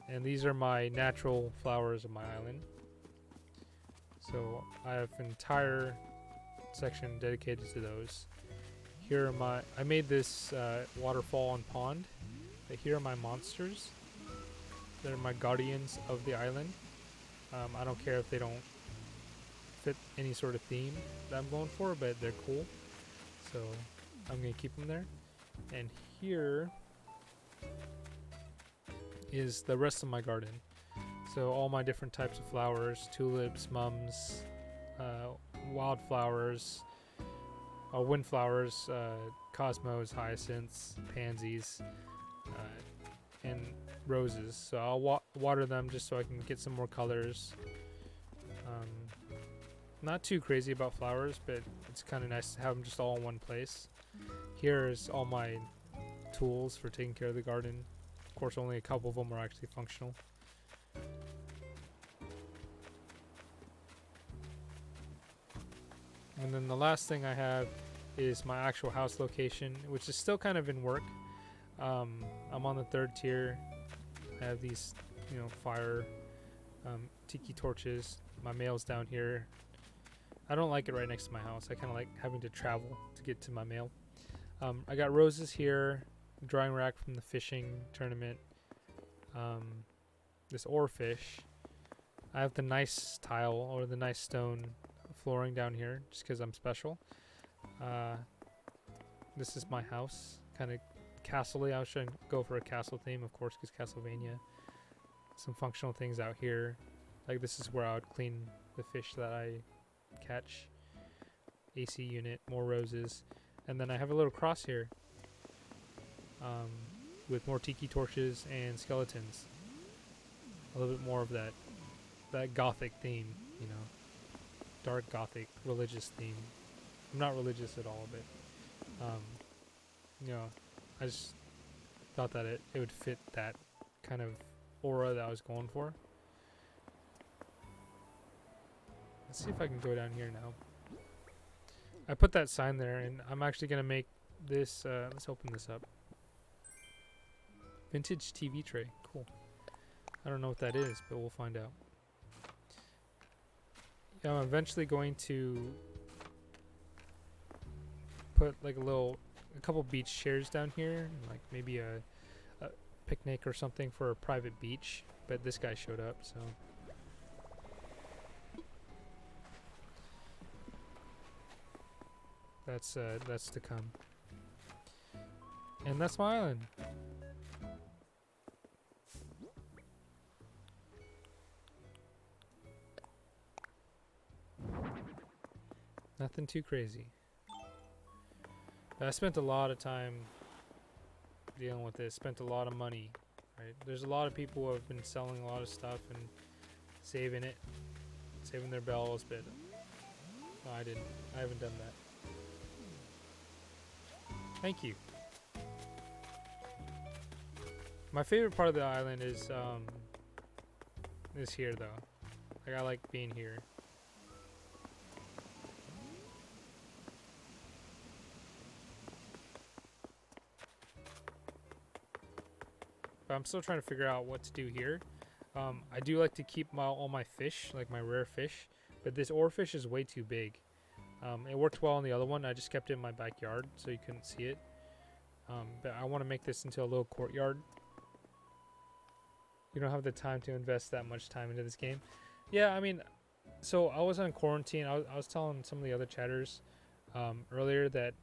S1: And these are my natural flowers of my island. So I have an entire section dedicated to those. Here are I made this waterfall and pond. But here are my monsters. They're my guardians of the island. I don't care if they don't fit any sort of theme that I'm going for, but they're cool. So I'm going to keep them there. And here is the rest of my garden. So all my different types of flowers, tulips, mums, wildflowers, windflowers, cosmos, hyacinths, pansies, and roses. So I'll water them just so I can get some more colors. Not too crazy about flowers, but it's kind of nice to have them just all in one place. Here's all my tools for taking care of the garden. Of course, only a couple of them are actually functional. And then the last thing I have is my actual house location, which is still kind of in work. I'm on the 3rd tier. I have these, fire tiki torches. My mail's down here. I don't like it right next to my house. I kind of like having to travel to get to my mail. I got roses here, drying rack from the fishing tournament. This oarfish. I have the nice tile or the nice stone flooring down here just because I'm special. This is my house, kind of castle-y. I was trying to go for a castle theme, of course, because Castlevania. Some functional things out here. Like this is where I would clean the fish that I catch. AC unit, more roses. And then I have a little cross here with more tiki torches and skeletons. A little bit more of that gothic theme, you know. Dark gothic, religious theme. I'm not religious at all, but you know, I just thought that it would fit that kind of aura that I was going for. Let's see if I can go down here now. I put that sign there, and I'm actually going to make this, let's open this up. Vintage TV tray, cool. I don't know what that is, but we'll find out. Yeah, I'm eventually going to put like a couple beach chairs down here, and like maybe a picnic or something for a private beach, but this guy showed up, so. That's to come. And that's my island. Nothing too crazy. But I spent a lot of time dealing with this, spent a lot of money, right? There's a lot of people who have been selling a lot of stuff and saving their bells, but no, I didn't. I haven't done that. Thank you. My favorite part of the island is here though. Like I like being here. But I'm still trying to figure out what to do here. I do like to keep all my fish, like my rare fish, but this oarfish is way too big. It worked well on the other one. I just kept it in my backyard so you couldn't see it. But I want to make this into a little courtyard. You don't have the time to invest that much time into this game. Yeah, I mean, so I was on quarantine. I was telling some of the other chatters earlier that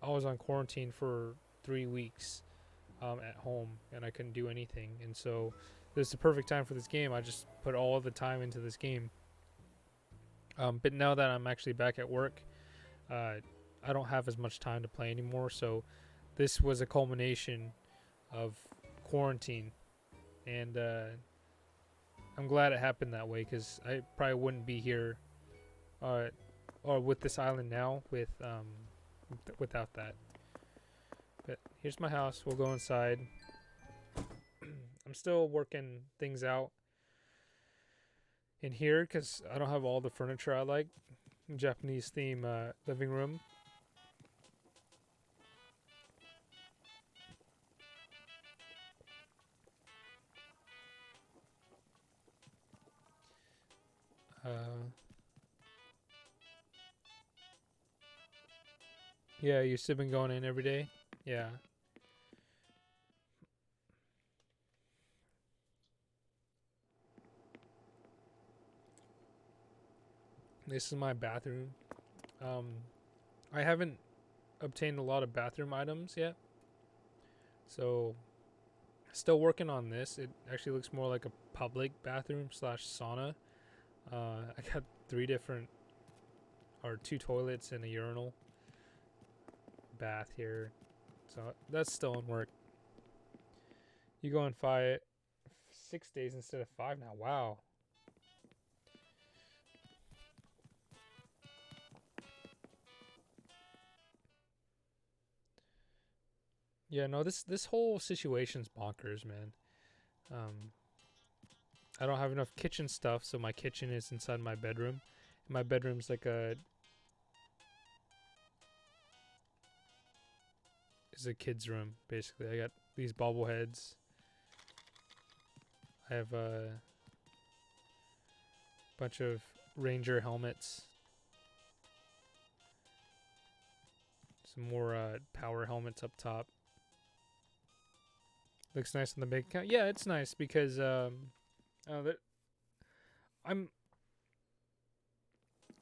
S1: I was on quarantine for 3 weeks at home, and I couldn't do anything. And so this is the perfect time for this game. I just put all of the time into this game. But now that I'm actually back at work, I don't have as much time to play anymore. So this was a culmination of quarantine. And I'm glad it happened that way, because I probably wouldn't be here or with this island now without that. But here's my house. We'll go inside. I'm still working things out in here because I don't have all the furniture I like. Japanese theme living room. Yeah, you've still been going in every day? Yeah. This is my bathroom. I haven't obtained a lot of bathroom items yet. So, still working on this. It actually looks more like a public bathroom / sauna. I got 2 toilets and a urinal. Bath here. So, that's still in work. You go on 6 days instead of 5 now. Wow. Yeah, no, this whole situation's bonkers, man. I don't have enough kitchen stuff, so my kitchen is inside my bedroom. And my bedroom's like a kid's room, basically. I got these bobbleheads. I have a bunch of Ranger helmets. Some more power helmets up top. Looks nice on the big account. Yeah, it's nice because I'm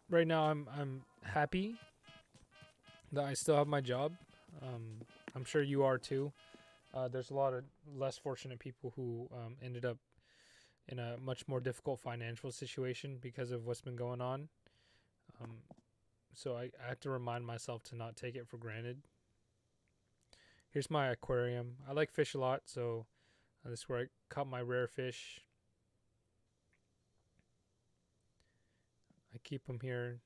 S1: right now. I'm happy that I still have my job. I'm sure you are too. There's a lot of less fortunate people who ended up in a much more difficult financial situation because of what's been going on. Um, so I have to remind myself to not take it for granted. Here's my aquarium. I like fish a lot, so this is where I caught my rare fish. I keep them here.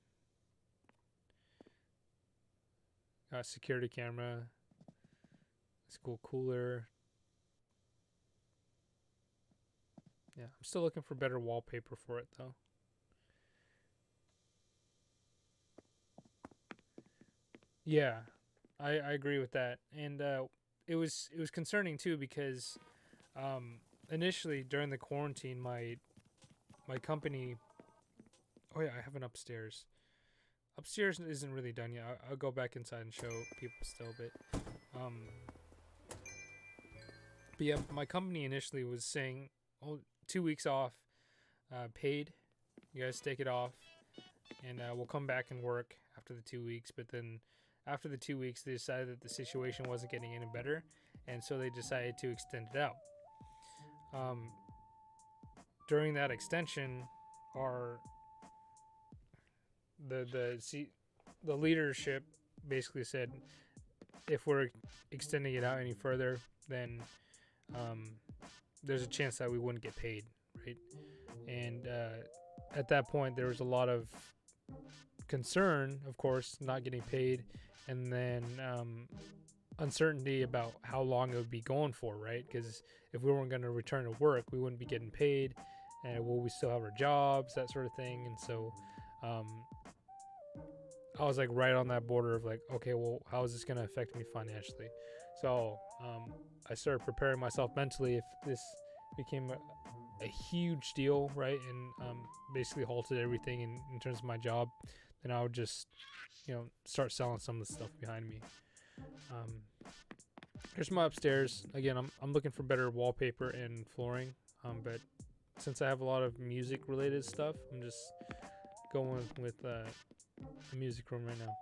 S1: Got a security camera. It's a cool cooler. Yeah, I'm still looking for better wallpaper for it though. Yeah, I agree with that, and it was concerning too because initially during the quarantine, my company. Oh yeah, I have an upstairs. Upstairs isn't really done yet. I'll go back inside and show people still, um, but yeah, my company initially was saying, "Oh, 2 weeks off, paid. You guys take it off, and we'll come back and work after the 2 weeks." But then, after the 2 weeks, they decided that the situation wasn't getting any better, and so they decided to extend it out. Um, During that extension, our the leadership basically said if we're extending it out any further, then um, there's a chance that we wouldn't get paid, right? And at that point, there was a lot of concern, of course, not getting paid, and then uncertainty about how long it would be going for, right? Because if we weren't going to return to work, we wouldn't be getting paid, and will we still have our jobs, that sort of thing. And so um, I was like right on that border of like, okay, well, how is this going to affect me financially? So I started preparing myself mentally if this became a huge deal, right? And basically halted everything in terms of my job, then I would just, start selling some of the stuff behind me. Um, Here's my upstairs. Again, I'm looking for better wallpaper and flooring. But since I have a lot of music related stuff, I'm just going with the music room right now.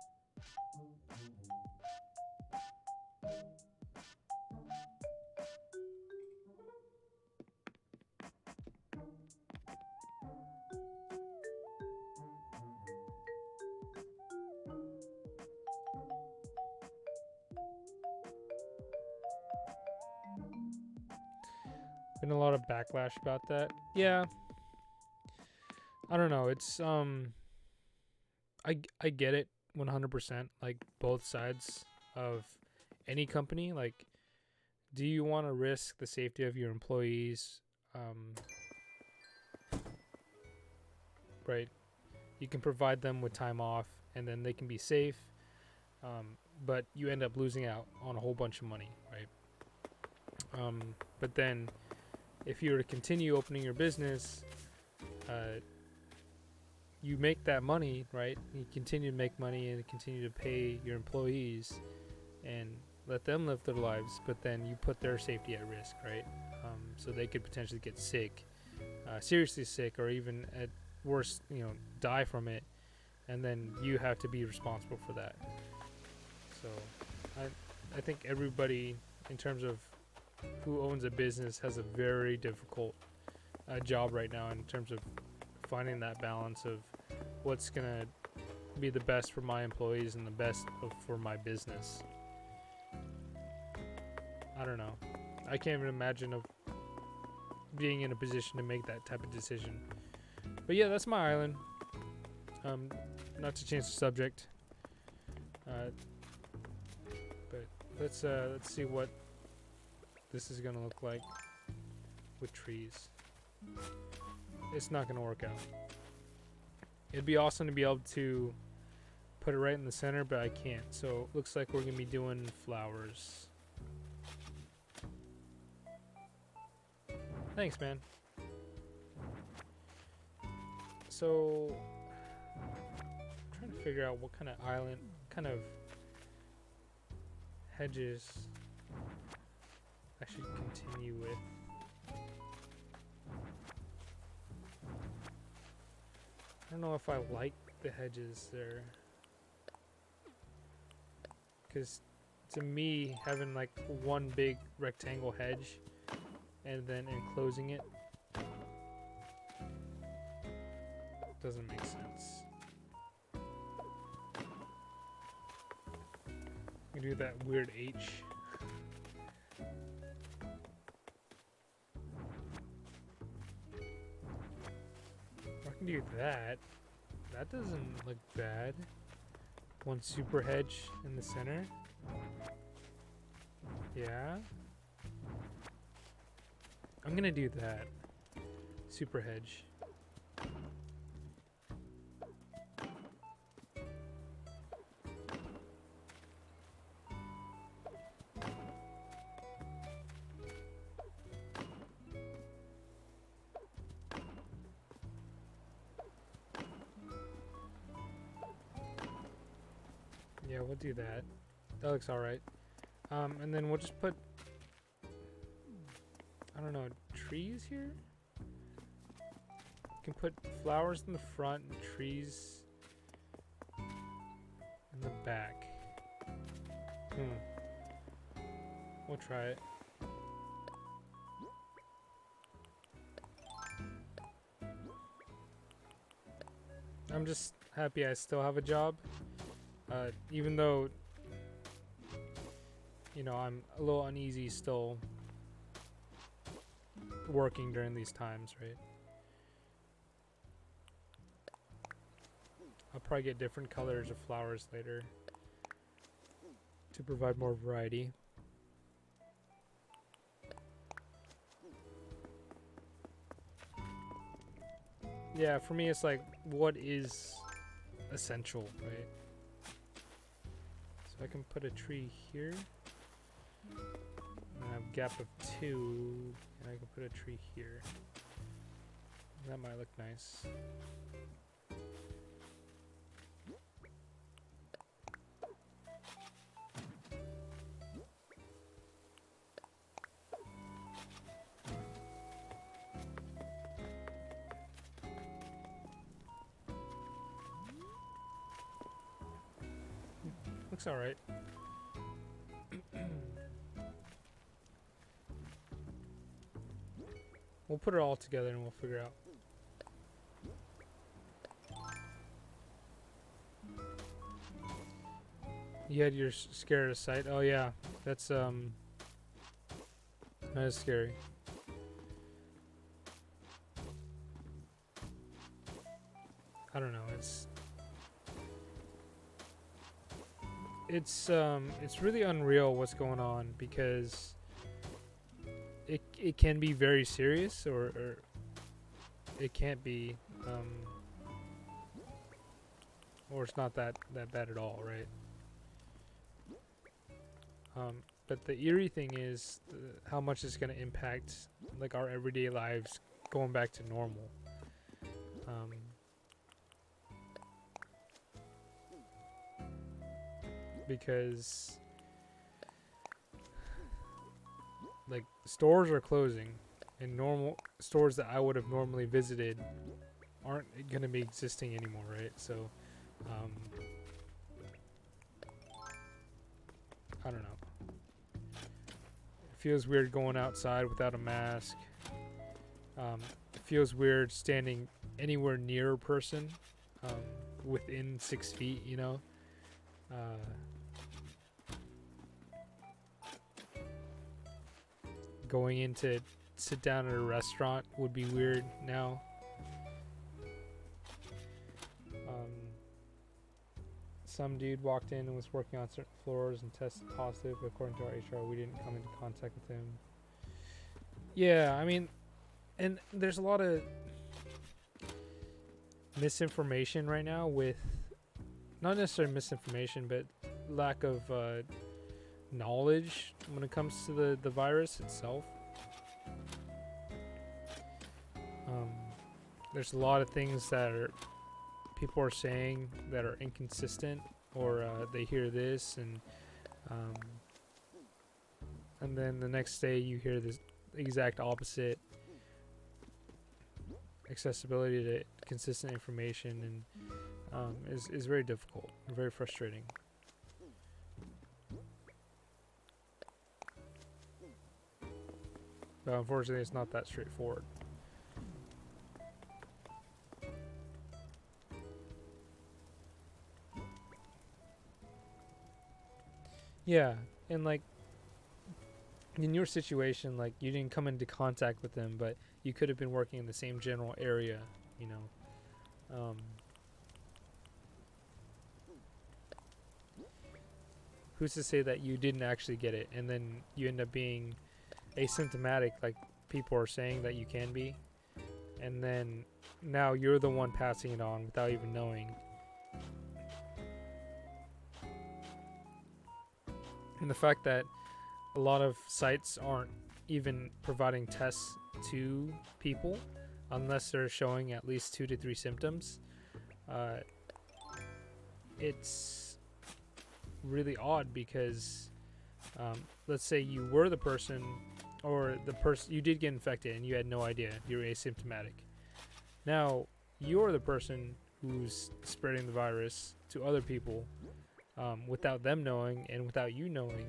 S1: Been a lot of backlash about that. Yeah, I don't know. It's I get it 100%. Like both sides of any company. Like, do you want to risk the safety of your employees? Um, right. You can provide them with time off, and then they can be safe. But you end up losing out on a whole bunch of money, right? But then, if you were to continue opening your business, uh, you make that money, right? You continue to make money and continue to pay your employees and let them live their lives, but then you put their safety at risk, right? So they could potentially get sick, seriously sick, or even at worst, die from it, and then you have to be responsible for that. So I think everybody, in terms of who owns a business, has a very difficult job right now in terms of finding that balance of what's gonna be the best for my employees and the best for my business. I don't know. I can't even imagine of being in a position to make that type of decision. But yeah, that's my island. Not to change the subject, but let's see what this is gonna look like with trees. It's not gonna work out. It'd be awesome to be able to put it right in the center, but I can't. So it looks like we're gonna be doing flowers. Thanks, man. So I'm trying to figure out what kind of island, kind of hedges I should continue with. don't know if I like the hedges there. Because to me, having like one big rectangle hedge and then enclosing it doesn't make sense. You do that weird H. I can do that. That doesn't look bad. One super hedge in the center. Yeah. I'm gonna do that. Super hedge. Yeah, we'll do that. That looks alright. And then we'll just put, I don't know, trees here? We can put flowers in the front and trees in the back. We'll try it. I'm just happy I still have a job. Even though, you know, I'm a little uneasy still working during these times, right? I'll probably get different colors of flowers later to provide more variety. Yeah, for me it's like, what is essential, right? So I can put a tree here. And I have a gap of 2, and I can put a tree here. That might look nice. Looks alright. We'll put it all together and we'll figure out. You had your scared of sight? Oh yeah, that's that is scary. I don't know, it's really unreal what's going on, because it can be very serious, or it can't be, or it's not that bad at all, right? But the eerie thing is how much it's going to impact like our everyday lives going back to normal. Because like stores are closing, and normal stores that I would have normally visited aren't going to be existing anymore, right? So I don't know. It feels weird going outside without a mask. It feels weird standing anywhere near a person within 6 feet, you know? Going in to sit down at a restaurant would be weird now. Some dude walked in and was working on certain floors and tested positive. According to our HR, we didn't come into contact with him. Yeah, I mean, and there's a lot of misinformation right now, with not necessarily misinformation, but lack of knowledge when it comes to the virus itself. There's a lot of things that people are saying that are inconsistent, or they hear this and then the next day you hear this exact opposite. Accessibility to consistent information, and is very difficult, very frustrating. But unfortunately, it's not that straightforward. Yeah, and like in your situation, like you didn't come into contact with them, but you could have been working in the same general area, you know. Who's to say that you didn't actually get it, and then you end up being asymptomatic, like people are saying that you can be, and then now you're the one passing it on without even knowing. And the fact that a lot of sites aren't even providing tests to people unless they're showing at least 2 to 3 symptoms, it's really odd because let's say you were the person, or the person you did get infected and you had no idea, you're asymptomatic. Now you're the person who's spreading the virus to other people without them knowing and without you knowing.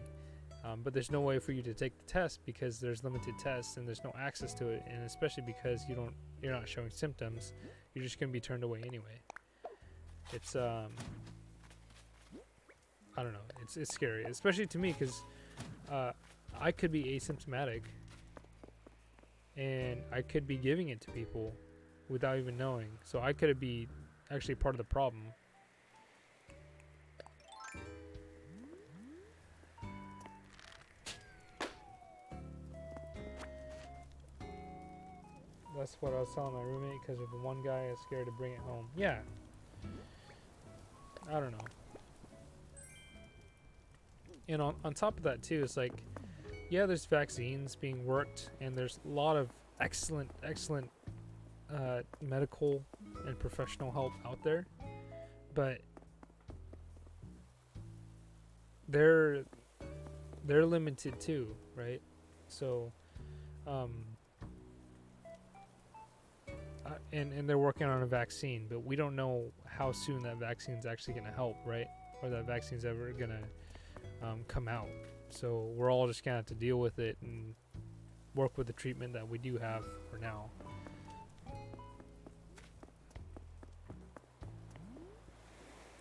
S1: But there's no way for you to take the test because there's limited tests and there's no access to it, and especially because you're not showing symptoms, you're just gonna be turned away anyway. It's I don't know. It's scary, especially to me, because I could be asymptomatic and I could be giving it to people without even knowing. So I could be actually part of the problem. That's what I was telling my roommate, because if one guy is scared to bring it home. Yeah. I don't know. And on top of that too, it's like, yeah, there's vaccines being worked, and there's a lot of excellent medical and professional help out there, but they're limited too, right? So and they're working on a vaccine, but we don't know how soon that vaccine's actually going to help, right? Or that vaccine's ever going to come out. So we're all just going to have to deal with it and work with the treatment that we do have for now.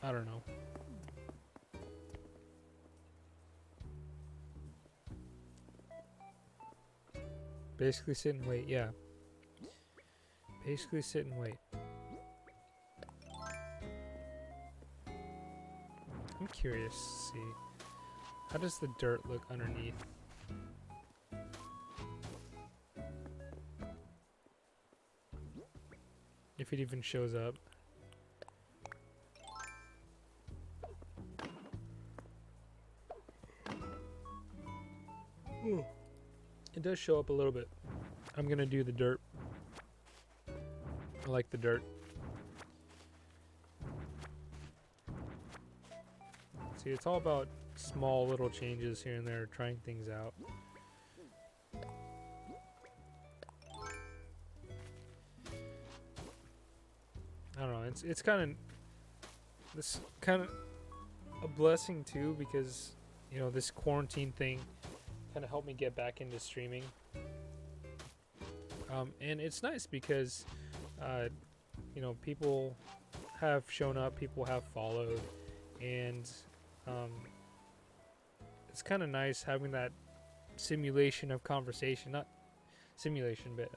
S1: I don't know. Basically sit and wait, yeah. Basically sit and wait. I'm curious to see, how does the dirt look underneath? If it even shows up. Ooh. It does show up a little bit. I'm gonna do the dirt. I like the dirt. See, it's all about small little changes here and there, trying things out. I don't know, it's kind of a blessing too, because you know, this quarantine thing kind of helped me get back into streaming. And it's nice because you know, people have shown up, people have followed, and it's kind of nice having that simulation of conversation, not simulation, but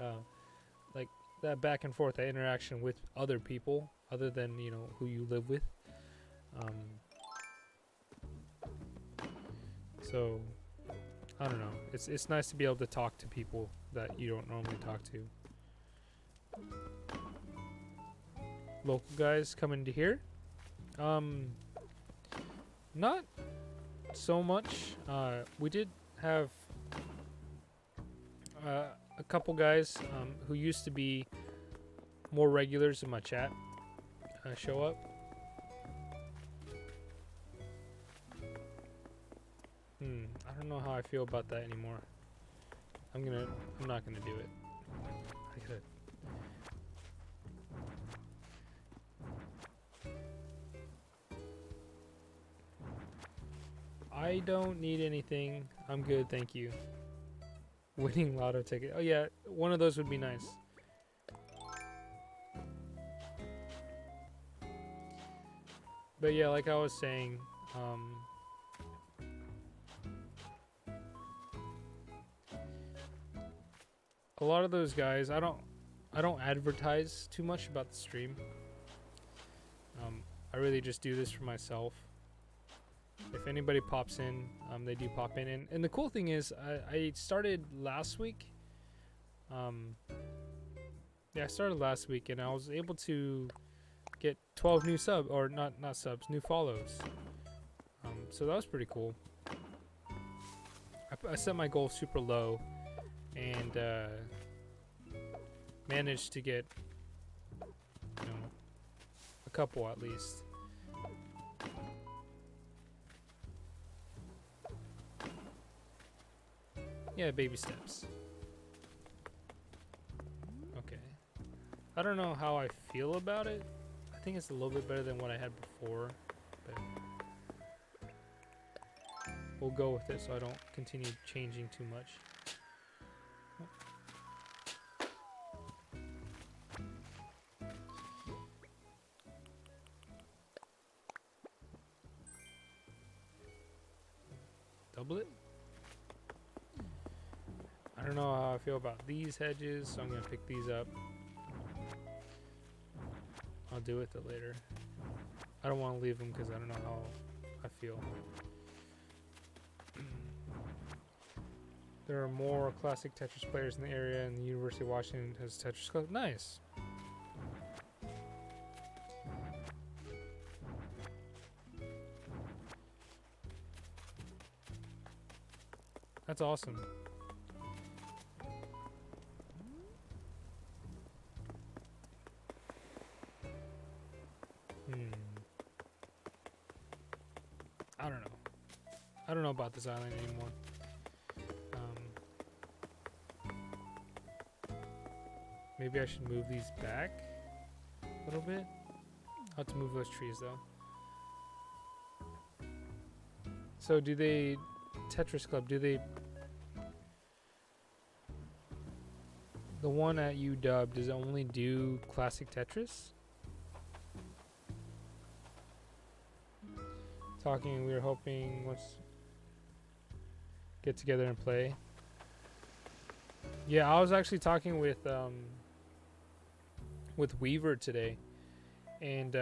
S1: like that back and forth, that interaction with other people other than, you know, who you live with. So I don't know, it's nice to be able to talk to people that you don't normally talk to. Local guys coming to here, not so much. We did have a couple guys who used to be more regulars in my chat show up. I don't know how I feel about that anymore. I'm not gonna do it. I don't need anything. I'm good, thank you. Winning lotto ticket. Oh yeah, one of those would be nice. But yeah, like I was saying, a lot of those guys, I don't advertise too much about the stream. I really just do this for myself. If anybody pops in, they do pop in. And the cool thing is, I started last week. Yeah, I started last week, and I was able to get 12 new subs, or not subs, new follows. So that was pretty cool. I set my goal super low, and managed to get, you know, a couple at least. Yeah, baby steps. Okay. I don't know how I feel about it. I think it's a little bit better than what I had before, but we'll go with it so I don't continue changing too much. Double it? I don't know how I feel about these hedges, so I'm gonna pick these up. I'll do it later. I don't want to leave them because I don't know how I feel. There are more classic Tetris players in the area, and the University of Washington has Tetris Club. Nice. That's awesome. I don't know. I don't know about this island anymore. Maybe I should move these back a little bit. I'll have to move those trees though. So do they, Tetris Club, do they, the one at UW, does it only do classic Tetris? Talking, we were hoping, let's get together and play. Yeah, I was actually talking with Weaver today, and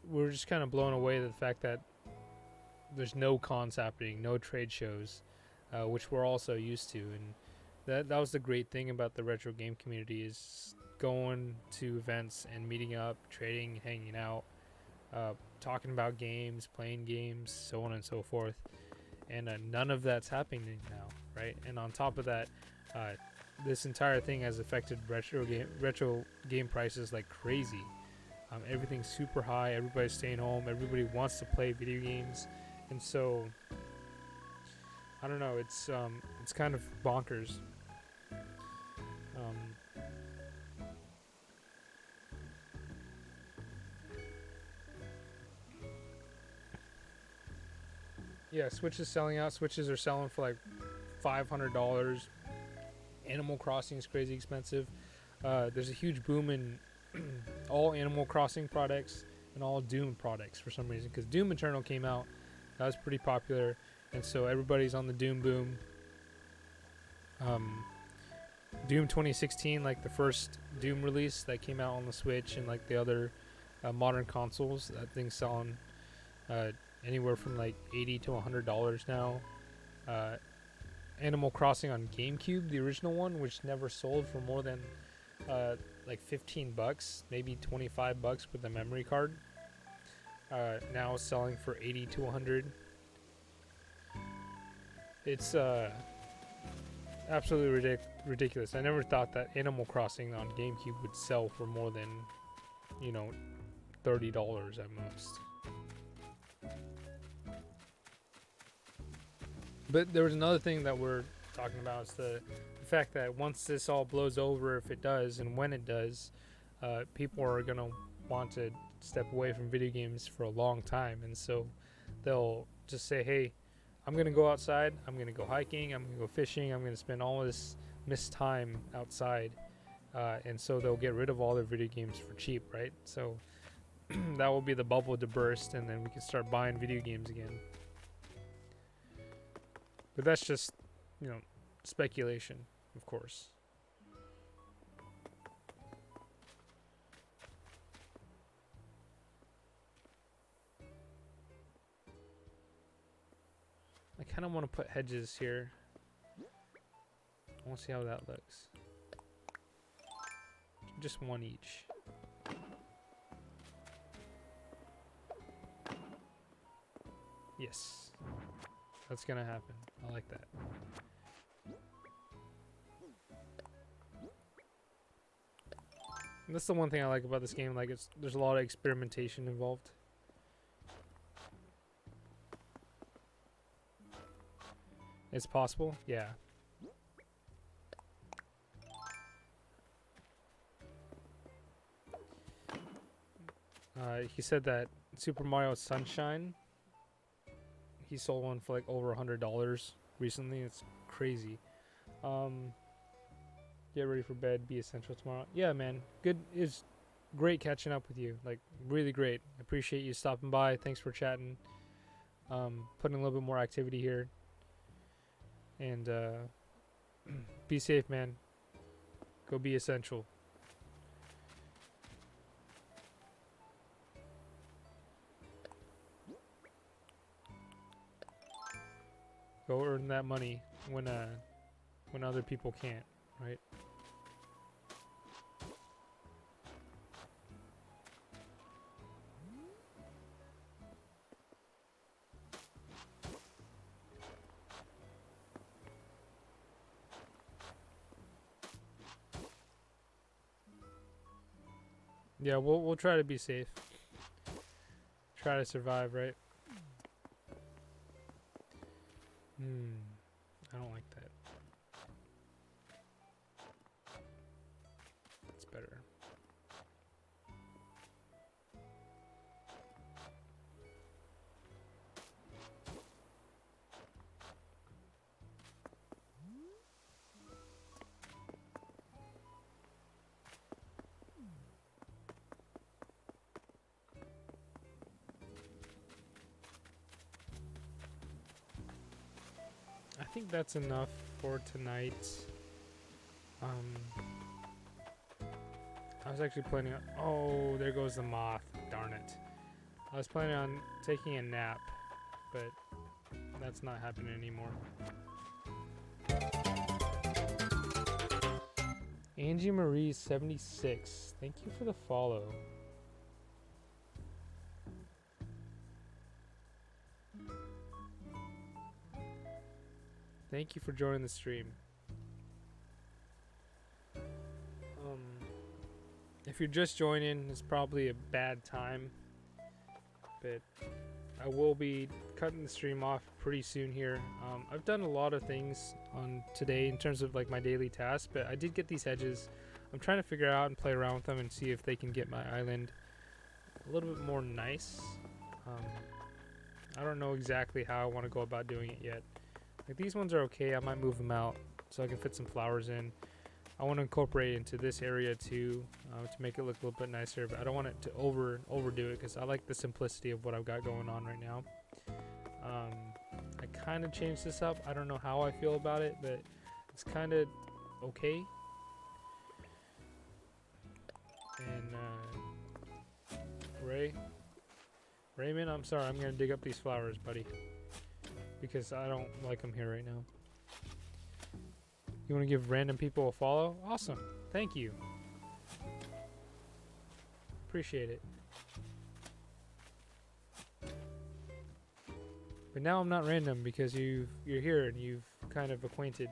S1: we're just kind of blown away at the fact that there's no cons happening, no trade shows, which we're also used to, and that was the great thing about the retro game community, is going to events and meeting up, trading, hanging out, talking about games, playing games, so on and so forth. And none of that's happening now, right? And on top of that, this entire thing has affected retro game prices like crazy. Everything's super high. Everybody's staying home. Everybody wants to play video games, and so I don't know. It's kind of bonkers. Yeah, Switch is selling out. Switches are selling for like $500. Animal Crossing is crazy expensive. There's a huge boom in all Animal Crossing products and all Doom products for some reason, because Doom Eternal came out. That was pretty popular, and so everybody's on the Doom boom. Doom 2016, like the first Doom release that came out on the Switch and like the other modern consoles, that thing's selling anywhere from like $80 to $100 now. Animal Crossing on GameCube, the original one, which never sold for more than like $15, maybe $25 with a memory card. Now selling for $80 to $100. It's absolutely ridiculous. I never thought that Animal Crossing on GameCube would sell for more than, $30 at most. But there was another thing that we're talking about, is the fact that once this all blows over, if it does, and when it does, people are going to want to step away from video games for a long time, and so they'll just say, hey, I'm gonna go outside, I'm gonna go hiking, I'm gonna go fishing, I'm gonna spend all of this missed time outside, and so they'll get rid of all their video games for cheap, right? So that will be the bubble to burst, and then we can start buying video games again. But that's just, speculation, of course. I kind of want to put hedges here. I want to see how that looks. Just one each. Yes. That's gonna happen. I like that. And that's the one thing I like about this game. Like, there's a lot of experimentation involved. It's possible, yeah. He said that Super Mario Sunshine, he sold one for like over $100 recently. It's crazy. Get ready for bed. Be essential tomorrow. Yeah, man. Good. It's great catching up with you. Like, really great. Appreciate you stopping by. Thanks for chatting. Putting a little bit more activity here. And be safe, man. Go be essential. Go earn that money when other people can't, right? Yeah, we'll try to be safe. Try to survive, right? I don't like that. It's better. I think that's enough for tonight. I was actually planning on... Oh, there goes the moth. Darn it. I was planning on taking a nap, but that's not happening anymore. Angie Marie 76. Thank you for the follow. Thank you for joining the stream. If you're just joining, it's probably a bad time, but I will be cutting the stream off pretty soon here. I've done a lot of things on today in terms of like my daily tasks, but I did get these hedges. I'm trying to figure out and play around with them and see if they can get my island a little bit more nice. I don't know exactly how I want to go about doing it yet. Like, these ones are okay. I might move them out so I can fit some flowers in. I want to incorporate into this area too, to make it look a little bit nicer, but I don't want it to overdo it because I like the simplicity of what I've got going on right now. I kind of changed this up. I don't know how I feel about it, but it's kind of okay. And Raymond, I'm sorry, I'm gonna dig up these flowers, buddy, because I don't like them here right now. You want to give random people a follow? Awesome. Thank you. Appreciate it. But now I'm not random because you're here and you've kind of acquainted.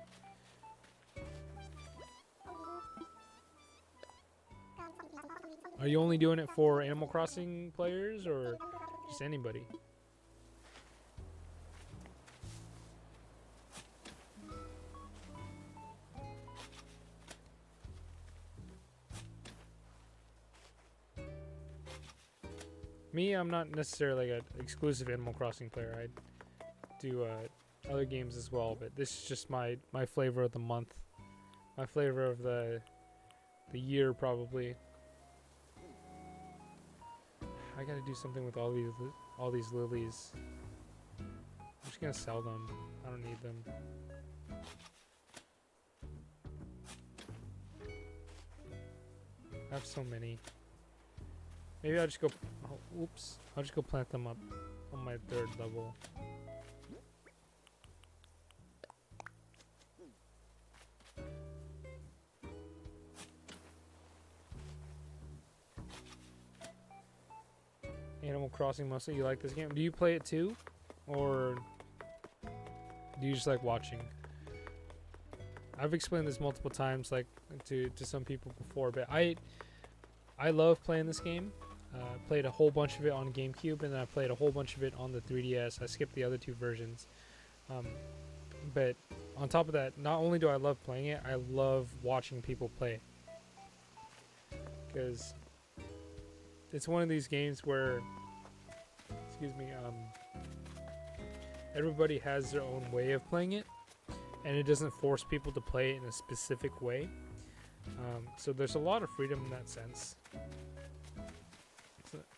S1: Are you only doing it for Animal Crossing players or just anybody? Me, I'm not necessarily like an exclusive Animal Crossing player. I do other games as well, but this is just my flavor of the month, my flavor of the year probably. I gotta do something with all these lilies. I'm just gonna sell them. I don't need them. I have so many. Maybe I'll just go. Oh, oops! I'll just go plant them up on my 3rd level. Animal Crossing mostly. You like this game? Do you play it too, or do you just like watching? I've explained this multiple times, like to some people before, but I love playing this game. Played a whole bunch of it on GameCube, and then I played a whole bunch of it on the 3DS. I skipped the other 2 versions, but on top of that, not only do I love playing it, I love watching people play it, because it's one of these games where, excuse me, everybody has their own way of playing it, and it doesn't force people to play it in a specific way. So there's a lot of freedom in that sense.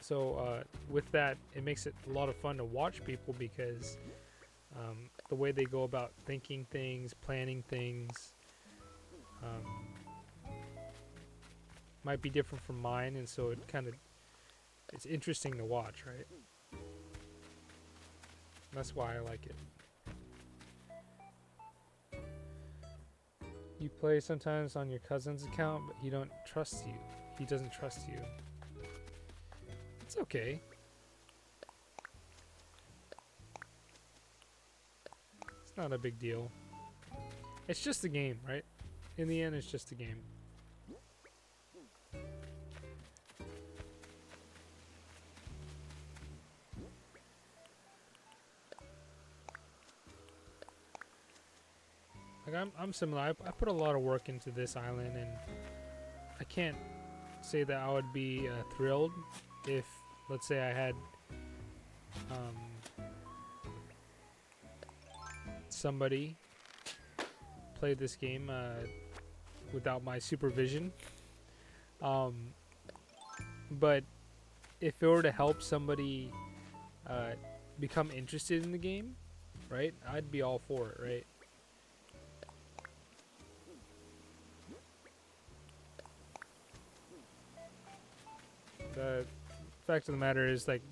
S1: So with that, it makes it a lot of fun to watch people, because the way they go about thinking things, planning things, might be different from mine, and so it's interesting to watch, right? That's why I like it. You play sometimes on your cousin's account, but he don't trust you. He doesn't trust you. It's okay. It's not a big deal. It's just a game, right? In the end, it's just a game. Like I'm similar. I put a lot of work into this island, and I can't say that I would be thrilled if, let's say, I had somebody play this game without my supervision. But if it were to help somebody become interested in the game, right, I'd be all for it, right? The fact of the matter is, like,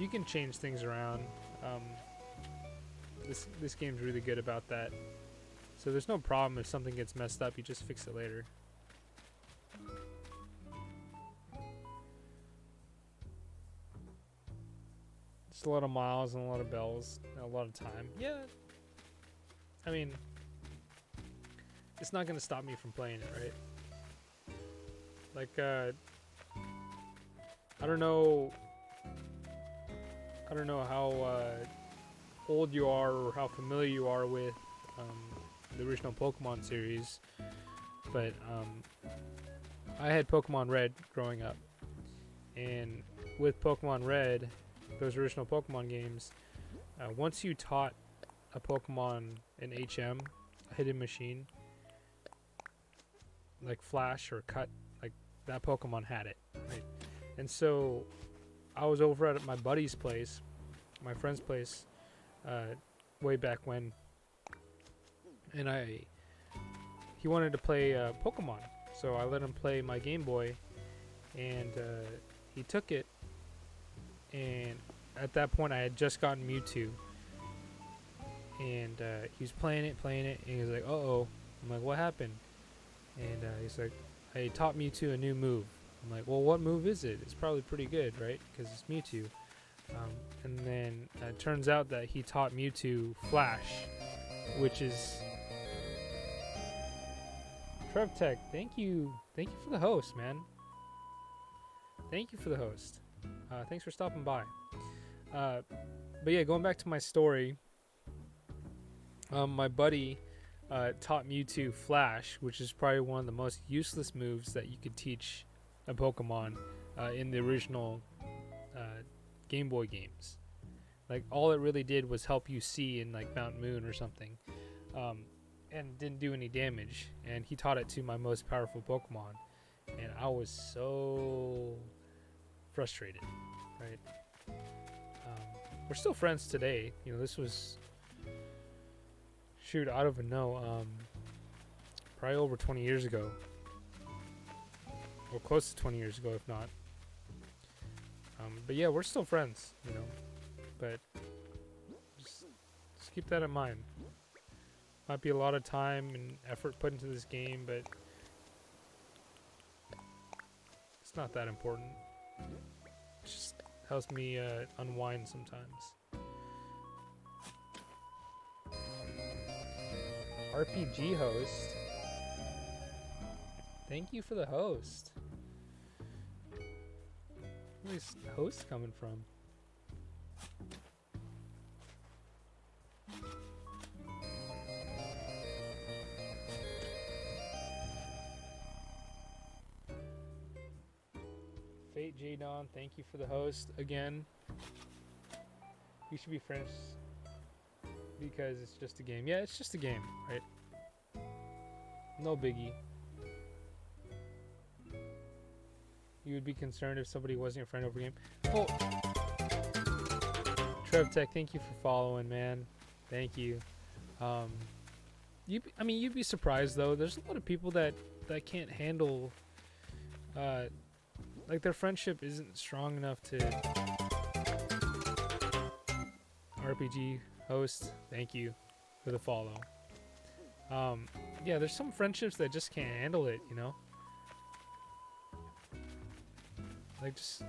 S1: you can change things around. This game's really good about that. So there's no problem if something gets messed up, you just fix it later. Just a lot of miles and a lot of bells and a lot of time. Yeah. I mean, it's not gonna stop me from playing it, right? Like, I don't know how old you are or how familiar you are with the original Pokemon series, but I had Pokemon Red growing up, and with Pokemon Red, those original Pokemon games, once you taught a Pokemon an HM, a hidden machine, like Flash or Cut, like that Pokemon had it, right? And so I was over at my buddy's place, my friend's place, way back when, and he wanted to play Pokemon, so I let him play my Game Boy, and he took it, and at that point I had just gotten Mewtwo, and he was playing it, and he was like, uh-oh. I'm like, what happened? And he's like, I taught Mewtwo a new move. I'm like, well, what move is it? It's probably pretty good, right? Because it's Mewtwo. And then it turns out that he taught Mewtwo Flash, which is... TrevTech, thank you for the host, man. Thank you for the host. Thanks for stopping by. But yeah, going back to my story, my buddy taught Mewtwo Flash, which is probably one of the most useless moves that you could teach a Pokemon in the original Game Boy games. Like all it really did was help you see in like Mount Moon or something, and didn't do any damage. And he taught it to my most powerful Pokemon, and I was so frustrated. Right? We're still friends today. You know, this was shoot, I don't even know. Probably over 20 years ago, or close to 20 years ago, if not. But yeah, we're still friends. You know, but just keep that in mind. Might be a lot of time and effort put into this game, but it's not that important. It just helps me unwind sometimes. RPG host. Thank you for the host. Where's the host coming from? Fate J Don, thank you for the host again. We should be friends because it's just a game. Yeah, it's just a game, right? No biggie. You would be concerned if somebody wasn't your friend over game. Oh, Trev Tech, thank you for following, man. Thank you. You'd be surprised though. There's a lot of people that can't handle, like their friendship isn't strong enough to. RPG host, thank you for the follow. Yeah, there's some friendships that just can't handle it, you know? Like just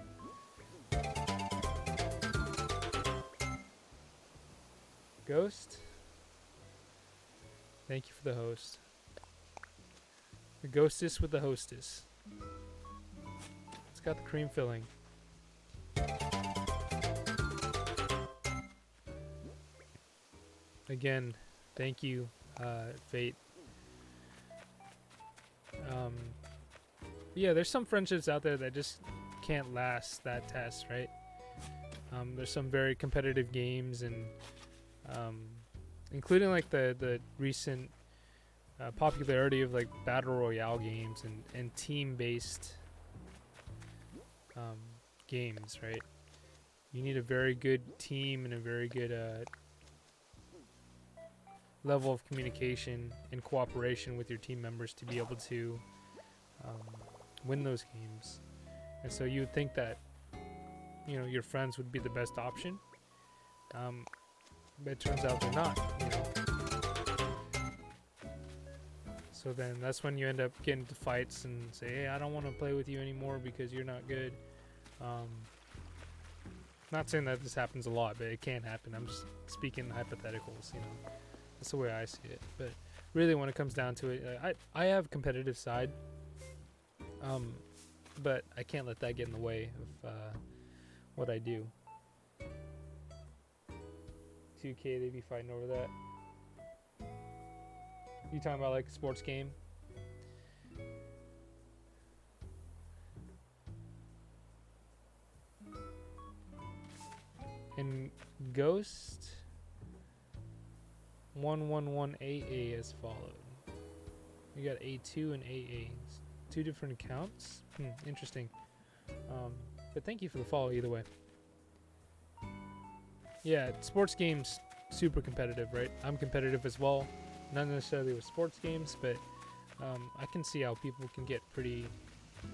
S1: Ghost, thank you for the host. The ghostess with the hostess. It's got the cream filling. Again, thank you, Fate. Yeah, there's some friendships out there that just can't last that test, right? There's some very competitive games, and including like the recent popularity of like battle royale games and team-based games, right? You need a very good team and a very good level of communication and cooperation with your team members to be able to win those games. And so you would think that, you know, your friends would be the best option, but it turns out they're not, you know. So then that's when you end up getting into fights and say, hey, I don't want to play with you anymore because you're not good. Not saying that this happens a lot, but it can happen. I'm just speaking hypotheticals, you know. That's the way I see it. But really, when it comes down to it, I have a competitive side, but I can't let that get in the way of what I do. 2K, they be fighting over that. You talking about like a sports game? And Ghost 111AA has followed. You got A2 and AA. Two different accounts? Interesting. But thank you for the follow either way. Yeah, sports games, super competitive, right? I'm competitive as well. Not necessarily with sports games, but I can see how people can get pretty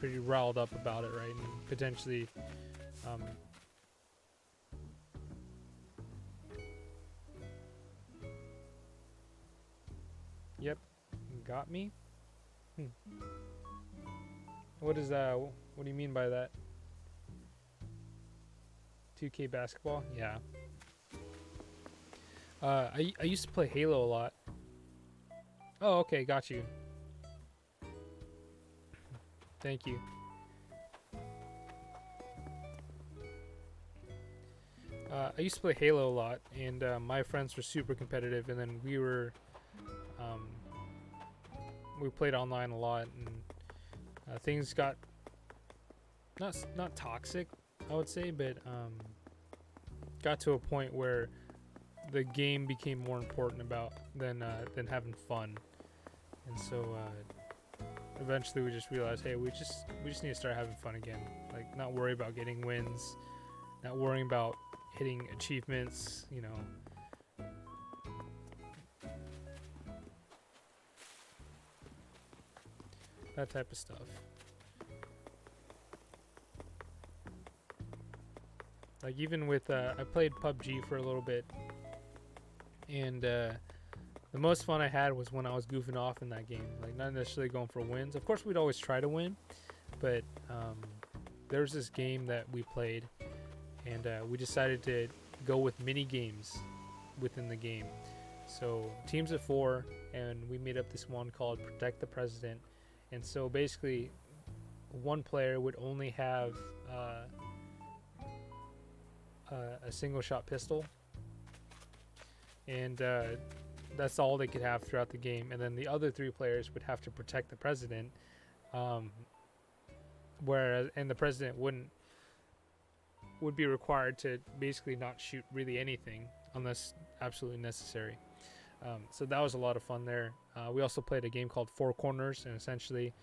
S1: riled up about it, right? And potentially yep, got me. What is that? What do you mean by that? 2K basketball? Yeah. I used to play Halo a lot. Oh, okay, got you. Thank you. I used to play Halo a lot, and my friends were super competitive, and then we played online a lot, and things got not toxic, I would say, but got to a point where the game became more important than having fun, and so eventually we just realized, hey, we just need to start having fun again. Like, not worry about getting wins, not worrying about hitting achievements, that type of stuff. Like, even with I played PUBG for a little bit, and the most fun I had was when I was goofing off in that game. Like, not necessarily going for wins. Of course, we'd always try to win, but there was this game that we played, and we decided to go with mini games within the game. So teams of 4, and we made up this one called Protect the President. And so basically, one player would only have a single shot pistol, and that's all they could have throughout the game. And then the other 3 players would have to protect the president, and the president would be required to basically not shoot really anything unless absolutely necessary. So that was a lot of fun there. We also played a game called Four Corners, and essentially,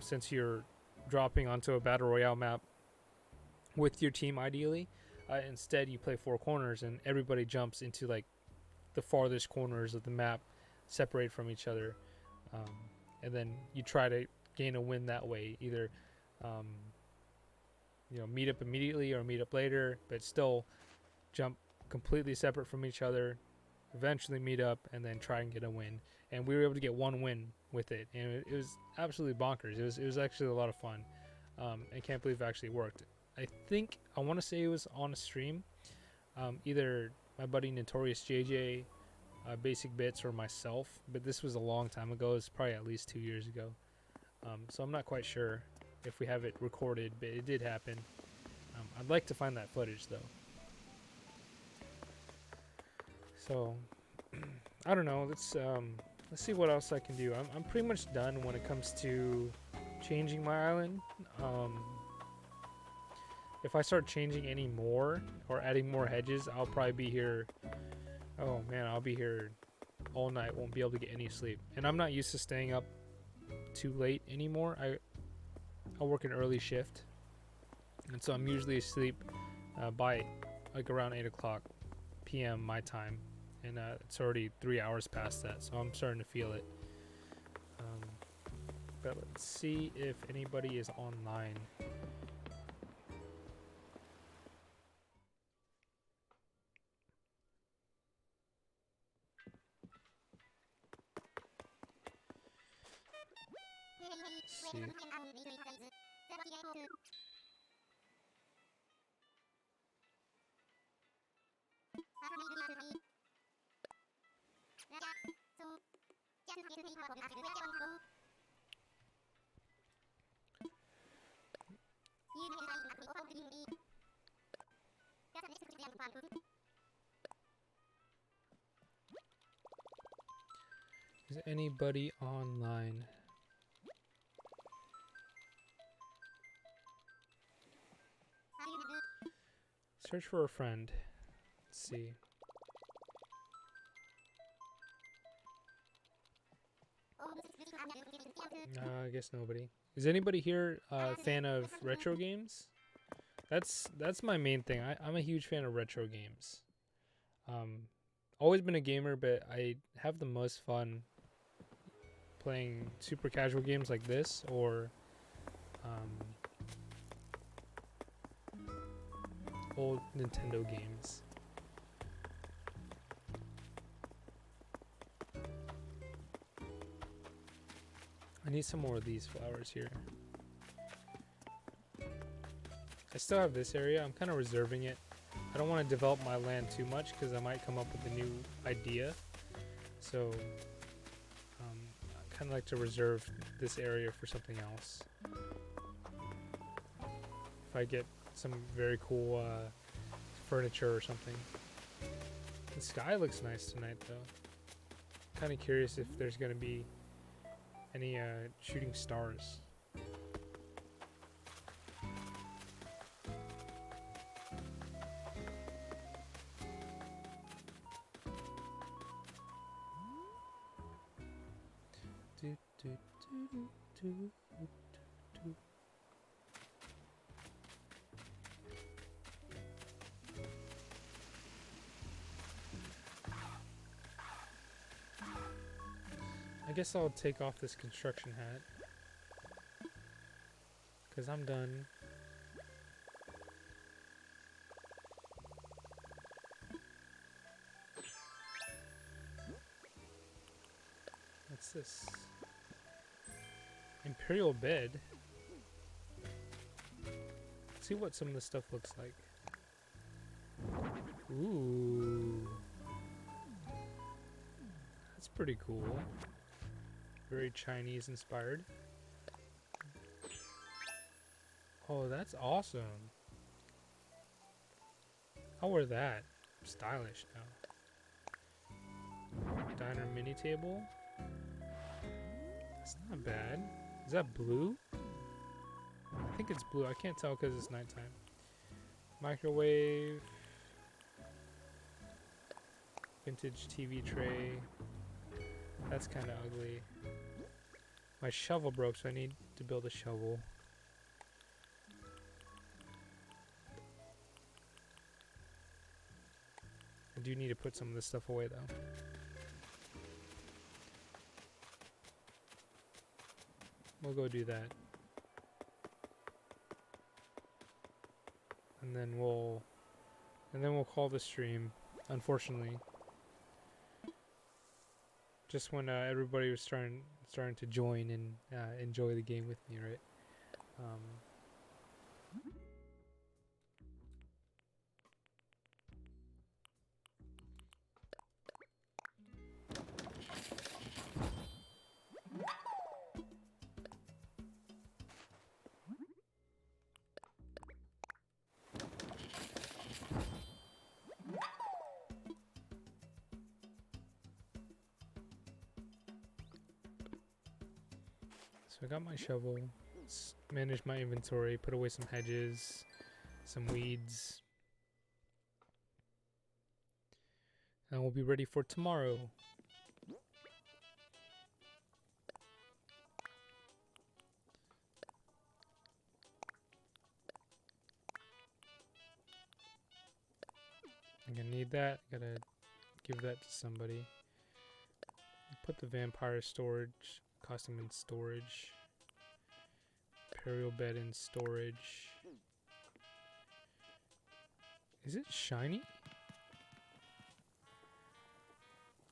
S1: since you're dropping onto a battle royale map with your team, ideally, instead you play Four Corners, and everybody jumps into like the farthest corners of the map, separate from each other, and then you try to gain a win that way. Either meet up immediately or meet up later, but still jump completely separate from each other, eventually meet up, and then try and get a win. And we were able to get one win with it, and it was absolutely bonkers. It was actually a lot of fun. I can't believe it actually worked. I want to say it was on a stream, either my buddy Notorious JJ, Basic Bits, or myself, but this was a long time ago. It's probably at least 2 years ago. So I'm not quite sure if we have it recorded, but it did happen. I'd like to find that footage though. So I don't know. Let's see what else I can do. I'm pretty much done when it comes to changing my island. If I start changing any more or adding more hedges, I'll probably be here. Oh man, I'll be here all night. Won't be able to get any sleep. And I'm not used to staying up too late anymore. I work an early shift, and so I'm usually asleep by like around 8 o'clock p.m. my time, and it's already 3 hours past that, so I'm starting to feel it. But let's see if anybody is online. Let's see. Is anybody online? Search for a friend. Let's see. I guess nobody. Is anybody here a fan of retro games? That's my main thing. I'm a huge fan of retro games. Always been a gamer, but I have the most fun playing super casual games like this, or old Nintendo games. I need some more of these flowers here. I still have this area. I'm kind of reserving it. I don't want to develop my land too much because I might come up with a new idea. So I kind of like to reserve this area for something else. If I get some very cool furniture or something. The sky looks nice tonight though. Kind of curious if there's going to be any shooting stars. Do, do, do, do, do. I guess I'll take off this construction hat, because I'm done. What's this? Imperial bed. Let's see what some of this stuff looks like. Ooh. That's pretty cool. Very Chinese inspired. Oh, that's awesome. I'll wear that. Stylish now. Diner mini table. That's not bad. Is that blue? I think it's blue. I can't tell because it's nighttime. Microwave. Vintage TV tray. That's kind of ugly. My shovel broke, so I need to build a shovel. I do need to put some of this stuff away, though. We'll go do that. And then we'll call the stream, unfortunately. Just when everybody was starting to join and enjoy the game with me, right? So I got my shovel, manage my inventory, put away some hedges, some weeds, and we'll be ready for tomorrow. I'm gonna need that. Gotta give that to somebody. Put the vampire storage costume in storage. Imperial bed in storage. Is it shiny?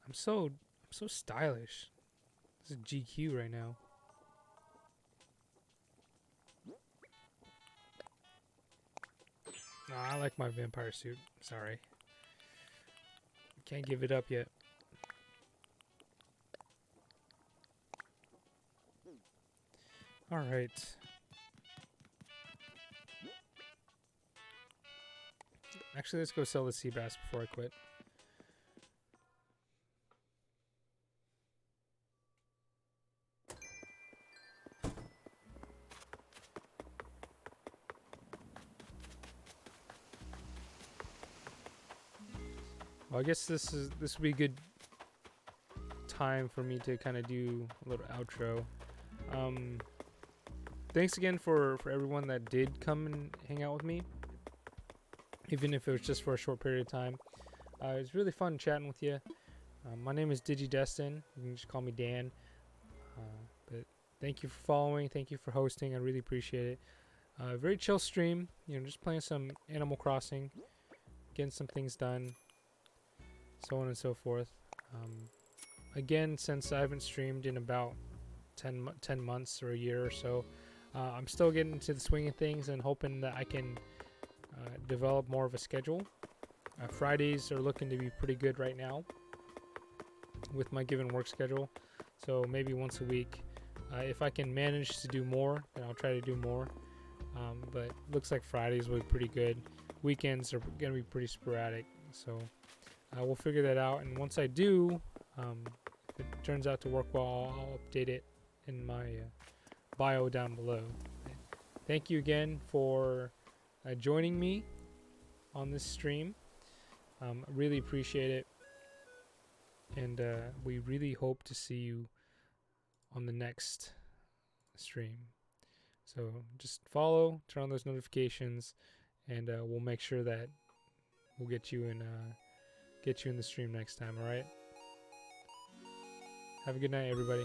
S1: I'm so stylish. This is GQ right now. No, I like my vampire suit. Sorry. Can't give it up yet. Alright. Actually, let's go sell the sea bass before I quit. Well, I guess this would be a good time for me to kind of do a little outro. Thanks again for everyone that did come and hang out with me, even if it was just for a short period of time. It was really fun chatting with you. My name is DigiDestin. You can just call me Dan. But thank you for following. Thank you for hosting. I really appreciate it. Very chill stream. You know, just playing some Animal Crossing, getting some things done, so on and so forth. Again, since I haven't streamed in about 10 months or a year or so, I'm still getting into the swing of things and hoping that I can develop more of a schedule. Fridays are looking to be pretty good right now with my given work schedule, so maybe once a week. If I can manage to do more, then I'll try to do more. But looks like Fridays will be pretty good. Weekends are going to be pretty sporadic, so we'll figure that out. And once I do, if it turns out to work well, I'll update it in my bio down below. Thank you again for joining me on this stream. I really appreciate it, and we really hope to see you on the next stream. So just follow, turn on those notifications, and we'll make sure that we'll get you in the stream next time. All right. Have a good night, everybody.